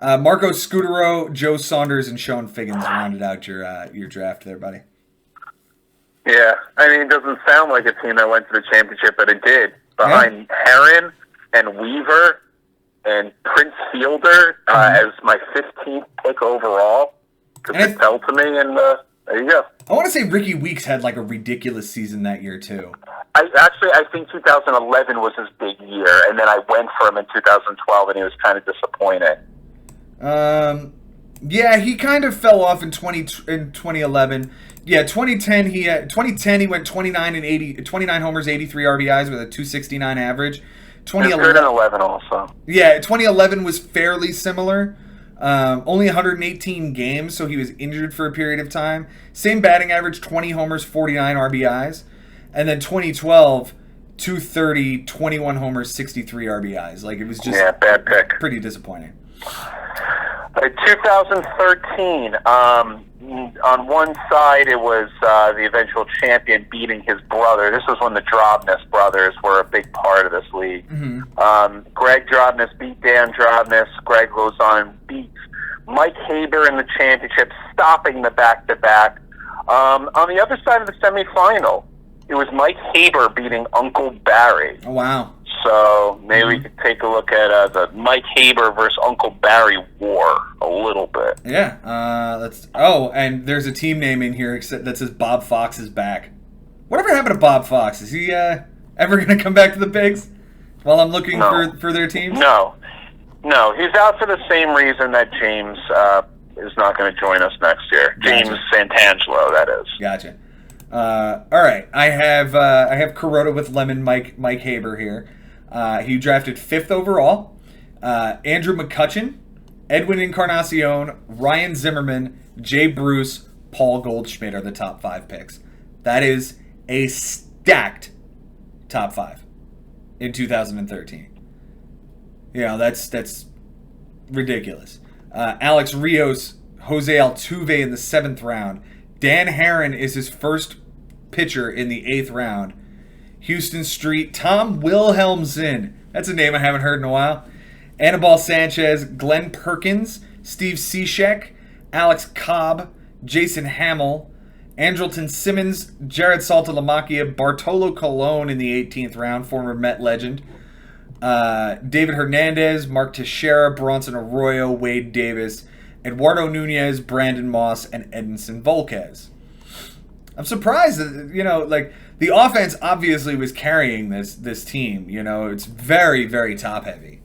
Marco Scutero, Joe Saunders, and Sean Figgins rounded out your draft there, buddy. Yeah, I mean, it doesn't sound like a team that went to the championship, but it did. Behind Herron and Weaver and Prince Fielder as my 15th pick overall. Because it fell to me, and there you go. I want to say Ricky Weeks had like a ridiculous season that year, too. I think 2011 was his big year, and then I went for him in 2012, and he was kind of disappointing. Yeah, he kind of fell off in 2011. Yeah, 2010 he went 29 homers, 83 RBIs with a 269 average. 2011 also. Yeah, 2011 was fairly similar. Only 118 games, so he was injured for a period of time. Same batting average, 20 homers, 49 RBIs. And then 2012, 230, 21 homers, 63 RBIs. Like, it was just bad pick. Pretty disappointing. 2013, on one side it was the eventual champion beating his brother. This was when the Drobnis brothers were a big part of this league. Greg Drobnis beat Dan Drobnis. Greg goes on, beats Mike Haber in the championship, stopping the back-to-back. On the other side of the semifinal, it was Mike Haber beating Uncle Barry. Oh, wow. So maybe we could take a look at the Mike Haber versus Uncle Barry war a little bit. Yeah. And there's a team name in here that says Bob Fox is back. Whatever happened to Bob Fox? Is he ever going to come back to the Pigs while I'm looking for their teams? No. He's out for the same reason that James is not going to join us next year. Gotcha. James Santangelo, that is. Gotcha. All right. I have Corota with Lemon Mike Haber here. He drafted 5th overall. Andrew McCutchen, Edwin Encarnacion, Ryan Zimmerman, Jay Bruce, Paul Goldschmidt are the top 5 picks. That is a stacked top 5 in 2013. That's ridiculous. Alex Rios, Jose Altuve in the 7th round. Dan Herron is his first pitcher in the 8th round. Houston Street, Tom Wilhelmsen. That's a name I haven't heard in a while. Anibal Sanchez, Glenn Perkins, Steve Cishek, Alex Cobb, Jason Hamill, Andrelton Simmons, Jared Saltalamacchia, Bartolo Colon in the 18th round, former Met legend. David Hernandez, Mark Teixeira, Bronson Arroyo, Wade Davis, Eduardo Nunez, Brandon Moss, and Edinson Volquez. I'm surprised that, the offense obviously was carrying this team. It's very, very top-heavy.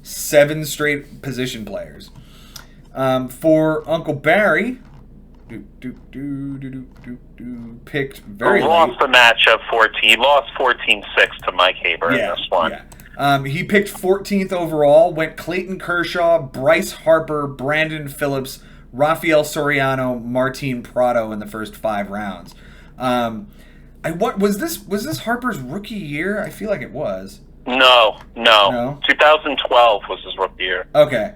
7 straight position players. For Uncle Barry, picked very late. Lost the matchup 14. He lost 14-6 to Mike Haber in this one. Yeah. He picked 14th overall, went Clayton Kershaw, Bryce Harper, Brandon Phillips, Rafael Soriano, Martin Prado in the first 5 rounds. Was this Harper's rookie year? I feel like it was. No. 2012 was his rookie year. Okay.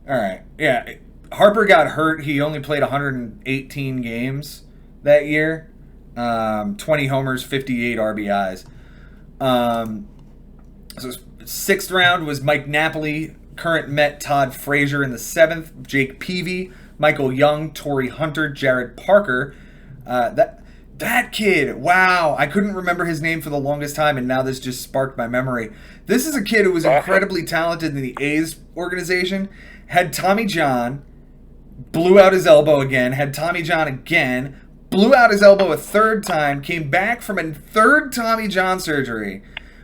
All right. Yeah. Harper got hurt. He only played 118 games that year. 20 homers, 58 RBIs. So 6th round was Mike Napoli, current Met Todd Frazier in the 7th, Jake Peavy, Michael Young, Torrey Hunter, Jared Parker. That kid, wow, I couldn't remember his name for the longest time, and now this just sparked my memory. This is a kid who was incredibly talented in the A's organization, had Tommy John, blew out his elbow again, had Tommy John again, blew out his elbow a 3rd time, came back from a 3rd Tommy John surgery,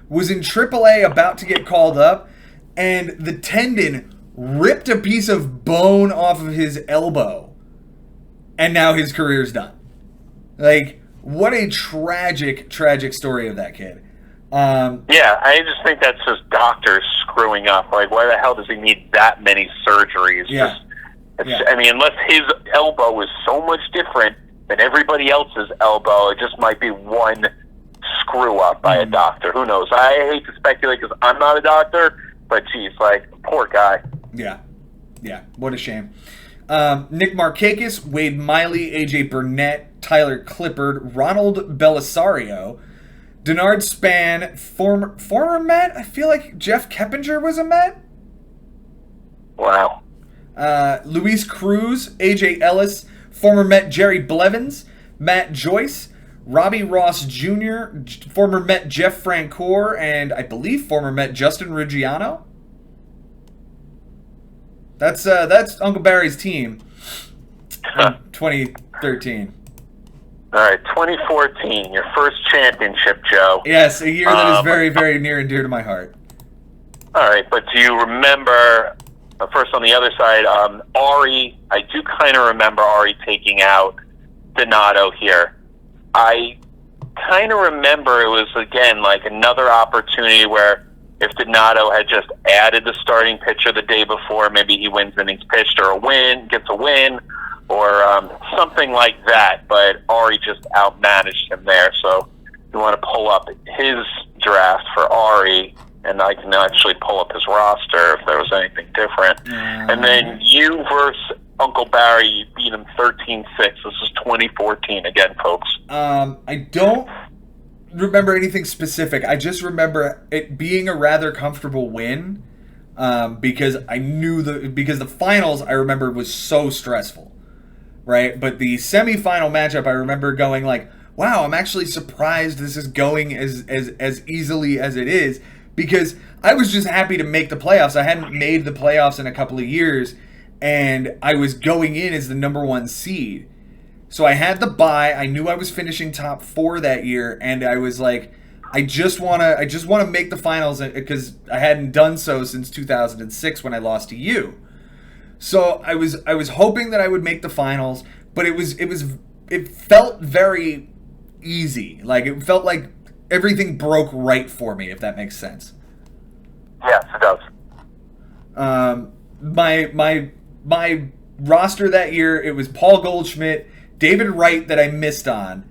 was in AAA about to get called up, and the tendon ripped a piece of bone off of his elbow, and now his career's done. What a tragic story of that kid. I just think that's just doctors screwing up. Why the hell does he need that many surgeries? Yeah. I mean, unless his elbow is so much different than everybody else's elbow, it just might be one screw up by a doctor. Who knows? I hate to speculate because I'm not a doctor, but geez, poor guy. Yeah. What a shame. Nick Markakis, Wade Miley, AJ Burnett, Tyler Clippard, Ronald Belisario, Denard Span, former Met. I feel like Jeff Keppinger was a Met. Wow. Luis Cruz, AJ Ellis, former Met Jerry Blevins, Matt Joyce, Robbie Ross Jr., former Met Jeff Francoeur, and I believe former Met Justin Ruggiano. That's Uncle Barry's team in 2013. All right, 2014, your first championship, Joe. Yes, a year that is very, very near and dear to my heart. All right, but do you remember, first on the other side, Ari, I do kind of remember Ari taking out Donato here. I kind of remember it was, again, another opportunity where if Donato had just added the starting pitcher the day before, maybe he wins innings pitched or gets a win, or something like that. But Ari just outmanaged him there. So you want to pull up his draft for Ari, and I can actually pull up his roster if there was anything different. And then you versus Uncle Barry, you beat him 13-6. This is 2014 again, folks. I don't remember anything specific. I just remember it being a rather comfortable win, because because the finals I remember was so stressful, right? But the semifinal matchup, I remember going like, wow, I'm actually surprised this is going as easily as it is, because I was just happy to make the playoffs. I hadn't made the playoffs in a couple of years, and I was going in as the number 1 seed. So I had the bye. I knew I was finishing top 4 that year, and I was like, I just want to make the finals, because I hadn't done so since 2006 when I lost to you. So I was hoping that I would make the finals, but it felt very easy. Like, it felt like everything broke right for me, if that makes sense. Yes, it does. My roster that year, it was Paul Goldschmidt, David Wright that I missed on.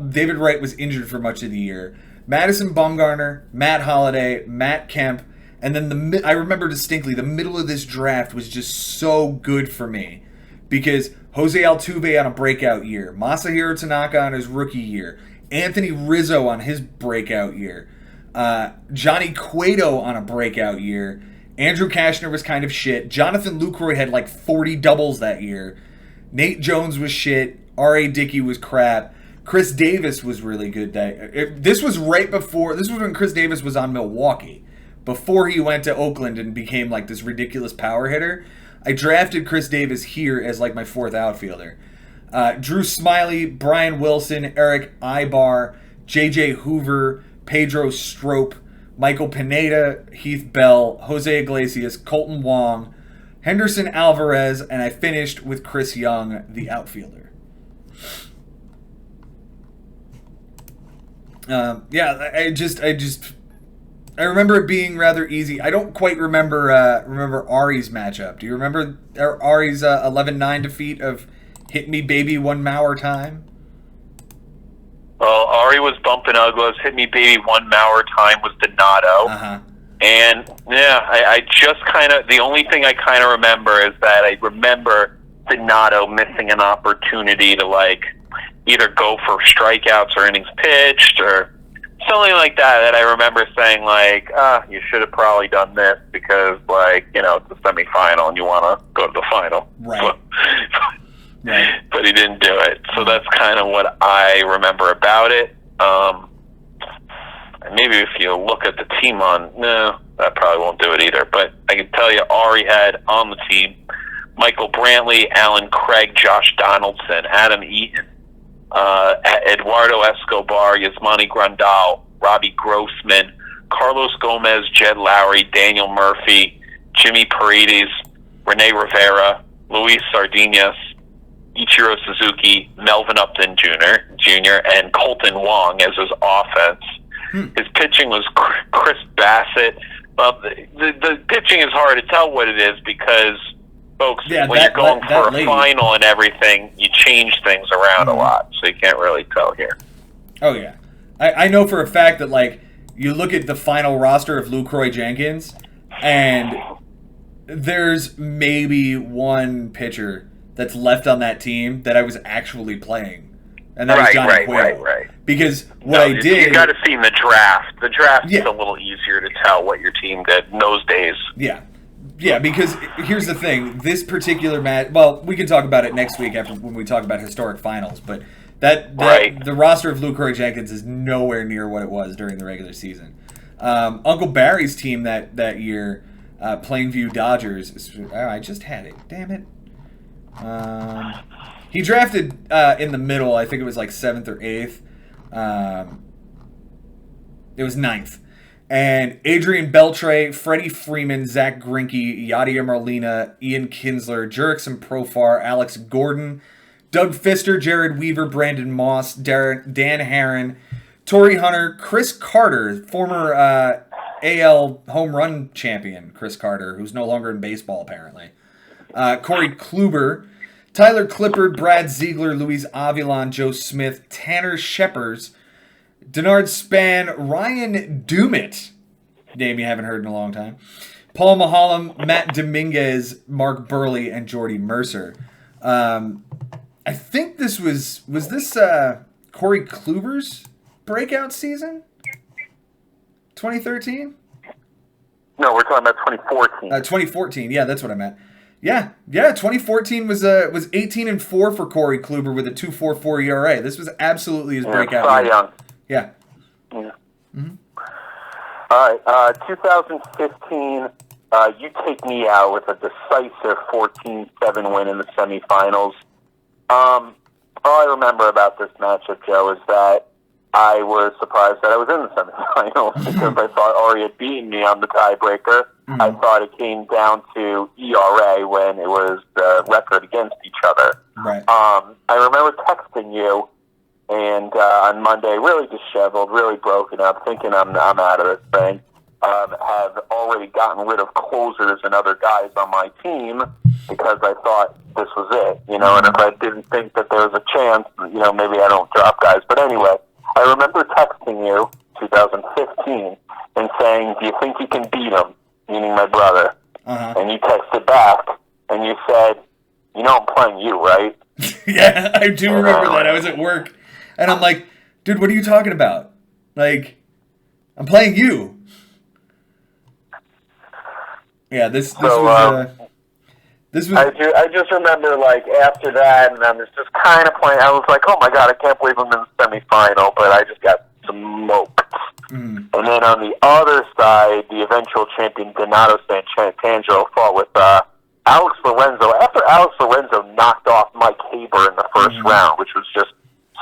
David Wright was injured for much of the year. Madison Bumgarner, Matt Holliday, Matt Kemp, and then I remember distinctly the middle of this draft was just so good for me, because Jose Altuve on a breakout year, Masahiro Tanaka on his rookie year, Anthony Rizzo on his breakout year, Johnny Cueto on a breakout year, Andrew Kashner was kind of shit, Jonathan Lucroy had like 40 doubles that year, Nate Jones was shit, R.A. Dickey was crap, Chris Davis was really good. This was when Chris Davis was on Milwaukee, before he went to Oakland and became like this ridiculous power hitter. I drafted Chris Davis here as like my 4th outfielder. Drew Smyly, Brian Wilson, Eric Ibar, J.J. Hoover, Pedro Strop, Michael Pineda, Heath Bell, Jose Iglesias, Colton Wong, Henderson Alvarez, and I finished with Chris Young, the outfielder. I remember it being rather easy. I don't quite remember Ari's matchup. Do you remember Ari's 11-9 defeat of Hit Me Baby 1 Mauer time? Well, Ari was bumping Uglas. Hit Me Baby 1 Mauer time was Donato. Uh-huh. And, yeah, I just kind of... The only thing I kind of remember is that I remember Donato missing an opportunity to, like, either go for strikeouts or innings pitched or something like that I remember saying, like, you should have probably done this because, like, you know, it's a semifinal and you want to go to the final. Right. Right. But he didn't do it. So that's kind of what I remember about it. Maybe if you look at the team that probably won't do it either. But I can tell you, Ari had on the team Michael Brantley, Alan Craig, Josh Donaldson, Adam Eaton, Eduardo Escobar, Yasmani Grandal, Robbie Grossman, Carlos Gomez, Jed Lowry, Daniel Murphy, Jimmy Paredes, Rene Rivera, Luis Sardinas, Ichiro Suzuki, Melvin Upton Jr., and Colton Wong as his offense. His pitching was Chris Bassett. Well, the pitching is hard to tell what it is because, folks, when you're going for a final and everything, you change things around a lot, so you can't really tell here. Oh, yeah. I know for a fact that, like, you look at the final roster of Lucroy Jenkins, and there's maybe one pitcher that's left on that team that I was actually playing. And that was Johnny Cueto. Right. Because I did... You got to see the draft. The draft is a little easier to tell what your team did in those days. Yeah. Yeah, because here's the thing. This particular match... Well, we can talk about it next week when we talk about historic finals, but the roster of Lucroy Jenkins is nowhere near what it was during the regular season. Uncle Barry's team that year, Plainview Dodgers... I just had it. Damn it. He drafted in the middle. I think it was like 7th or 8th. It was 9th. And Adrian Beltre, Freddie Freeman, Zach Greinke, Yadier Molina, Ian Kinsler, Jurickson Profar, Alex Gordon, Doug Fister, Jared Weaver, Brandon Moss, Dan Herron, Torrey Hunter, Chris Carter, former AL home run champion Chris Carter, who's no longer in baseball apparently. Corey Kluber, Tyler Clippard, Brad Ziegler, Luis Avilan, Joe Smith, Tanner Scheppers, Denard Span, Ryan Dumit, name you haven't heard in a long time, Paul Mahalam, Matt Dominguez, Mark Burley, and Jordy Mercer. I think this was this Corey Kluber's breakout season? 2013? No, we're talking about 2014. 2014, yeah, that's what I meant. Yeah, 2014 was 18-4 for Corey Kluber with a 2.44 ERA. This was absolutely his breakout Cy year. Young. Yeah. Yeah. Mm-hmm. All right, 2015, you take me out with a decisive 14-7 win in the semifinals. All I remember about this matchup, Joe, is that I was surprised that I was in the semifinals because I thought Ari had beaten me on the tiebreaker. Mm-hmm. I thought it came down to ERA when it was the record against each other. Right. I remember texting you, and on Monday, really disheveled, really broken up, thinking I'm out of this thing. Have already gotten rid of closers and other guys on my team because I thought this was it, and if I didn't think that there was a chance, maybe I don't drop guys. But anyway, I remember texting you 2015 and saying, do you think you can beat him, meaning my brother? Uh-huh. And you texted back and you said, I'm playing you, right? Yeah, I do remember that. I was at work and I'm like, dude, what are you talking about? Like, I'm playing you. Yeah, this was. I just remember, after that, and I was just kind of playing. I was like, oh my god, I can't believe I'm in the semifinal, but I just got smoked. Mm. And then on the other side, the eventual champion Donato Santangelo fought with Alex Lorenzo. After Alex Lorenzo knocked off Mike Haber in the first round, which was just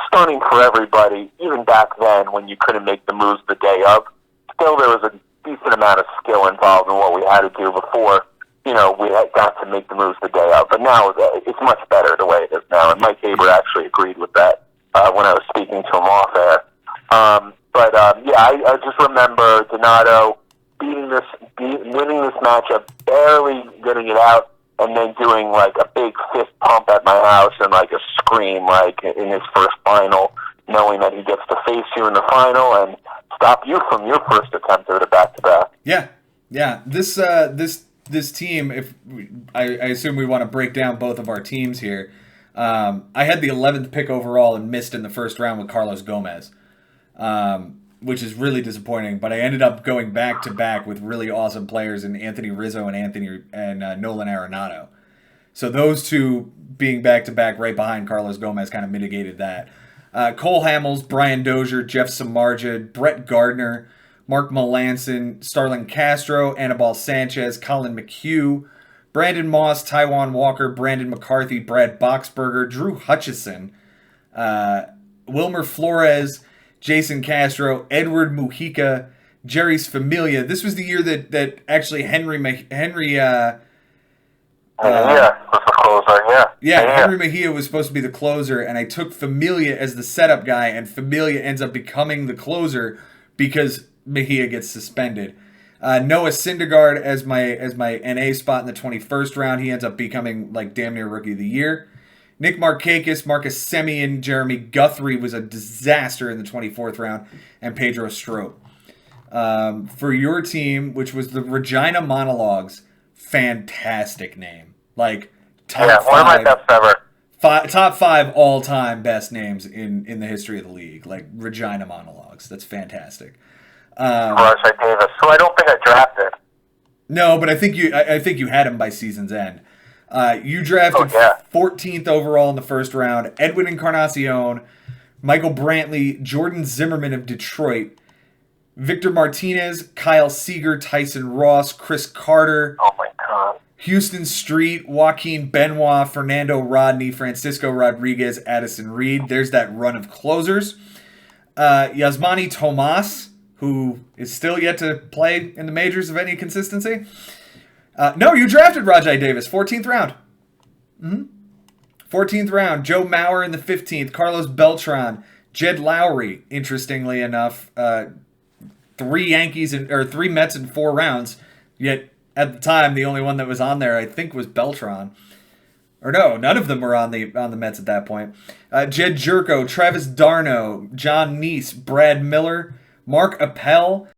stunning for everybody, even back then when you couldn't make the moves the day of, still there was a decent amount of skill involved in what we had to do before, we had got to make the moves the day of. But now it's much better the way it is now, and Mike Haber actually agreed with that when I was speaking to him off air. I just remember Donato winning this matchup, barely getting it out, and then doing a big fist pump at my house and a scream in his first final, knowing that he gets to face you in the final and stop you from your first attempt at a back-to-back. Yeah. This team, if I assume we want to break down both of our teams here. I had the 11th pick overall and missed in the first round with Carlos Gomez, which is really disappointing. But I ended up going back-to-back with really awesome players in Anthony Rizzo and Nolan Arenado. So those two being back-to-back right behind Carlos Gomez kind of mitigated that. Cole Hamels, Brian Dozier, Jeff Samardzija, Brett Gardner, Mark Melanson, Starlin Castro, Anibal Sanchez, Colin McHugh, Brandon Moss, Taijuan Walker, Brandon McCarthy, Brad Boxberger, Drew Hutchison, Wilmer Flores, Jason Castro, Edward Mujica, Jerry's Familia. This was the year that actually Henry Mejia was supposed to be the closer, and I took Familia as the setup guy, and Familia ends up becoming the closer because Mejia gets suspended. Noah Syndergaard as my NA spot in the 21st round. He ends up becoming damn near Rookie of the Year. Nick Markakis, Marcus Semien, Jeremy Guthrie was a disaster in the 24th round, and Pedro Strop. For your team, which was the Regina Monologues, fantastic name. Top one of my best ever. Top 5 all-time best names in the history of the league. Regina Monologues. That's fantastic. Rajai Davis, who I don't think I drafted. No, but I think you had him by season's end. You drafted 14th overall in the first round. Edwin Encarnacion, Michael Brantley, Jordan Zimmerman of Detroit, Victor Martinez, Kyle Seager, Tyson Ross, Chris Carter. Oh my God. Houston Street, Joaquin Benoit, Fernando Rodney, Francisco Rodriguez, Addison Reed. There's that run of closers. Yasmani Tomas, who is still yet to play in the majors of any consistency. No, you drafted Rajai Davis, 14th round. 14th round. Joe Mauer in the 15th. Carlos Beltran, Jed Lowry, interestingly enough, 3 Mets in 4 rounds. Yet at the time, the only one that was on there, I think, was Beltran. Or no, none of them were on the Mets at that point. Jed Jerko, Travis d'Arnaud, John Neese, Brad Miller, Mark Appel,